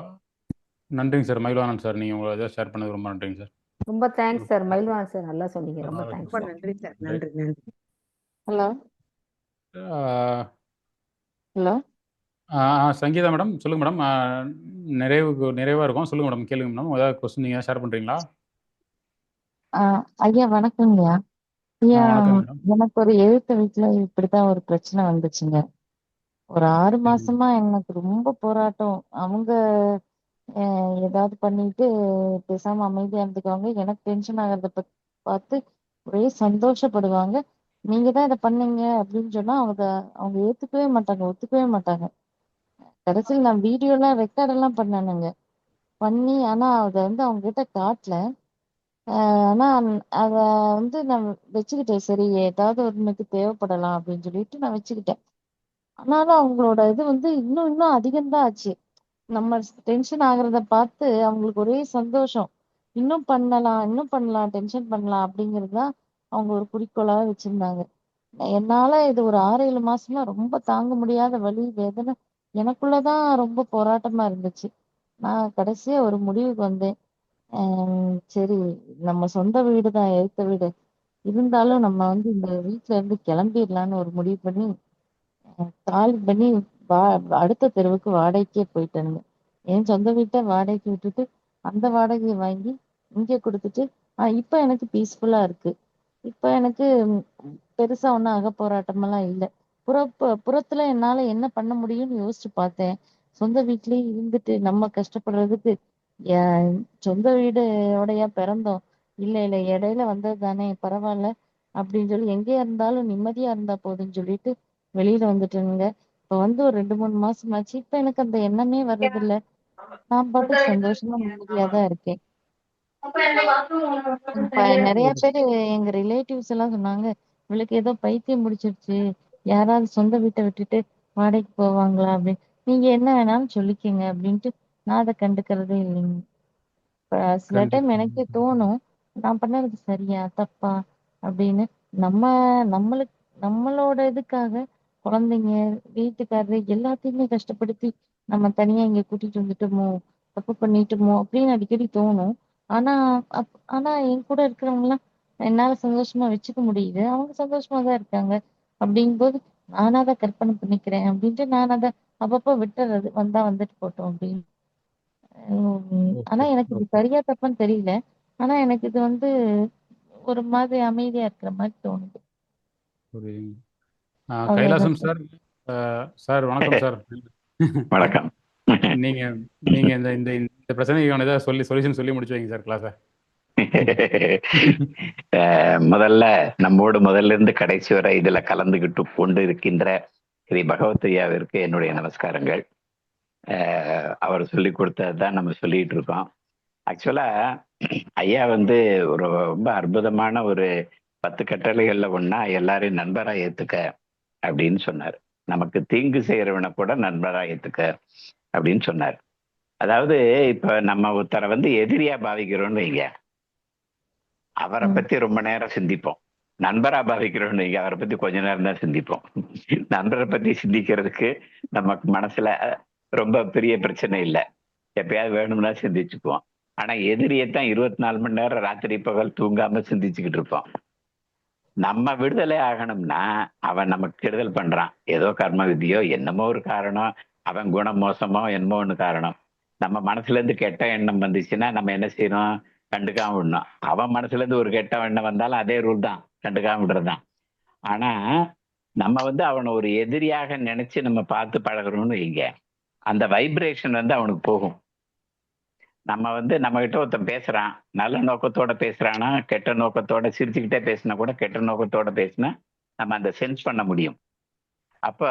நன்றிங்க சார். மயில்வானன் சார், நீங்க உங்களை இதை ஷேர் பண்ணது ரொம்ப நன்றிங்க சார். ரொம்ப தேங்க்ஸ் சார். மயில்வான் சார் நல்லா சொன்னீங்க. ரொம்ப தேங்க்ஸ் ரொம்ப சார். நன்றி சார். நன்றி நன்றி. ஹலோ ஆஹ் ஹலோ சங்கீதா மேடம் சொல்லுங்க மேடம். நிறைவா இருக்கும். சொல்லுங்க மேடம். கேளுங்க மேடம். ஏதாவது கொஸ்டின் நீங்க ஷேர் பண்றீங்களா? ஐயா வணக்கங்கய்யா. ஐயா வணக்கம் மேடம். எனக்கு ஒரு எழுத்து வீட்டுல இப்படித்தான் ஒரு பிரச்சனை வந்துச்சுங்க. ஒரு 6 சரிங்க மாசமா எனக்கு ரொம்ப போராட்டம். அவங்க ஏதாவது பண்ணிட்டு பேசாம அமைதியா இருந்துக்குவாங்க. எனக்கு டென்ஷன் ஆகிறத பார்த்து ஒரே சந்தோஷப்படுவாங்க. நீங்க தான் இதை பண்ணீங்க அப்படின்னு சொன்னா அவங்க ஏத்துக்கவே மாட்டாங்க, ஒத்துக்கவே மாட்டாங்க. கடைசியில் நான் வீடியோ எல்லாம் ரெக்கார்ட் எல்லாம் பண்ணேனுங்க. பண்ணி ஆனா அதை அவங்க கிட்ட காட்டல. ஆனா அத நான் வச்சுக்கிட்டேன். சரி ஏதாவது ஒண்ணுக்கு தேவைப்படலாம் அப்படின்னு சொல்லிட்டு நான் வச்சுக்கிட்டேன். ஆனாலும் அவங்களோட இது இன்னும் இன்னும் அதிகம்தான் ஆச்சு. நம்ம டென்ஷன் ஆகுறத பார்த்து அவங்களுக்கு ஒரே சந்தோஷம். இன்னும் பண்ணலாம், இன்னும் பண்ணலாம், டென்ஷன் பண்ணலாம் அப்படிங்கறதுதான் அவங்க ஒரு குறிக்கோளா வச்சிருந்தாங்க. என்னால இது ஒரு 6-7 மாசமா ரொம்ப தாங்க முடியாத வலி, வேதனை எனக்குள்ளதான் ரொம்ப போராட்டமா இருந்துச்சு. நான் கடைசியா ஒரு முடிவுக்கு வந்தேன். சரி நம்ம சொந்த வீடுதான், எடுத்த வீடு இருந்தாலும் நம்ம இந்த வீட்டுல இருந்து கிளம்பிடலான்னு ஒரு முடிவு பண்ணி காலி பண்ணி அடுத்த தெருவுக்கு வாடகைக்கே போயிட்டேனுங்க. என் சொந்த வீட்டை வாடகைக்கு விட்டுட்டு அந்த வாடகையை வாங்கி இங்க கொடுத்துட்டு இப்ப எனக்கு பீஸ்ஃபுல்லா இருக்கு. இப்ப எனக்கு பெருசா ஒண்ணும் போராட்டமெல்லாம் இல்லை. புறத்துல என்னால என்ன பண்ண முடியும்னு யோசிச்சு பார்த்தேன். சொந்த வீட்லயே இருந்துட்டு நம்ம கஷ்டப்படுறதுக்கு சொந்த வீடோடயா பிறந்தோம். இல்ல இல்ல இடையில வந்தது தானே, பரவாயில்ல அப்படின்னு சொல்லி எங்கேயா இருந்தாலும் நிம்மதியா இருந்தா போதுன்னு சொல்லிட்டு வெளியில வந்துட்டேனுங்க. இப்ப ஒரு 2-3 மாசம் ஆச்சு. இப்ப எனக்கு அந்த எண்ணமே வர்றதில்ல. நான் பாட்டுக்கு சந்தோஷமா நிம்மதியாதான் இருக்கேன். இப்ப நிறைய பேரு எங்க ரிலேட்டிவ்ஸ் எல்லாம் சொன்னாங்க, இவளுக்கு ஏதோ பைத்தியம் முடிச்சிருச்சு, யாராவது சொந்த வீட்டை விட்டுட்டு வாடகைக்கு போவாங்களா அப்படின்னு. நீங்க என்ன வேணாலும் சொல்லிக்கங்க அப்படின்ட்டு நான் அதை கண்டுக்கிறதே இல்லைங்க. சில டைம் எனக்கே தோணும், நான் பண்ணது சரியா தப்பா அப்படின்னு. நம்மளோட இதுக்காக குழந்தைங்க, வீட்டுக்காரரு எல்லாத்தையுமே கஷ்டப்படுத்தி நம்ம தனியா இங்க கூட்டிட்டு வந்துட்டோமோ, தப்பு பண்ணிட்டோமோ அப்படின்னு அடிக்கடி தோணும். ஆனா ஆனா என் கூட இருக்கிறவங்க எல்லாம் என்னால சந்தோஷமா வச்சுக்க முடியுது. அவங்க சந்தோஷமா தான் இருக்காங்க. அப்படிங்கும்போது நானா அதை கற்பனை பண்ணிக்கிறேன் அப்படின்ட்டு நான் அதை அப்பப்போ விட்டுறது. வந்தா வந்துட்டு போட்டோம் அப்படின்னு. ஆனா எனக்கு இது சரியா தப்பான்னு தெரியல. ஆனா எனக்கு இது ஒரு மாதிரி அமைதியா இருக்கிற மாதிரி தோணுது. கைலாசம் சார். சார் வணக்கம் சார். வணக்கம். நீங்க நீங்க இந்த இந்த இந்த பிரச்சனைக்கான ஏதாவது சொல்யூஷன் சொல்லி முடிச்சு வைங்க சார் கிளாஸை. முதல்ல முதல்ல இருந்து கடைசி வரை இதுல கலந்துகிட்டு கொண்டு இருக்கின்ற ஸ்ரீ பகவத் ஐயாவிற்கு என்னுடைய நமஸ்காரங்கள். அவர் சொல்லி கொடுத்ததுதான் நம்ம சொல்லிட்டு இருக்கோம். ஆக்சுவலா ஐயா வந்து ஒரு ரொம்ப அற்புதமான ஒரு 10 கட்டளைகள்ல ஒண்ணா எல்லாரையும் நண்பரா ஏத்துக்க அப்படின்னு சொன்னார். நமக்கு தீங்கு செய்யறவனை கூட நண்பரா ஏத்துக்க அப்படின்னு சொன்னார். அதாவது இப்ப நம்ம ஒருத்தரை வந்து எதிரியா பாவிக்கிறோம்னு வைங்க, அவரை பத்தி ரொம்ப நேரம் சிந்திப்போம். நண்பரா பாவிக்கிறோம்னு வைங்க, அவரை பத்தி கொஞ்ச நேரம் தான் சிந்திப்போம். நண்பரை பத்தி சிந்திக்கிறதுக்கு நமக்கு மனசுல ரொம்ப பெரிய பிரச்சனை இல்லை, எப்பயாவது வேணும்னா சிந்திச்சுக்குவோம். ஆனா எதிரியத்தான் 24 மணி நேரம் ராத்திரி பகல் தூங்காம சிந்திச்சுக்கிட்டு இருப்போம். நம்ம விடுதலை ஆகணும்னா அவன் நமக்கு கெடுதல் பண்றான், ஏதோ கர்ம விதியோ என்னமோ ஒரு காரணம், அவன் குணம் மோசமோ என்னமோ ஒண்ணு காரணம். நம்ம மனசுல இருந்து கெட்ட எண்ணம் வந்துச்சுன்னா நம்ம என்ன செய்யணும்? கண்டுக்காம விடணும். அவன் மனசுல இருந்து ஒரு கெட்ட எண்ணம் வந்தாலும் அதே ரூல் தான், கண்டுக்காம விடுறதுதான். ஆனா நம்ம வந்து அவனை ஒரு எதிரியாக நினைச்சு நம்ம பார்த்து பழகுறோம்னு வைங்க, அந்த வைப்ரேஷன் வந்து அவனுக்கு போகும். நம்ம வந்து நம்ம கிட்ட ஒருத்தன் பேசுறான், நல்ல நோக்கத்தோட பேசுறானா, கெட்ட நோக்கத்தோட சிரிச்சுக்கிட்டே பேசினா கூட கெட்ட நோக்கத்தோட பேசினா நம்ம அந்த சென்ஸ் பண்ண முடியும். அப்ப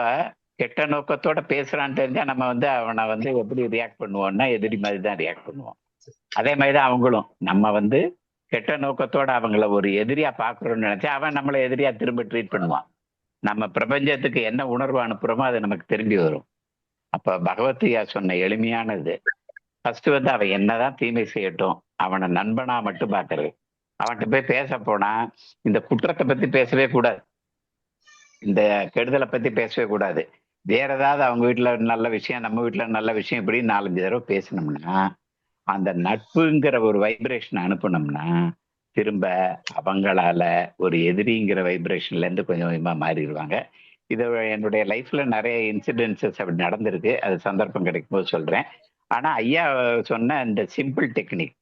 கெட்ட நோக்கத்தோட பேசுறான்னு தெரிஞ்சா நம்ம வந்து அவனை வந்து எப்படி ரியாக்ட் பண்ணுவோம்னா எதிரி மாதிரி தான் ரியாக்ட் பண்ணுவோம். அதே மாதிரிதான் அவங்களும் நம்ம வந்து கெட்ட நோக்கத்தோட அவங்கள ஒரு எதிரியா பாக்குறோம்னு நினைச்சா அவன் நம்மளை எதிரியா திரும்ப ட்ரீட் பண்ணுவான். நம்ம பிரபஞ்சத்துக்கு என்ன உணர்வு அனுப்புறோமோ அது நமக்கு திரும்பி வரும். அப்ப பகவத்கீதா சொன்ன எளிமையானது, ஃபர்ஸ்ட் வந்து அவன் என்னதான் தீமை செய்யட்டும் அவனை நண்பனா மட்டும் பாக்குறது. அவன்கிட்ட போய் பேச போனா இந்த குற்றத்தை பத்தி பேசவே கூடாது, இந்த கெடுதலை பத்தி பேசவே கூடாது. வேற ஏதாவது அவங்க வீட்டுல நல்ல விஷயம், நம்ம வீட்டுல நல்ல விஷயம், இப்படி 4-5 தடவை பேசணும்னா அந்த நட்புங்கிற ஒரு வைப்ரேஷன் அனுப்பணும்னா திரும்ப அவங்களால ஒரு எதிரிங்கிற வைப்ரேஷன்ல இருந்து கொஞ்சம் கொஞ்சமா மாறிடுவாங்க. இது என்னுடைய லைஃப்ல நிறைய இன்சிடென்சஸ் அப்படி நடந்திருக்கு, அது சந்தர்ப்பம் கிடைக்கும் போது சொல்றேன். ஆனா ஐயா சொன்ன இந்த சிம்பிள் டெக்னிக்,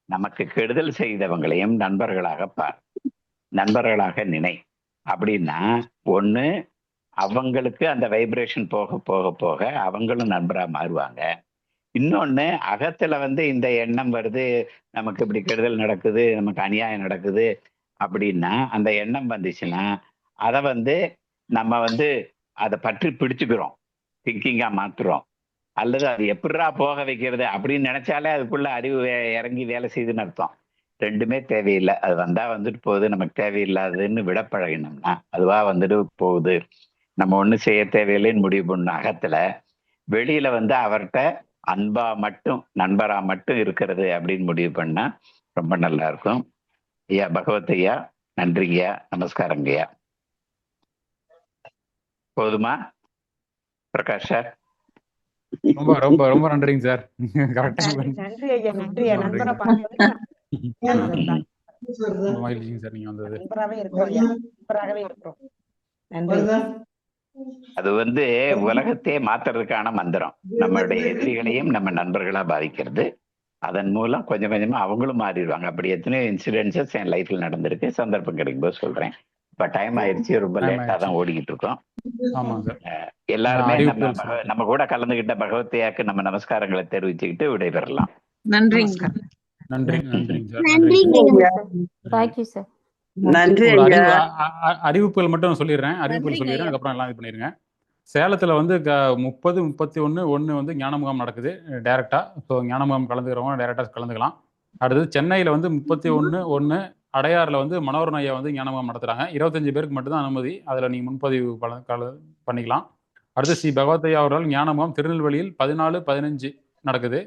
நமக்கு கெடுதல் செய்தவங்களையும் நண்பர்களாக பார், நண்பர்களாக நினை அப்படின்னா, ஒண்ணு அவங்களுக்கு அந்த வைப்ரேஷன் போக போக போக அவங்களும் நண்பரா மாறுவாங்க. இன்னொன்னு அகத்துல வந்து இந்த எண்ணம் வருது, நமக்கு இப்படி கெடுதல் நடக்குது, நமக்கு அநியாயம் நடக்குது அப்படின்னா அந்த எண்ணம் வந்துச்சுன்னா அதை வந்து நம்ம வந்து அதை பற்றி பிடிச்சுக்கிறோம், திங்கிங்கா மாத்துறோம். அல்லது அது எப்படிரா போக வைக்கிறது அப்படின்னு நினைச்சாலே அதுக்குள்ள அறிவு இறங்கி வேலை செய்யுதுன்னு அர்த்தம். ரெண்டுமே தேவையில்லை, அது வந்தா வந்துட்டு போகுது, நமக்கு தேவையில்லாதுன்னு விட பழகினோம்னா அதுவா வந்துட்டு போகுது, நம்ம ஒண்ணும் செய்ய தேவையில்லைன்னு முடிவு பண்ண அகத்துல, வெளியில வந்து அவர்கிட்ட அன்பா மட்டும் நண்பரா மட்டும் இருக்கிறது அப்படின்னு முடிவு பண்ணா ரொம்ப நல்லா இருக்கும். ஐயா பகவத் ஐயா, நன்றிங்கய்யா, நமஸ்காரங்கய்யா. போதுமா பிரகாஷ் சார்? ரொம்ப ரொம்ப ரொம்ப நன்றிங்க சார். கரெக்டா நன்றி ஐயா, நன்றி ஐயா. நண்பரை பார்க்கறதுக்கு மகிழ்ச்சிங்க சார் நீங்க வந்தது. நண்பராகவே இருக்கிறோம் ஐயா, நண்பராகவே இருக்கிறோம். நன்றி. அது வந்து உலகத்தையே மாத்துறதுக்கான மந்திரம், நம்மளுடைய எதிரிகளையும் நம்ம நண்பர்களா பாதிக்கிறது. அதன் மூலம் கொஞ்சம் கொஞ்சமா அவங்களும் மாறிடுவாங்க. அப்படி எத்தனையோ இன்சிடென்ட்ஸஸ் என் லைஃப்ல நடந்திருக்கு, சந்தர்ப்பம் கிடைக்கும்போது சொல்றேன். இப்ப டைம் ஆயிடுச்சு, ரொம்ப லேட்டா தான் ஓடிக்கிட்டு இருக்கோம். எல்லாருமே நம்ம கூட கலந்துகிட்ட பகவத்தையாக்கு நம்ம நமஸ்காரங்களை தெரிவிச்சுக்கிட்டு விடைபெறலாம். நன்றி. நன்றி நன்றி தேங்க்யூ சார். நன்றி. அறிவிப்புகள் மட்டும் சொல்லிடுறேன், அதுக்கப்புறம் எல்லாம் இது பண்ணிருங்க. சேலத்துல வந்து 30, 31 வந்து ஞான முகாம் நடக்குது டைரக்டா. ஸோ ஞான முகாம் கலந்துக்கிறவங்க டைரக்டா கலந்துக்கலாம். அடுத்தது சென்னையில வந்து 31/1 அடையாறுல வந்து மனோகரன் ஐயா வந்து ஞான முகாம் நடத்துறாங்க. 25 பேருக்கு மட்டும்தான் அனுமதி, அதுல நீங்க முன்பதிவு பண்ணிக்கலாம். அடுத்து ஸ்ரீ பகவத் ஐயா அவர்கள் ஞான முகாம் திருநெல்வேலியில் 14, 15 நடக்குது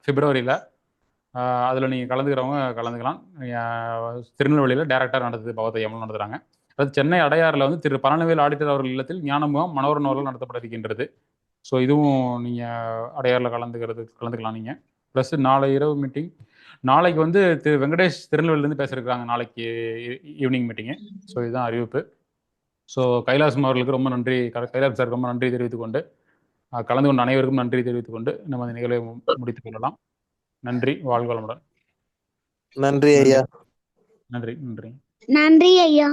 பிப்ரவரியில. அதில் நீங்கள் கலந்துக்கிறவங்க கலந்துக்கலாம். திருநெல்வேலியில் டைரக்டாக நடத்துது, பகவத் ஐயா நடத்துகிறாங்க. அது சென்னை அடையாறில் வந்து திரு பழனிவேல் ஆடிட்டர் அவர்கள் இல்லத்தில் ஞான முகாம் மனோகரன் அவர்கள் நடத்தப்பட இருக்கின்றது. ஸோ இதுவும் நீங்கள் அடையாறில் கலந்துக்கலாம் நீங்கள். ப்ளஸ் நாளை இரவு மீட்டிங், நாளைக்கு வந்து திரு வெங்கடேஷ் திருநெல்வேலியிலேருந்து பேசியிருக்கிறாங்க, நாளைக்கு ஈவினிங் மீட்டிங்கு. ஸோ இதுதான் அறிவிப்பு. ஸோ கைலாசம் அவர்களுக்கு ரொம்ப நன்றி, கைலாஸ் சார் ரொம்ப நன்றி தெரிவித்துக்கொண்டு, கலந்து கொண்ட அனைவருக்கும் நன்றி தெரிவித்துக்கொண்டு நம்ம இந்த நிகழ்வை முடித்துக் கொள்ளலாம். நன்றி, வாழ்க வளமுடன். நன்றி ஐயா. நன்றி நன்றி நன்றி ஐயா.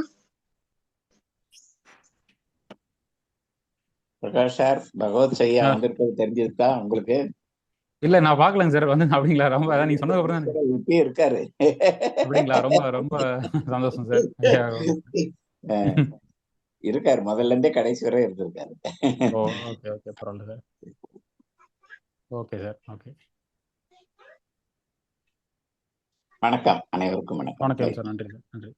பிரகாஷ் சார், பகவத் ஐயா வந்திருப்பது தெரிஞ்சிருக்கா உங்களுக்கு? இல்ல நான் பாக்கலங்க சார். வந்து அப்படிங்களா? ரொம்ப நீங்க சொன்னதுக்கு அப்புறம் தான் இப்பயே இருக்காரு. அப்படிங்களா? ரொம்ப ரொம்ப சந்தோஷம் சார். இருக்காரு, முதல்ல இருந்தே கடைசி வரை இருந்திருக்காரு. ஓகே ஓகே, பரவாயில்ல சார். Okay sir, okay. வணக்கம், அனைவருக்கும் வணக்கம். வணக்கம் சார். நன்றி சார். நன்றி.